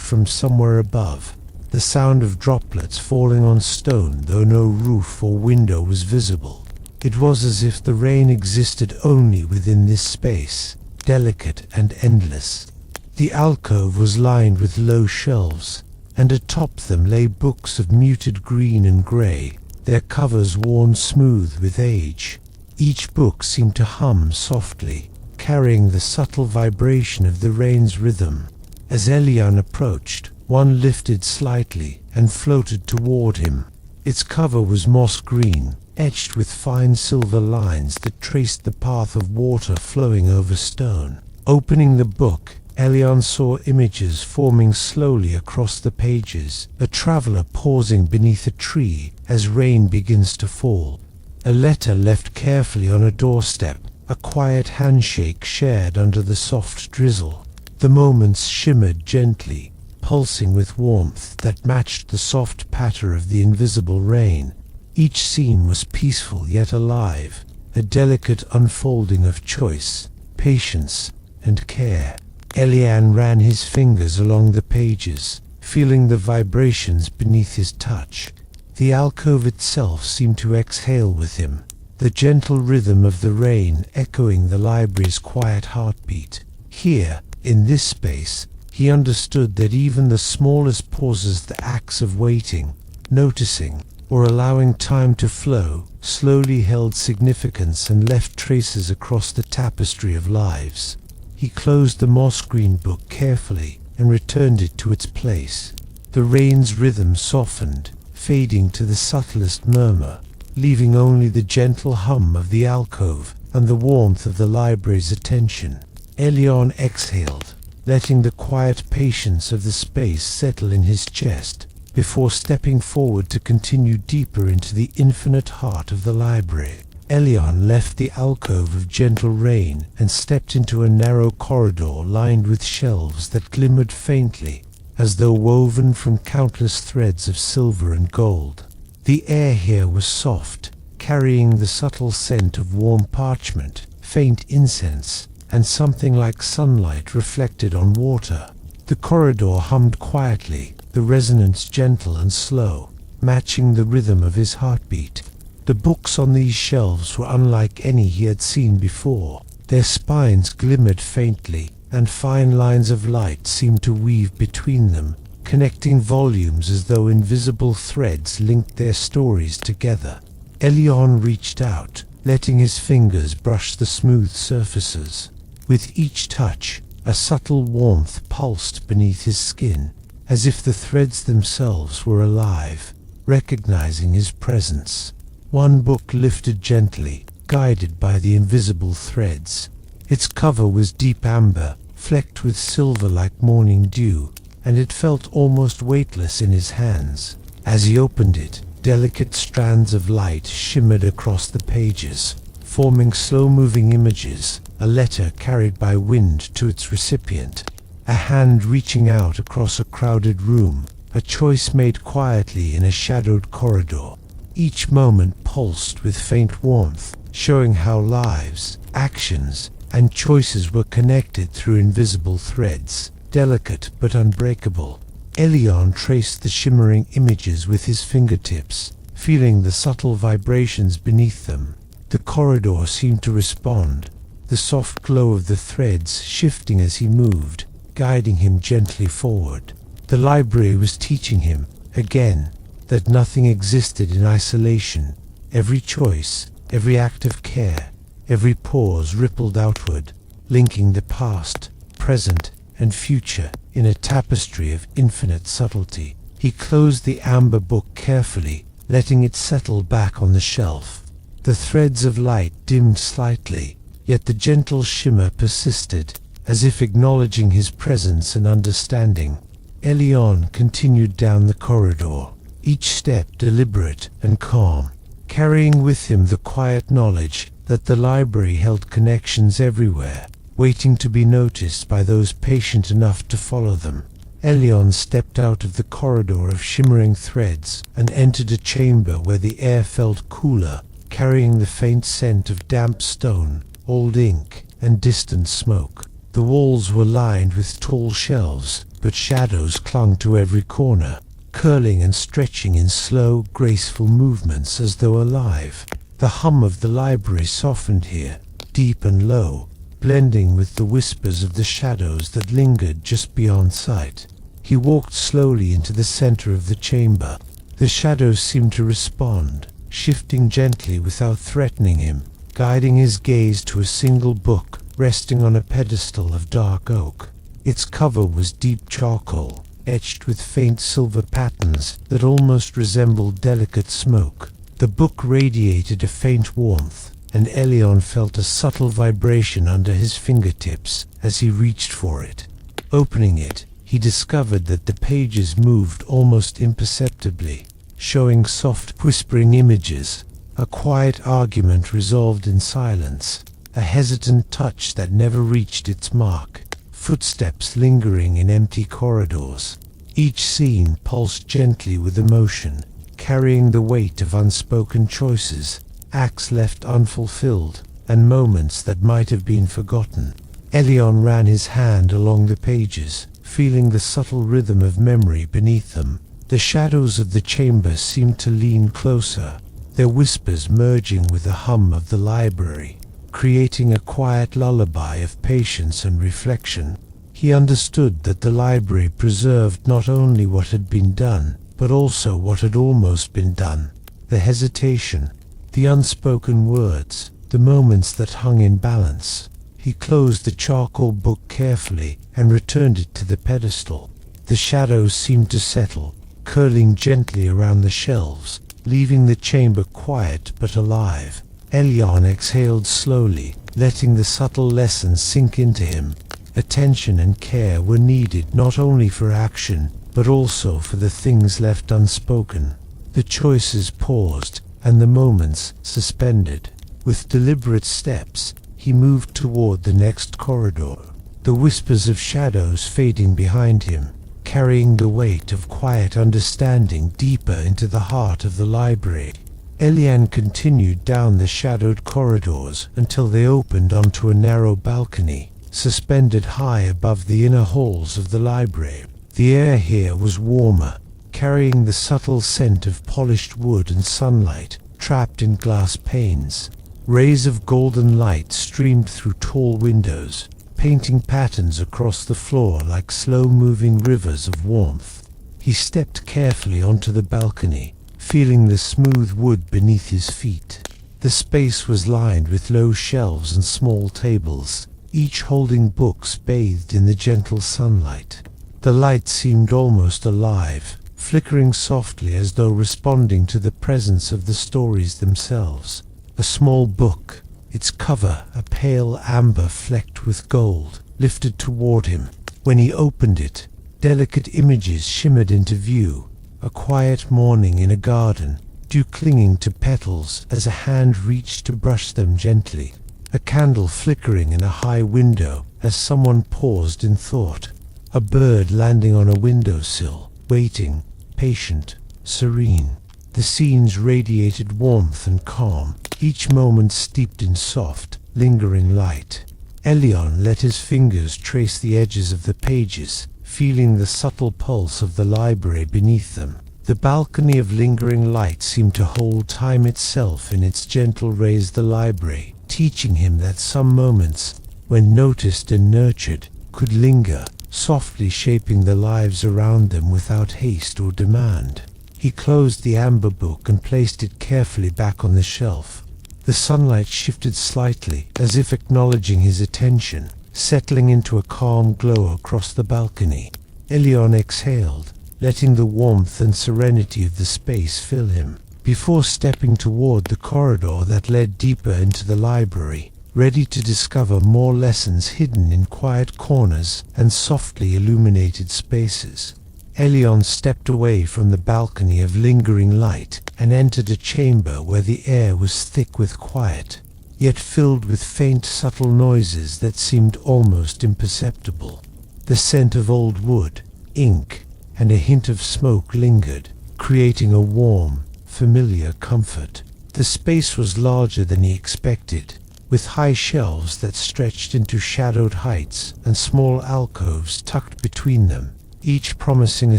from somewhere above, the sound of droplets falling on stone though no roof or window was visible. It was as if the rain existed only within this space, delicate and endless. The alcove was lined with low shelves, and atop them lay books of muted green and grey, their covers worn smooth with age. Each book seemed to hum softly, carrying the subtle vibration of the rain's rhythm. As Elion approached, one lifted slightly and floated toward him. Its cover was moss green, etched with fine silver lines that traced the path of water flowing over stone. Opening the book, Elion saw images forming slowly across the pages, a traveler pausing beneath a tree as rain begins to fall. A letter left carefully on a doorstep, a quiet handshake shared under the soft drizzle. The moments shimmered gently, pulsing with warmth that matched the soft patter of the invisible rain. Each scene was peaceful yet alive, a delicate unfolding of choice, patience, and care. Elion ran his fingers along the pages, feeling the vibrations beneath his touch. The alcove itself seemed to exhale with him, the gentle rhythm of the rain echoing the library's quiet heartbeat. Here, in this space, he understood that even the smallest pauses, the acts of waiting, noticing, or allowing time to flow, slowly held significance and left traces across the tapestry of lives. He closed the moss-green book carefully and returned it to its place. The rain's rhythm softened, fading to the subtlest murmur, leaving only the gentle hum of the alcove and the warmth of the library's attention. Elion exhaled, letting the quiet patience of the space settle in his chest, before stepping forward to continue deeper into the infinite heart of the library. Elion left the alcove of gentle rain and stepped into a narrow corridor lined with shelves that glimmered faintly, as though woven from countless threads of silver and gold. The air here was soft, carrying the subtle scent of warm parchment, faint incense, and something like sunlight reflected on water. The corridor hummed quietly, the resonance gentle and slow, matching the rhythm of his heartbeat. The books on these shelves were unlike any he had seen before. Their spines glimmered faintly, and fine lines of light seemed to weave between them, connecting volumes as though invisible threads linked their stories together. Elyon reached out, letting his fingers brush the smooth surfaces. With each touch, a subtle warmth pulsed beneath his skin, as if the threads themselves were alive, recognizing his presence. One book lifted gently, guided by the invisible threads. Its cover was deep amber, flecked with silver like morning dew, and it felt almost weightless in his hands. As he opened it, delicate strands of light shimmered across the pages, forming slow-moving images, a letter carried by wind to its recipient, a hand reaching out across a crowded room, a choice made quietly in a shadowed corridor. Each moment pulsed with faint warmth, showing how lives, actions, and choices were connected through invisible threads, delicate but unbreakable. Elyon traced the shimmering images with his fingertips, feeling the subtle vibrations beneath them. The corridor seemed to respond, the soft glow of the threads shifting as he moved, guiding him gently forward. The library was teaching him, again, that nothing existed in isolation. Every choice, every act of care, every pause rippled outward, linking the past, present, and future in a tapestry of infinite subtlety. He closed the amber book carefully, letting it settle back on the shelf. The threads of light dimmed slightly, yet the gentle shimmer persisted, as if acknowledging his presence and understanding. Elyon continued down the corridor, each step deliberate and calm, carrying with him the quiet knowledge that the library held connections everywhere, waiting to be noticed by those patient enough to follow them. Elyon stepped out of the corridor of shimmering threads and entered a chamber where the air felt cooler, carrying the faint scent of damp stone, old ink, and distant smoke. The walls were lined with tall shelves, but shadows clung to every corner, curling and stretching in slow, graceful movements as though alive. The hum of the library softened here, deep and low, blending with the whispers of the shadows that lingered just beyond sight. He walked slowly into the center of the chamber. The shadows seemed to respond, shifting gently without threatening him, guiding his gaze to a single book resting on a pedestal of dark oak. Its cover was deep charcoal, etched with faint silver patterns that almost resembled delicate smoke. The book radiated a faint warmth, and Elyon felt a subtle vibration under his fingertips as he reached for it. Opening it, he discovered that the pages moved almost imperceptibly, showing soft, whispering images, a quiet argument resolved in silence, a hesitant touch that never reached its mark, footsteps lingering in empty corridors. Each scene pulsed gently with emotion, carrying the weight of unspoken choices, acts left unfulfilled, and moments that might have been forgotten. Elyon ran his hand along the pages, feeling the subtle rhythm of memory beneath them. The shadows of the chamber seemed to lean closer, their whispers merging with the hum of the library, creating a quiet lullaby of patience and reflection. He understood that the library preserved not only what had been done, but also what had almost been done. The hesitation, the unspoken words, the moments that hung in balance. He closed the charcoal book carefully and returned it to the pedestal. The shadows seemed to settle, curling gently around the shelves, leaving the chamber quiet but alive. Elyon exhaled slowly, letting the subtle lessons sink into him. Attention and care were needed not only for action, but also for the things left unspoken. The choices paused, and the moments suspended. With deliberate steps, he moved toward the next corridor, the whispers of shadows fading behind him, carrying the weight of quiet understanding deeper into the heart of the library. Elian continued down the shadowed corridors until they opened onto a narrow balcony, suspended high above the inner halls of the library. The air here was warmer, carrying the subtle scent of polished wood and sunlight trapped in glass panes. Rays of golden light streamed through tall windows, painting patterns across the floor like slow-moving rivers of warmth. He stepped carefully onto the balcony, feeling the smooth wood beneath his feet. The space was lined with low shelves and small tables, each holding books bathed in the gentle sunlight. The light seemed almost alive, flickering softly as though responding to the presence of the stories themselves. A small book, its cover a pale amber flecked with gold, lifted toward him. When he opened it, delicate images shimmered into view. A quiet morning in a garden, dew clinging to petals as a hand reached to brush them gently. A candle flickering in a high window as someone paused in thought. A bird landing on a windowsill, waiting, patient, serene. The scenes radiated warmth and calm, each moment steeped in soft, lingering light. Elion let his fingers trace the edges of the pages, feeling the subtle pulse of the library beneath them. The balcony of lingering light seemed to hold time itself in its gentle rays. The library, teaching him that some moments, when noticed and nurtured, could linger, softly shaping the lives around them without haste or demand. He closed the amber book and placed it carefully back on the shelf. The sunlight shifted slightly, as if acknowledging his attention, settling into a calm glow across the balcony. Elion exhaled, letting the warmth and serenity of the space fill him, before stepping toward the corridor that led deeper into the library, ready to discover more lessons hidden in quiet corners and softly illuminated spaces. Elion stepped away from the balcony of lingering light and entered a chamber where the air was thick with quiet, yet filled with faint, subtle noises that seemed almost imperceptible. The scent of old wood, ink, and a hint of smoke lingered, creating a warm, familiar comfort. The space was larger than he expected, with high shelves that stretched into shadowed heights and small alcoves tucked between them, each promising a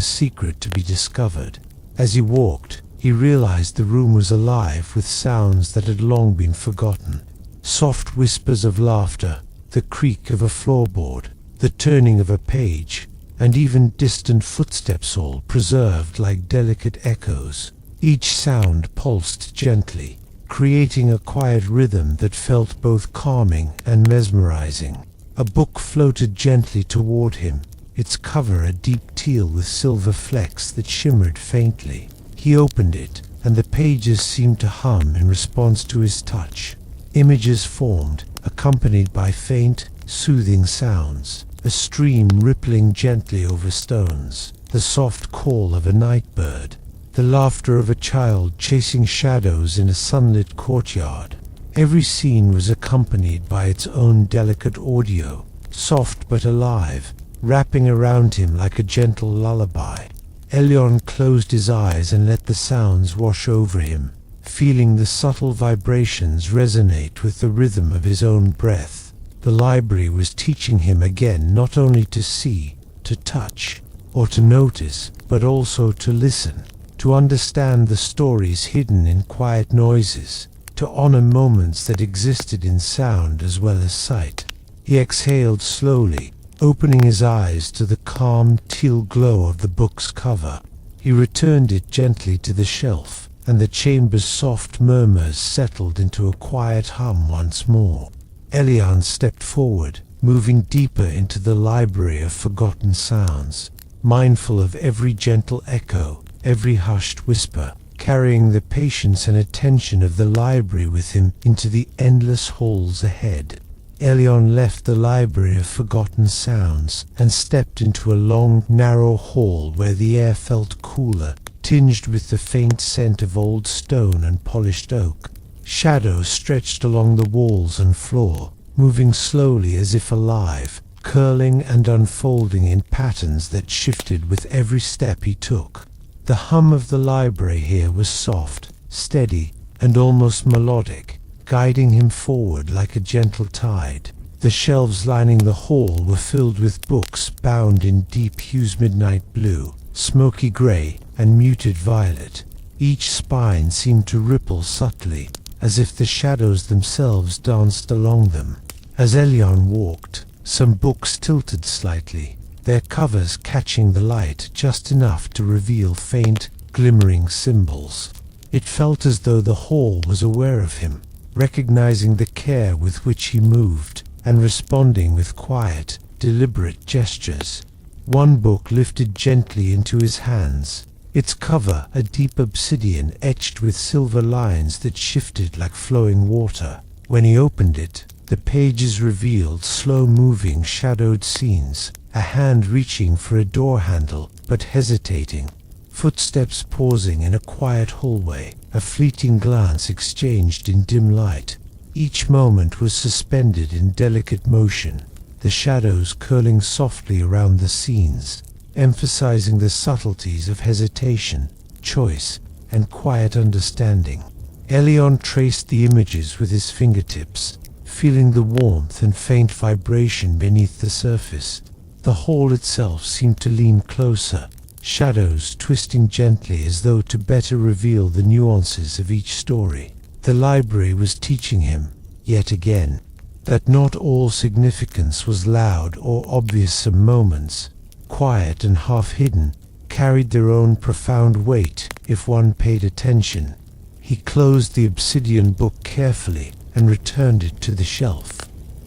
secret to be discovered. As he walked, he realized the room was alive with sounds that had long been forgotten. Soft whispers of laughter, the creak of a floorboard, the turning of a page, and even distant footsteps, all preserved like delicate echoes. Each sound pulsed gently, creating a quiet rhythm that felt both calming and mesmerizing. A book floated gently toward him, its cover a deep teal with silver flecks that shimmered faintly. He opened it, and the pages seemed to hum in response to his touch. Images formed, accompanied by faint, soothing sounds, a stream rippling gently over stones, the soft call of a night bird, the laughter of a child chasing shadows in a sunlit courtyard. Every scene was accompanied by its own delicate audio, soft but alive, wrapping around him like a gentle lullaby. Elion closed his eyes and let the sounds wash over him, feeling the subtle vibrations resonate with the rhythm of his own breath. The library was teaching him again not only to see, to touch, or to notice, but also to listen, to understand the stories hidden in quiet noises, to honor moments that existed in sound as well as sight. He exhaled slowly, opening his eyes to the calm teal glow of the book's cover. He returned it gently to the shelf, and the chamber's soft murmurs settled into a quiet hum once more. Elian stepped forward, moving deeper into the library of forgotten sounds, mindful of every gentle echo, every hushed whisper, carrying the patience and attention of the library with him into the endless halls ahead. Elion left the library of forgotten sounds and stepped into a long, narrow hall where the air felt cooler, tinged with the faint scent of old stone and polished oak. Shadows stretched along the walls and floor, moving slowly as if alive, curling and unfolding in patterns that shifted with every step he took. The hum of the library here was soft, steady, and almost melodic, guiding him forward like a gentle tide. The shelves lining the hall were filled with books bound in deep hues: midnight blue, smoky gray, and muted violet. Each spine seemed to ripple subtly, as if the shadows themselves danced along them. As Elyon walked, some books tilted slightly, their covers catching the light just enough to reveal faint, glimmering symbols. It felt as though the hall was aware of him, recognizing the care with which he moved, and responding with quiet, deliberate gestures. One book lifted gently into his hands, its cover a deep obsidian etched with silver lines that shifted like flowing water. When he opened it, the pages revealed slow-moving, shadowed scenes, a hand reaching for a door handle but hesitating, footsteps pausing in a quiet hallway, a fleeting glance exchanged in dim light. Each moment was suspended in delicate motion, the shadows curling softly around the scenes, emphasizing the subtleties of hesitation, choice, and quiet understanding. Elyon traced the images with his fingertips, feeling the warmth and faint vibration beneath the surface. The hall itself seemed to lean closer, shadows twisting gently as though to better reveal the nuances of each story. The library was teaching him, yet again, that not all significance was loud or obvious. Some moments, quiet and half-hidden, carried their own profound weight if one paid attention. He closed the obsidian book carefully and returned it to the shelf.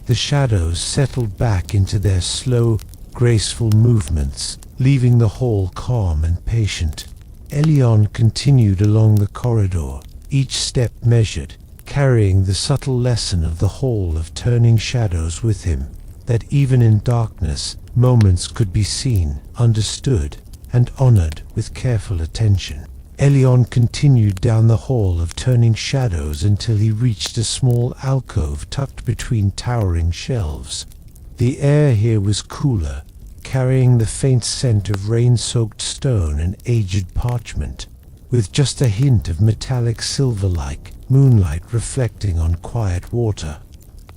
The shadows settled back into their slow, graceful movements, leaving the hall calm and patient. Elyon continued along the corridor, each step measured, carrying the subtle lesson of the hall of turning shadows with him, that even in darkness, moments could be seen, understood, and honored with careful attention. Elyon continued down the hall of turning shadows until he reached a small alcove tucked between towering shelves. The air here was cooler, carrying the faint scent of rain-soaked stone and aged parchment, with just a hint of metallic silver-like moonlight reflecting on quiet water.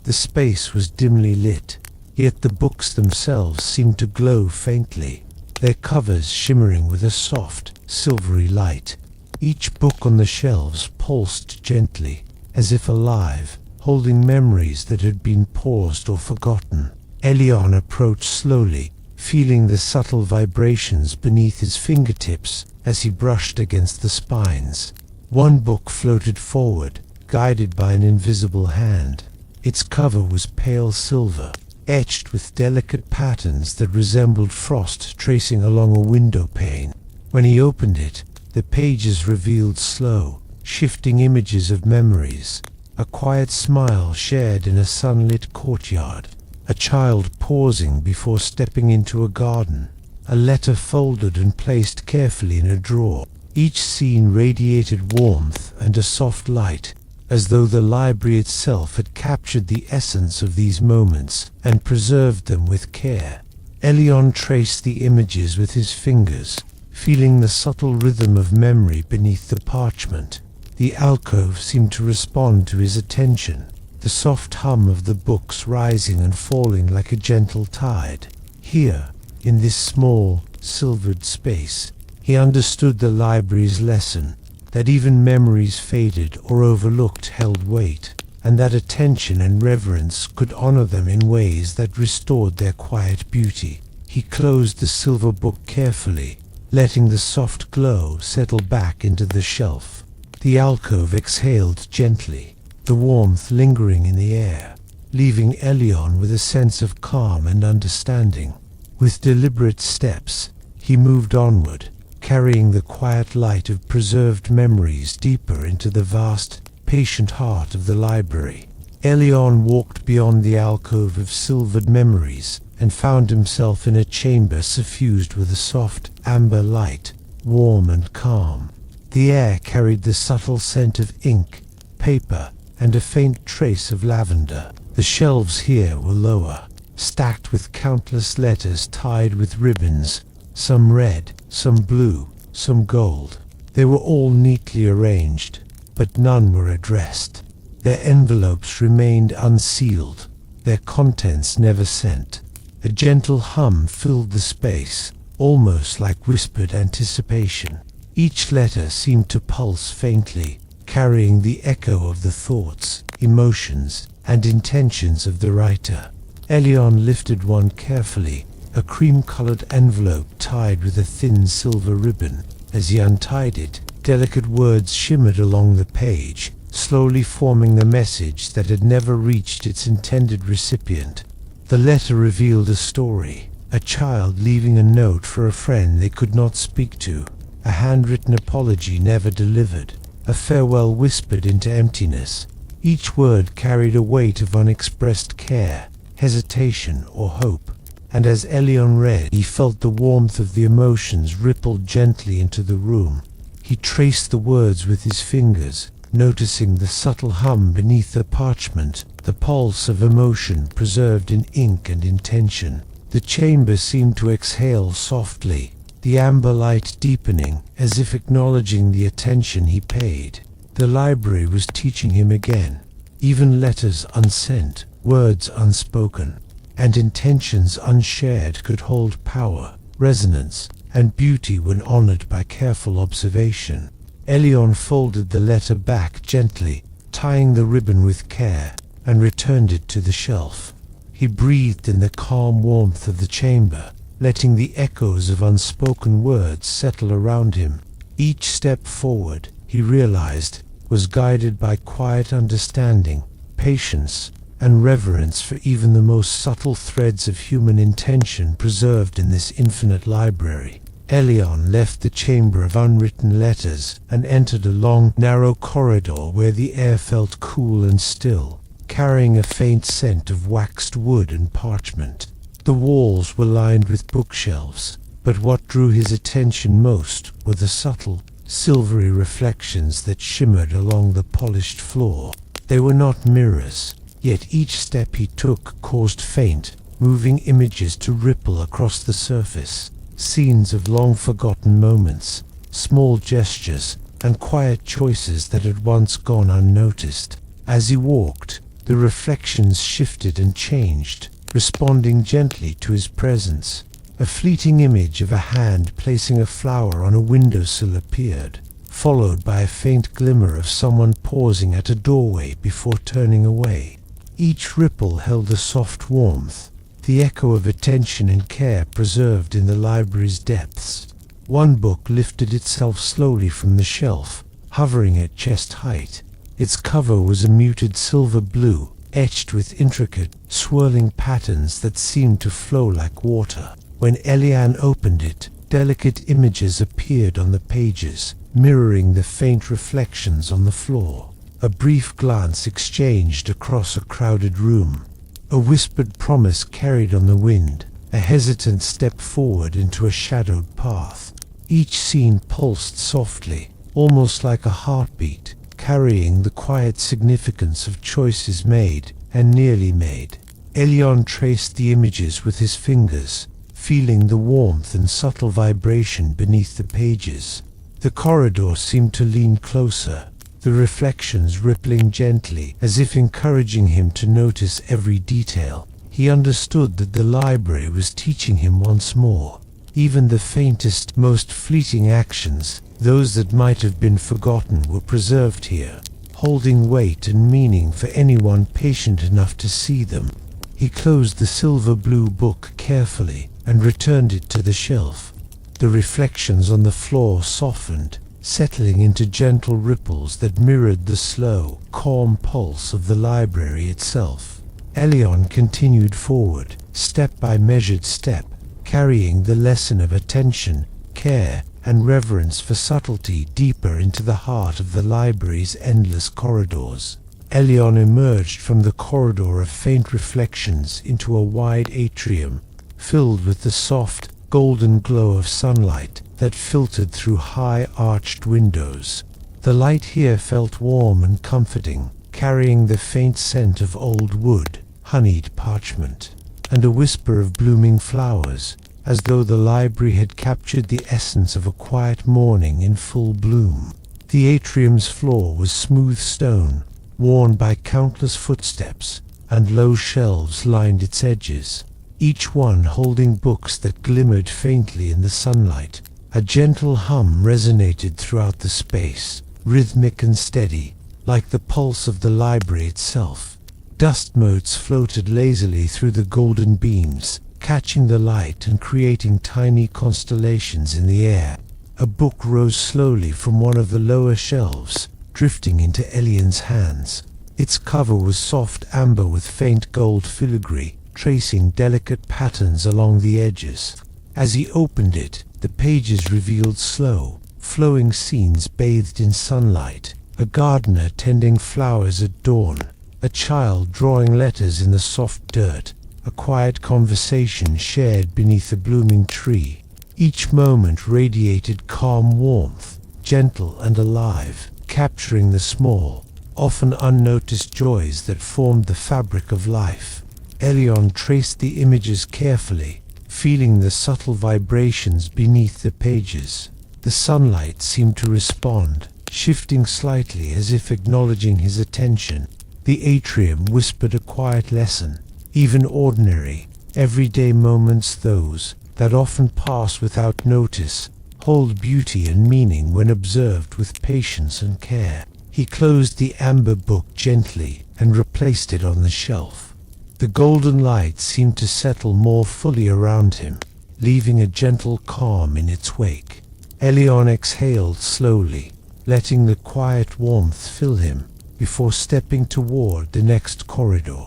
The space was dimly lit, yet the books themselves seemed to glow faintly, their covers shimmering with a soft, silvery light. Each book on the shelves pulsed gently, as if alive, holding memories that had been paused or forgotten. Elyon approached slowly, feeling the subtle vibrations beneath his fingertips as he brushed against the spines. One book floated forward, guided by an invisible hand. Its cover was pale silver, etched with delicate patterns that resembled frost tracing along a window pane. When he opened it, the pages revealed slow, shifting images of memories, a quiet smile shared in a sunlit courtyard, a child pausing before stepping into a garden, a letter folded and placed carefully in a drawer. Each scene radiated warmth and a soft light, as though the library itself had captured the essence of these moments and preserved them with care. Elyon traced the images with his fingers, feeling the subtle rhythm of memory beneath the parchment. The alcove seemed to respond to his attention, the soft hum of the books rising and falling like a gentle tide. Here, in this small, silvered space, he understood the library's lesson, that even memories faded or overlooked held weight, and that attention and reverence could honor them in ways that restored their quiet beauty. He closed the silver book carefully, letting the soft glow settle back into the shelf. The alcove exhaled gently, the warmth lingering in the air, leaving Elyon with a sense of calm and understanding. With deliberate steps, he moved onward, carrying the quiet light of preserved memories deeper into the vast, patient heart of the library. Elyon walked beyond the alcove of silvered memories and found himself in a chamber suffused with a soft, amber light, warm and calm. The air carried the subtle scent of ink, paper, and a faint trace of lavender. The shelves here were lower, stacked with countless letters tied with ribbons, some red, some blue, some gold. They were all neatly arranged, but none were addressed. Their envelopes remained unsealed, their contents never sent. A gentle hum filled the space, almost like whispered anticipation. Each letter seemed to pulse faintly, carrying the echo of the thoughts, emotions, and intentions of the writer. Elion lifted one carefully, a cream-colored envelope tied with a thin silver ribbon. As he untied it, delicate words shimmered along the page, slowly forming the message that had never reached its intended recipient. The letter revealed a story, a child leaving a note for a friend they could not speak to, a handwritten apology never delivered, a farewell whispered into emptiness. Each word carried a weight of unexpressed care, hesitation, or hope, and as Elion read, he felt the warmth of the emotions ripple gently into the room. He traced the words with his fingers, noticing the subtle hum beneath the parchment, the pulse of emotion preserved in ink and intention. The chamber seemed to exhale softly, the amber light deepening, as if acknowledging the attention he paid. The library was teaching him again. Even letters unsent, words unspoken, and intentions unshared could hold power, resonance, and beauty when honored by careful observation. Elion folded the letter back gently, tying the ribbon with care, and returned it to the shelf. He breathed in the calm warmth of the chamber, letting the echoes of unspoken words settle around him. Each step forward, he realized, was guided by quiet understanding, patience, and reverence for even the most subtle threads of human intention preserved in this infinite library. Elion left the chamber of unwritten letters and entered a long, narrow corridor where the air felt cool and still, carrying a faint scent of waxed wood and parchment. The walls were lined with bookshelves, but what drew his attention most were the subtle, silvery reflections that shimmered along the polished floor. They were not mirrors, yet each step he took caused faint, moving images to ripple across the surface. Scenes of long-forgotten moments, small gestures, and quiet choices that had once gone unnoticed. As he walked, the reflections shifted and changed, responding gently to his presence. A fleeting image of a hand placing a flower on a windowsill appeared, followed by a faint glimmer of someone pausing at a doorway before turning away. Each ripple held a soft warmth, the echo of attention and care preserved in the library's depths. One book lifted itself slowly from the shelf, hovering at chest height. Its cover was a muted silver blue, etched with intricate, swirling patterns that seemed to flow like water. When Elion opened it, delicate images appeared on the pages, mirroring the faint reflections on the floor. A brief glance exchanged across a crowded room. A whispered promise carried on the wind, a hesitant step forward into a shadowed path. Each scene pulsed softly, almost like a heartbeat, carrying the quiet significance of choices made and nearly made. Elion traced the images with his fingers, feeling the warmth and subtle vibration beneath the pages. The corridor seemed to lean closer, the reflections rippling gently, as if encouraging him to notice every detail. He understood that the library was teaching him once more. Even the faintest, most fleeting actions, those that might have been forgotten, were preserved here, holding weight and meaning for anyone patient enough to see them. He closed the silver-blue book carefully and returned it to the shelf. The reflections on the floor softened, settling into gentle ripples that mirrored the slow, calm pulse of the library itself. Elion continued forward, step by measured step, carrying the lesson of attention, care, and reverence for subtlety deeper into the heart of the library's endless corridors. Elion emerged from the corridor of faint reflections into a wide atrium, filled with the soft, golden glow of sunlight that filtered through high arched windows. The light here felt warm and comforting, carrying the faint scent of old wood, honeyed parchment. and a whisper of blooming flowers, as though the library had captured the essence of a quiet morning in full bloom. The atrium's floor was smooth stone, worn by countless footsteps, and low shelves lined its edges, each one holding books that glimmered faintly in the sunlight. A gentle hum resonated throughout the space, rhythmic and steady, like the pulse of the library itself. Dust motes floated lazily through the golden beams, catching the light and creating tiny constellations in the air. A book rose slowly from one of the lower shelves, drifting into Elion's hands. Its cover was soft amber with faint gold filigree, tracing delicate patterns along the edges. As he opened it, the pages revealed slow, flowing scenes bathed in sunlight. A gardener tending flowers at dawn, a child drawing letters in the soft dirt, a quiet conversation shared beneath a blooming tree. Each moment radiated calm warmth, gentle and alive, capturing the small, often unnoticed joys that formed the fabric of life. Elion traced the images carefully, feeling the subtle vibrations beneath the pages. The sunlight seemed to respond, shifting slightly as if acknowledging his attention. The atrium whispered a quiet lesson. Even ordinary, everyday moments, those that often pass without notice, hold beauty and meaning when observed with patience and care. He closed the amber book gently and replaced it on the shelf. The golden light seemed to settle more fully around him, leaving a gentle calm in its wake. Elion exhaled slowly, letting the quiet warmth fill him, before stepping toward the next corridor.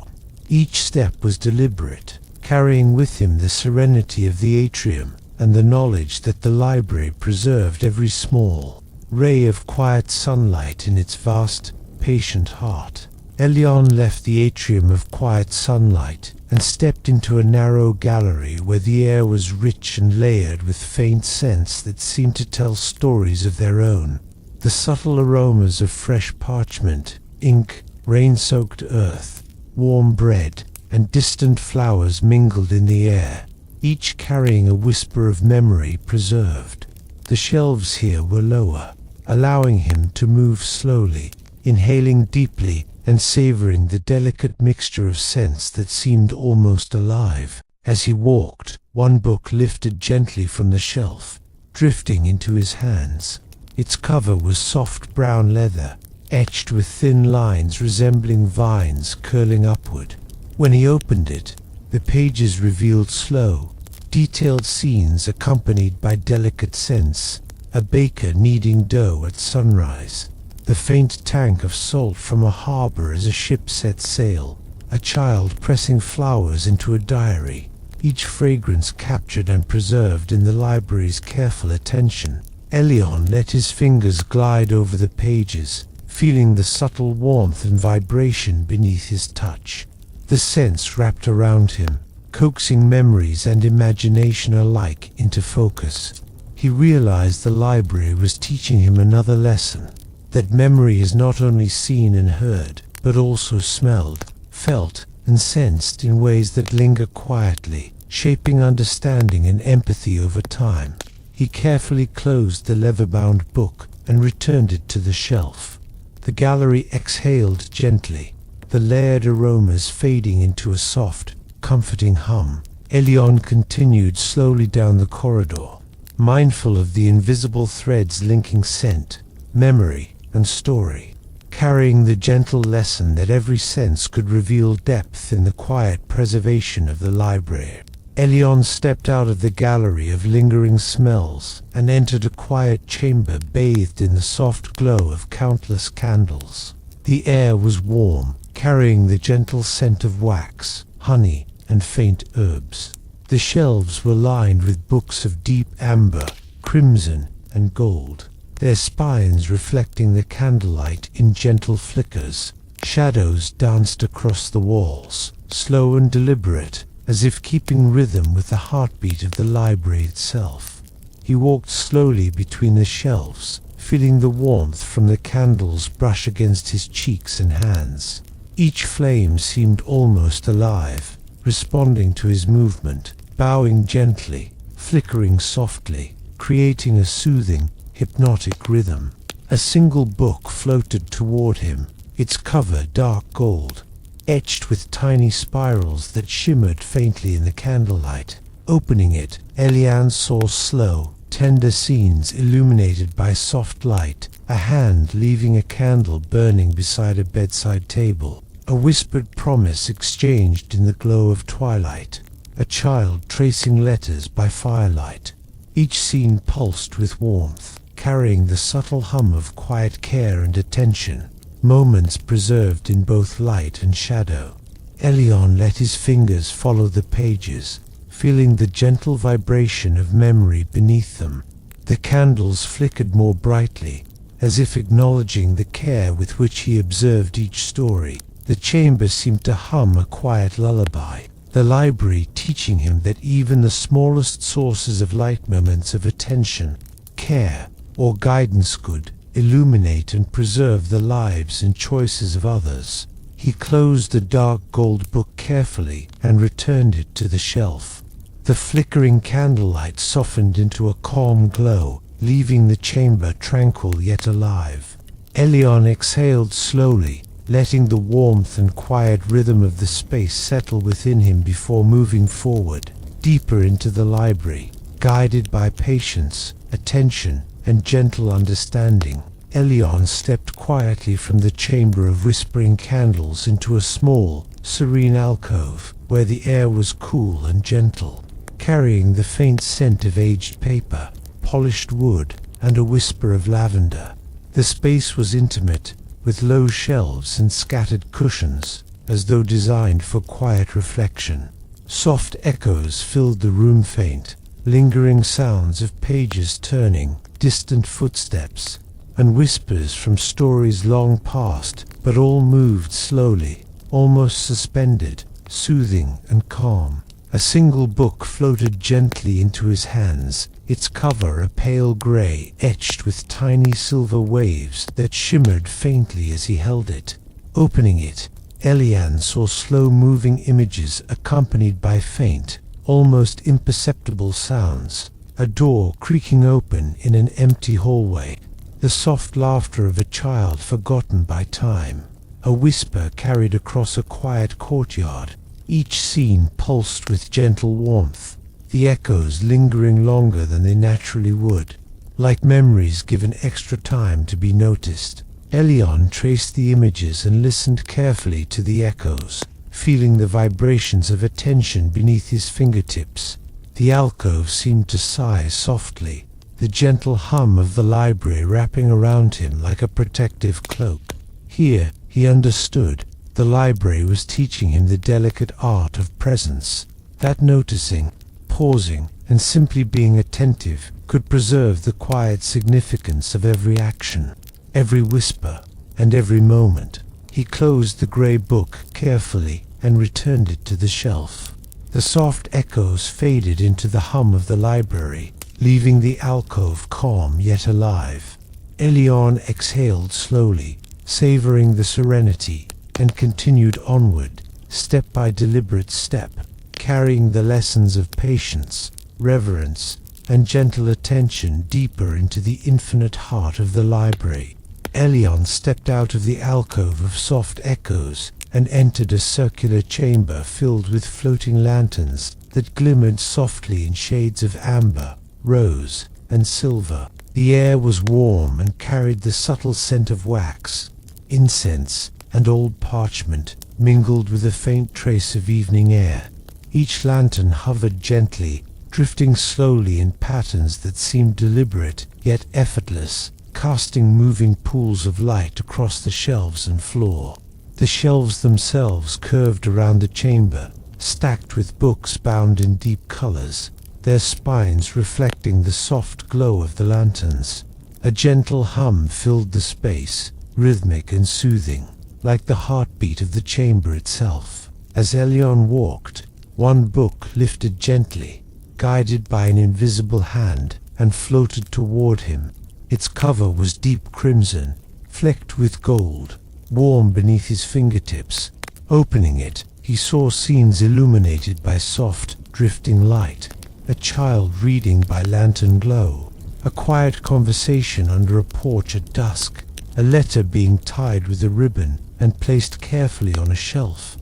Each step was deliberate, carrying with him the serenity of the atrium and the knowledge that the library preserved every small ray of quiet sunlight in its vast, patient heart. Elion left the atrium of quiet sunlight and stepped into a narrow gallery where the air was rich and layered with faint scents that seemed to tell stories of their own. The subtle aromas of fresh parchment, ink, rain-soaked earth, warm bread, and distant flowers mingled in the air, each carrying a whisper of memory preserved. The shelves here were lower, allowing him to move slowly, inhaling deeply and savoring the delicate mixture of scents that seemed almost alive. As he walked, one book lifted gently from the shelf, drifting into his hands. Its cover was soft brown leather, etched with thin lines resembling vines curling upward. When he opened it, the pages revealed slow, detailed scenes accompanied by delicate scents: a baker kneading dough at sunrise, the faint tank of salt from a harbor as a ship set sail, a child pressing flowers into a diary, each fragrance captured and preserved in the library's careful attention. Elion let his fingers glide over the pages, feeling the subtle warmth and vibration beneath his touch. The scents wrapped around him, coaxing memories and imagination alike into focus. He realized the library was teaching him another lesson, that memory is not only seen and heard, but also smelled, felt, and sensed in ways that linger quietly, shaping understanding and empathy over time. He carefully closed the leather-bound book and returned it to the shelf. The gallery exhaled gently, the layered aromas fading into a soft, comforting hum. Elion continued slowly down the corridor, mindful of the invisible threads linking scent, memory, and story, carrying the gentle lesson that every sense could reveal depth in the quiet preservation of the library. Elion stepped out of the gallery of lingering smells and entered a quiet chamber bathed in the soft glow of countless candles. The air was warm, carrying the gentle scent of wax, honey, and faint herbs. The shelves were lined with books of deep amber, crimson, and gold, their spines reflecting the candlelight in gentle flickers. Shadows danced across the walls, slow and deliberate, as if keeping rhythm with the heartbeat of the library itself. He walked slowly between the shelves, feeling the warmth from the candles brush against his cheeks and hands. Each flame seemed almost alive, responding to his movement, bowing gently, flickering softly, creating a soothing, hypnotic rhythm. A single book floated toward him, its cover dark gold, etched with tiny spirals that shimmered faintly in the candlelight. Opening it, Elian saw slow, tender scenes illuminated by soft light, a hand leaving a candle burning beside a bedside table, a whispered promise exchanged in the glow of twilight, a child tracing letters by firelight. Each scene pulsed with warmth, carrying the subtle hum of quiet care and attention, moments preserved in both light and shadow. Elian let his fingers follow the pages, feeling the gentle vibration of memory beneath them. The candles flickered more brightly, as if acknowledging the care with which he observed each story. The chamber seemed to hum a quiet lullaby, the library teaching him that even the smallest sources of light, moments of attention, care, or guidance could illuminate and preserve the lives and choices of others. He closed the dark gold book carefully and returned it to the shelf. The flickering candlelight softened into a calm glow, leaving the chamber tranquil yet alive. Elian exhaled slowly, letting the warmth and quiet rhythm of the space settle within him before moving forward, deeper into the library. Guided by patience, attention, and gentle understanding, Elian stepped quietly from the chamber of whispering candles into a small, serene alcove, where the air was cool and gentle, carrying the faint scent of aged paper, polished wood, and a whisper of lavender. The space was intimate, with low shelves and scattered cushions, as though designed for quiet reflection. Soft echoes filled the room, faint, lingering sounds of pages turning, distant footsteps, and whispers from stories long past, but all moved slowly, almost suspended, soothing and calm. A single book floated gently into his hands, its cover a pale gray, etched with tiny silver waves that shimmered faintly as he held it. Opening it, Elian saw slow-moving images accompanied by faint, almost imperceptible sounds. A door creaking open in an empty hallway, the soft laughter of a child forgotten by time, a whisper carried across a quiet courtyard. Each scene pulsed with gentle warmth, the echoes lingering longer than they naturally would, like memories given extra time to be noticed. Elian traced the images and listened carefully to the echoes, feeling the vibrations of attention beneath his fingertips. The alcove seemed to sigh softly, the gentle hum of the library wrapping around him like a protective cloak. Here, he understood, the library was teaching him the delicate art of presence, that noticing, pausing, and simply being attentive could preserve the quiet significance of every action, every whisper, and every moment. He closed the grey book carefully and returned it to the shelf. The soft echoes faded into the hum of the library, leaving the alcove calm yet alive. Elian exhaled slowly, savoring the serenity, and continued onward, step by deliberate step, carrying the lessons of patience, reverence, and gentle attention deeper into the infinite heart of the library. Elian stepped out of the alcove of soft echoes and entered a circular chamber filled with floating lanterns that glimmered softly in shades of amber, rose, and silver. The air was warm and carried the subtle scent of wax, incense, and old parchment, mingled with a faint trace of evening air. Each lantern hovered gently, drifting slowly in patterns that seemed deliberate yet effortless, casting moving pools of light across the shelves and floor. The shelves themselves curved around the chamber, stacked with books bound in deep colors, their spines reflecting the soft glow of the lanterns. A gentle hum filled the space, rhythmic and soothing, like the heartbeat of the chamber itself. As Elian walked, one book lifted gently, guided by an invisible hand, and floated toward him. Its cover was deep crimson, flecked with gold, warm beneath his fingertips. Opening it, he saw scenes illuminated by soft, drifting light, a child reading by lantern glow, a quiet conversation under a porch at dusk, a letter being tied with a ribbon and placed carefully on a shelf.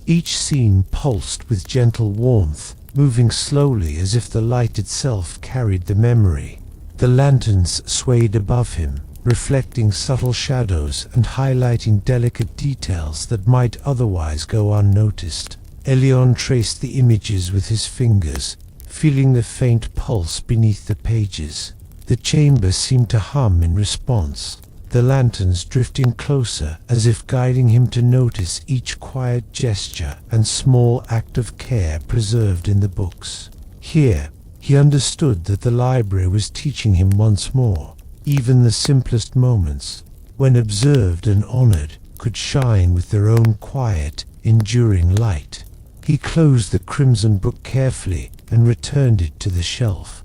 Each scene pulsed with gentle warmth, moving slowly as if the light itself carried the memory. The lanterns swayed above him, reflecting subtle shadows and highlighting delicate details that might otherwise go unnoticed. Elion traced the images with his fingers, feeling the faint pulse beneath the pages. The chamber seemed to hum in response, the lanterns drifting closer as if guiding him to notice each quiet gesture and small act of care preserved in the books. Here, he understood that the library was teaching him once more. Even the simplest moments, when observed and honored, could shine with their own quiet, enduring light. He closed the crimson book carefully and returned it to the shelf.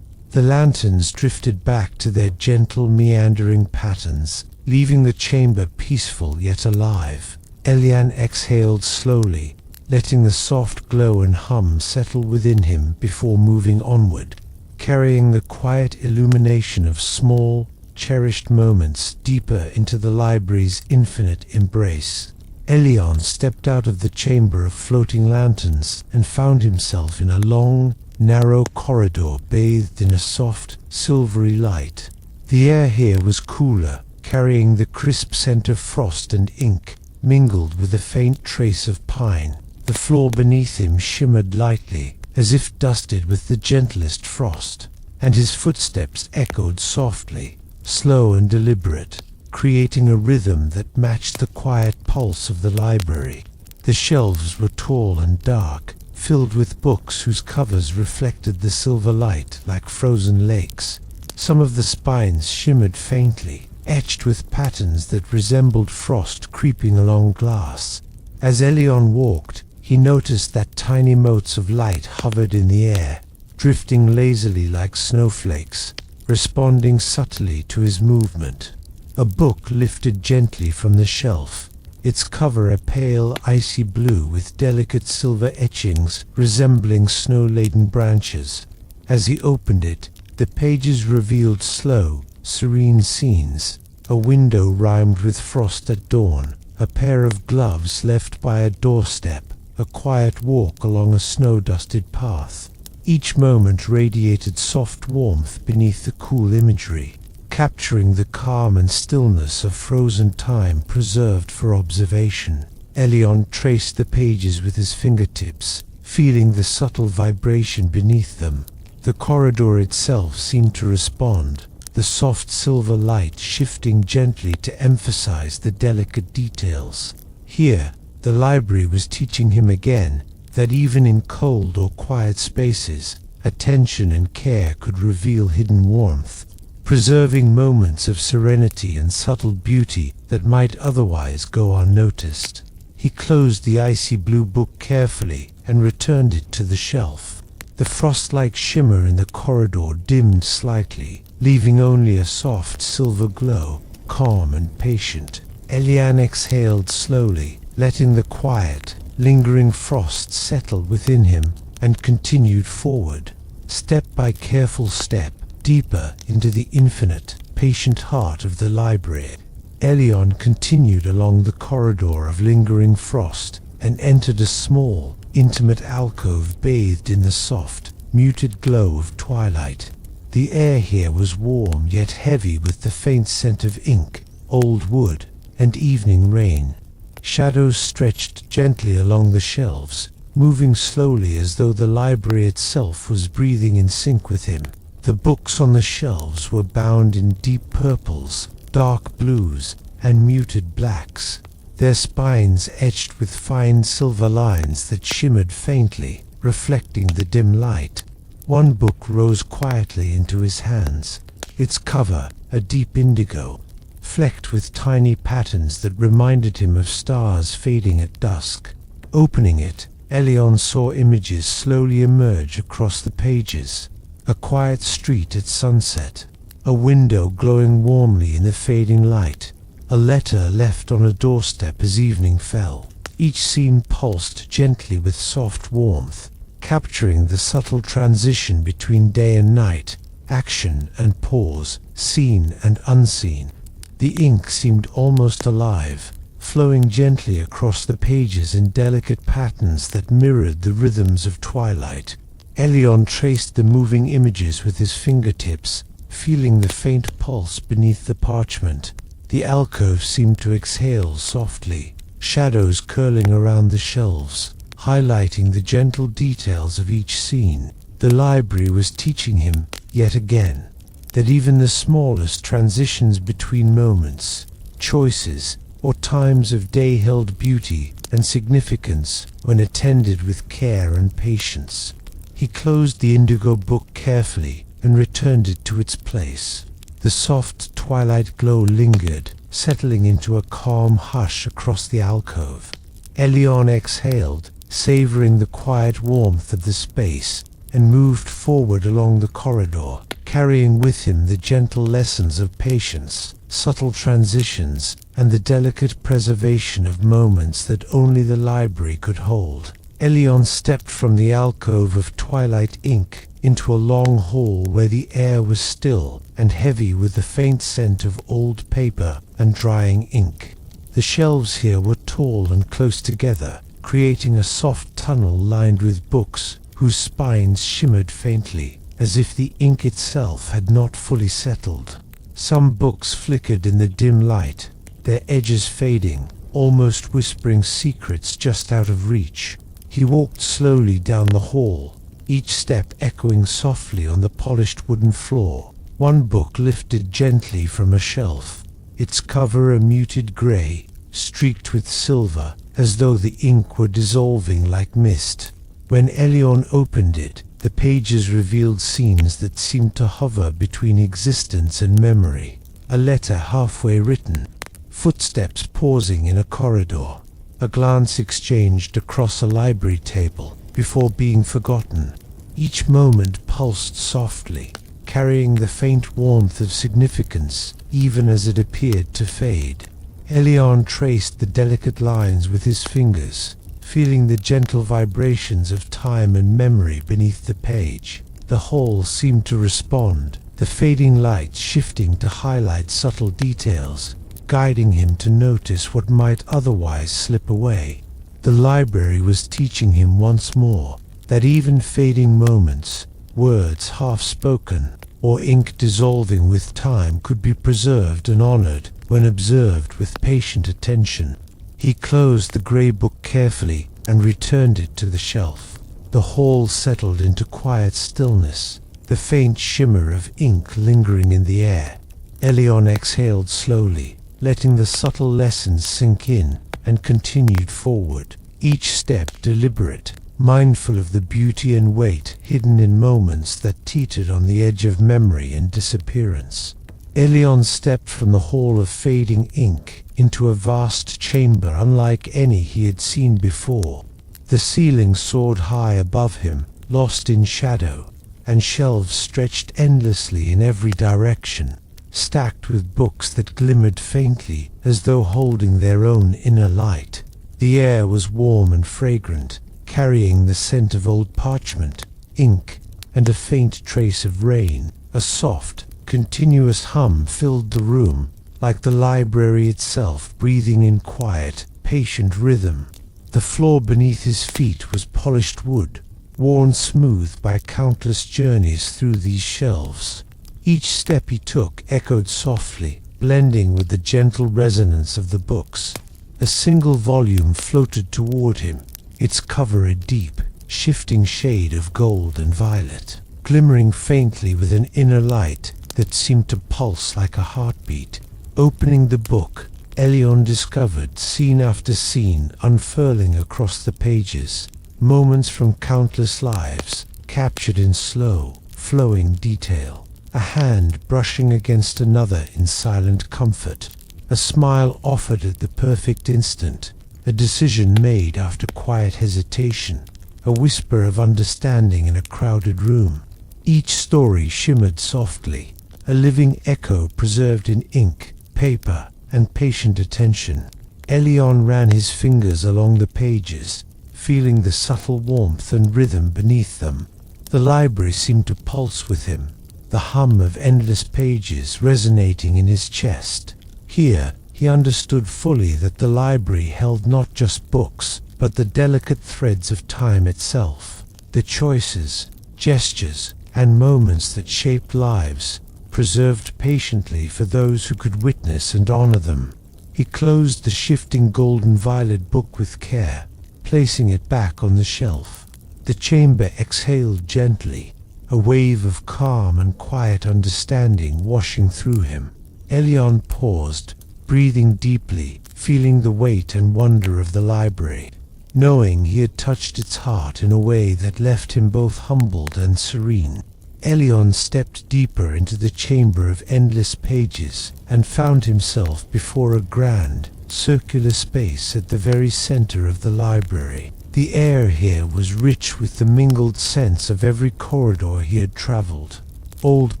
The lanterns drifted back to their gentle, meandering patterns, leaving the chamber peaceful yet alive. Elian exhaled slowly, letting the soft glow and hum settle within him before moving onward, carrying the quiet illumination of small, cherished moments deeper into the library's infinite embrace. Elion stepped out of the chamber of floating lanterns and found himself in a long, narrow corridor bathed in a soft, silvery light. The air here was cooler, carrying the crisp scent of frost and ink, mingled with a faint trace of pine. The floor beneath him shimmered lightly, as if dusted with the gentlest frost, and his footsteps echoed softly, slow and deliberate, creating a rhythm that matched the quiet pulse of the library. The shelves were tall and dark, filled with books whose covers reflected the silver light like frozen lakes. Some of the spines shimmered faintly, etched with patterns that resembled frost creeping along glass. As Elion walked, he noticed that tiny motes of light hovered in the air, drifting lazily like snowflakes, responding subtly to his movement. A book lifted gently from the shelf, its cover a pale icy blue with delicate silver etchings resembling snow-laden branches. As he opened it, the pages revealed slow, serene scenes, a window rimed with frost at dawn, a pair of gloves left by a doorstep, a quiet walk along a snow-dusted path. Each moment radiated soft warmth beneath the cool imagery, capturing the calm and stillness of frozen time preserved for observation. Elion traced the pages with his fingertips, feeling the subtle vibration beneath them. The corridor itself seemed to respond, the soft silver light shifting gently to emphasize the delicate details. Here, the library was teaching him again that even in cold or quiet spaces, attention and care could reveal hidden warmth, preserving moments of serenity and subtle beauty that might otherwise go unnoticed. He closed the icy blue book carefully and returned it to the shelf. The frost-like shimmer in the corridor dimmed slightly, leaving only a soft silver glow, calm and patient. Elian exhaled slowly, letting the quiet, lingering frost settle within him, and continued forward, step by careful step, deeper into the infinite, patient heart of the library. Elion continued along the corridor of lingering frost and entered a small, intimate alcove bathed in the soft, muted glow of twilight. The air here was warm yet heavy with the faint scent of ink, old wood, and evening rain. Shadows stretched gently along the shelves, moving slowly as though the library itself was breathing in sync with him. The books on the shelves were bound in deep purples, dark blues, and muted blacks, their spines etched with fine silver lines that shimmered faintly, reflecting the dim light. One book rose quietly into his hands, its cover a deep indigo, flecked with tiny patterns that reminded him of stars fading at dusk. Opening it, Elion saw images slowly emerge across the pages. A quiet street at sunset, a window glowing warmly in the fading light, a letter left on a doorstep as evening fell. Each scene pulsed gently with soft warmth, capturing the subtle transition between day and night, action and pause, seen and unseen. The ink seemed almost alive, flowing gently across the pages in delicate patterns that mirrored the rhythms of twilight. Elion traced the moving images with his fingertips, feeling the faint pulse beneath the parchment. The alcove seemed to exhale softly, shadows curling around the shelves, highlighting the gentle details of each scene. The library was teaching him, yet again, that even the smallest transitions between moments, choices, or times of day held beauty and significance when attended with care and patience. He closed the indigo book carefully and returned it to its place. The soft twilight glow lingered, settling into a calm hush across the alcove. Elion exhaled, savoring the quiet warmth of the space, and moved forward along the corridor, carrying with him the gentle lessons of patience, subtle transitions, and the delicate preservation of moments that only the library could hold. Elion stepped from the alcove of twilight ink into a long hall where the air was still and heavy with the faint scent of old paper and drying ink. The shelves here were tall and close together, creating a soft tunnel lined with books whose spines shimmered faintly, as if the ink itself had not fully settled. Some books flickered in the dim light, their edges fading, almost whispering secrets just out of reach. He walked slowly down the hall, each step echoing softly on the polished wooden floor. One book lifted gently from a shelf, its cover a muted gray, streaked with silver, as though the ink were dissolving like mist. When Elion opened it, the pages revealed scenes that seemed to hover between existence and memory. A letter halfway written, footsteps pausing in a corridor, a glance exchanged across a library table before being forgotten. Each moment pulsed softly, carrying the faint warmth of significance even as it appeared to fade. Elion traced the delicate lines with his fingers, feeling the gentle vibrations of time and memory beneath the page. The whole seemed to respond, the fading light shifting to highlight subtle details, guiding him to notice what might otherwise slip away. The library was teaching him once more that even fading moments, words half-spoken, or ink dissolving with time could be preserved and honored when observed with patient attention. He closed the grey book carefully and returned it to the shelf. The hall settled into quiet stillness, the faint shimmer of ink lingering in the air. Elion exhaled slowly, letting the subtle lessons sink in, and continued forward, each step deliberate, mindful of the beauty and weight hidden in moments that teetered on the edge of memory and disappearance. Elion stepped from the hall of fading ink into a vast chamber unlike any he had seen before. The ceiling soared high above him, lost in shadow, and shelves stretched endlessly in every direction, stacked with books that glimmered faintly as though holding their own inner light. The air was warm and fragrant, carrying the scent of old parchment, ink, and a faint trace of rain. A soft, continuous hum filled the room, like the library itself breathing in quiet, patient rhythm. The floor beneath his feet was polished wood, worn smooth by countless journeys through these shelves. Each step he took echoed softly, blending with the gentle resonance of the books. A single volume floated toward him, its cover a deep, shifting shade of gold and violet, glimmering faintly with an inner light that seemed to pulse like a heartbeat. Opening the book, Elion discovered scene after scene unfurling across the pages, moments from countless lives, captured in slow, flowing detail. A hand brushing against another in silent comfort, a smile offered at the perfect instant, a decision made after quiet hesitation, a whisper of understanding in a crowded room. Each story shimmered softly, a living echo preserved in ink, paper, and patient attention. Elion ran his fingers along the pages, feeling the subtle warmth and rhythm beneath them. The library seemed to pulse with him, the hum of endless pages resonating in his chest. Here, he understood fully that the library held not just books, but the delicate threads of time itself, the choices, gestures, and moments that shaped lives, preserved patiently for those who could witness and honor them. He closed the shifting golden-violet book with care, placing it back on the shelf. The chamber exhaled gently, a wave of calm and quiet understanding washing through him. Elion paused, breathing deeply, feeling the weight and wonder of the library, knowing he had touched its heart in a way that left him both humbled and serene. Elion stepped deeper into the chamber of endless pages and found himself before a grand, circular space at the very center of the library. The air here was rich with the mingled scents of every corridor he had traveled. Old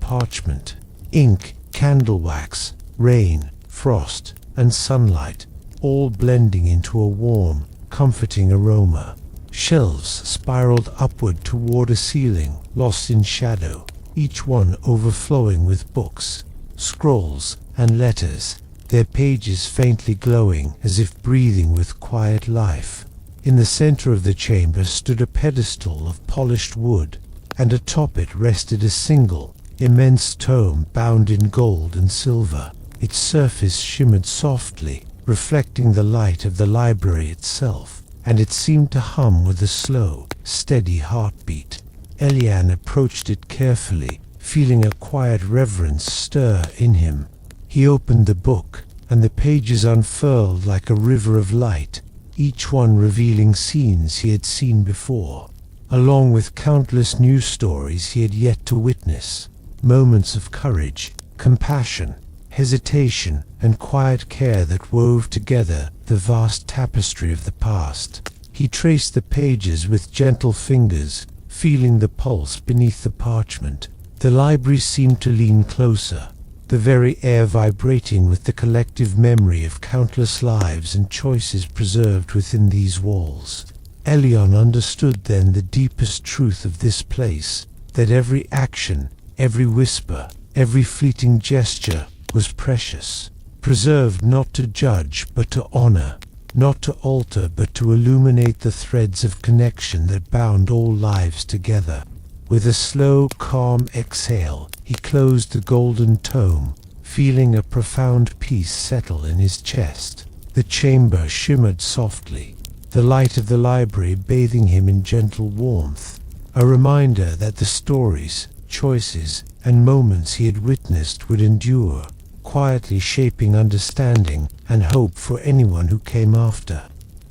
parchment, ink, candle wax, rain, frost, and sunlight, all blending into a warm, comforting aroma. Shelves spiraled upward toward a ceiling, lost in shadow, each one overflowing with books, scrolls, and letters, their pages faintly glowing as if breathing with quiet life. In the center of the chamber stood a pedestal of polished wood, and atop it rested a single, immense tome bound in gold and silver. Its surface shimmered softly, reflecting the light of the library itself, and it seemed to hum with a slow, steady heartbeat. Elion approached it carefully, feeling a quiet reverence stir in him. He opened the book, and the pages unfurled like a river of light, each one revealing scenes he had seen before, along with countless new stories he had yet to witness, moments of courage, compassion, hesitation, and quiet care that wove together the vast tapestry of the past. He traced the pages with gentle fingers, feeling the pulse beneath the parchment. The library seemed to lean closer, the very air vibrating with the collective memory of countless lives and choices preserved within these walls. Elion understood then the deepest truth of this place, that every action, every whisper, every fleeting gesture was precious, preserved not to judge but to honor, not to alter but to illuminate the threads of connection that bound all lives together. With a slow, calm exhale, he closed the golden tome, feeling a profound peace settle in his chest. The chamber shimmered softly, the light of the library bathing him in gentle warmth, a reminder that the stories, choices, and moments he had witnessed would endure, quietly shaping understanding and hope for anyone who came after.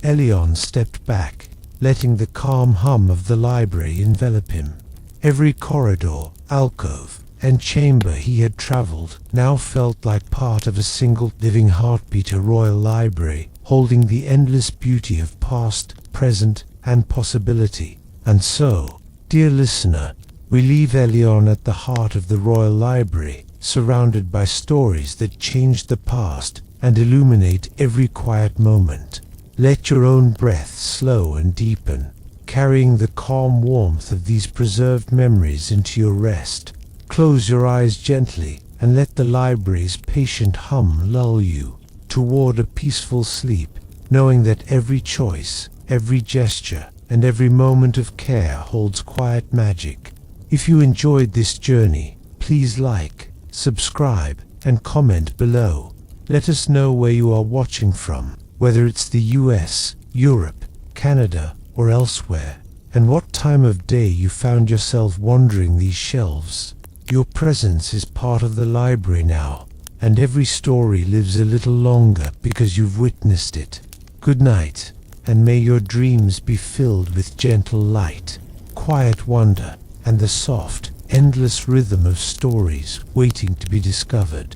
Elion stepped back, letting the calm hum of the library envelop him. Every corridor, alcove, and chamber he had traveled now felt like part of a single living heartbeat, a royal library, holding the endless beauty of past, present, and possibility. And so, dear listener, we leave Elion at the heart of the Royal Library, surrounded by stories that change the past and illuminate every quiet moment. Let your own breath slow and deepen, carrying the calm warmth of these preserved memories into your rest. Close your eyes gently and let the library's patient hum lull you toward a peaceful sleep, knowing that every choice, every gesture, and every moment of care holds quiet magic. If you enjoyed this journey, please like, subscribe, and comment below. Let us know where you are watching from, whether it's the US, Europe, Canada, or elsewhere, and what time of day you found yourself wandering these shelves. Your presence is part of the library now, and every story lives a little longer because you've witnessed it. Good night, and may your dreams be filled with gentle light, quiet wonder, and the soft, endless rhythm of stories waiting to be discovered.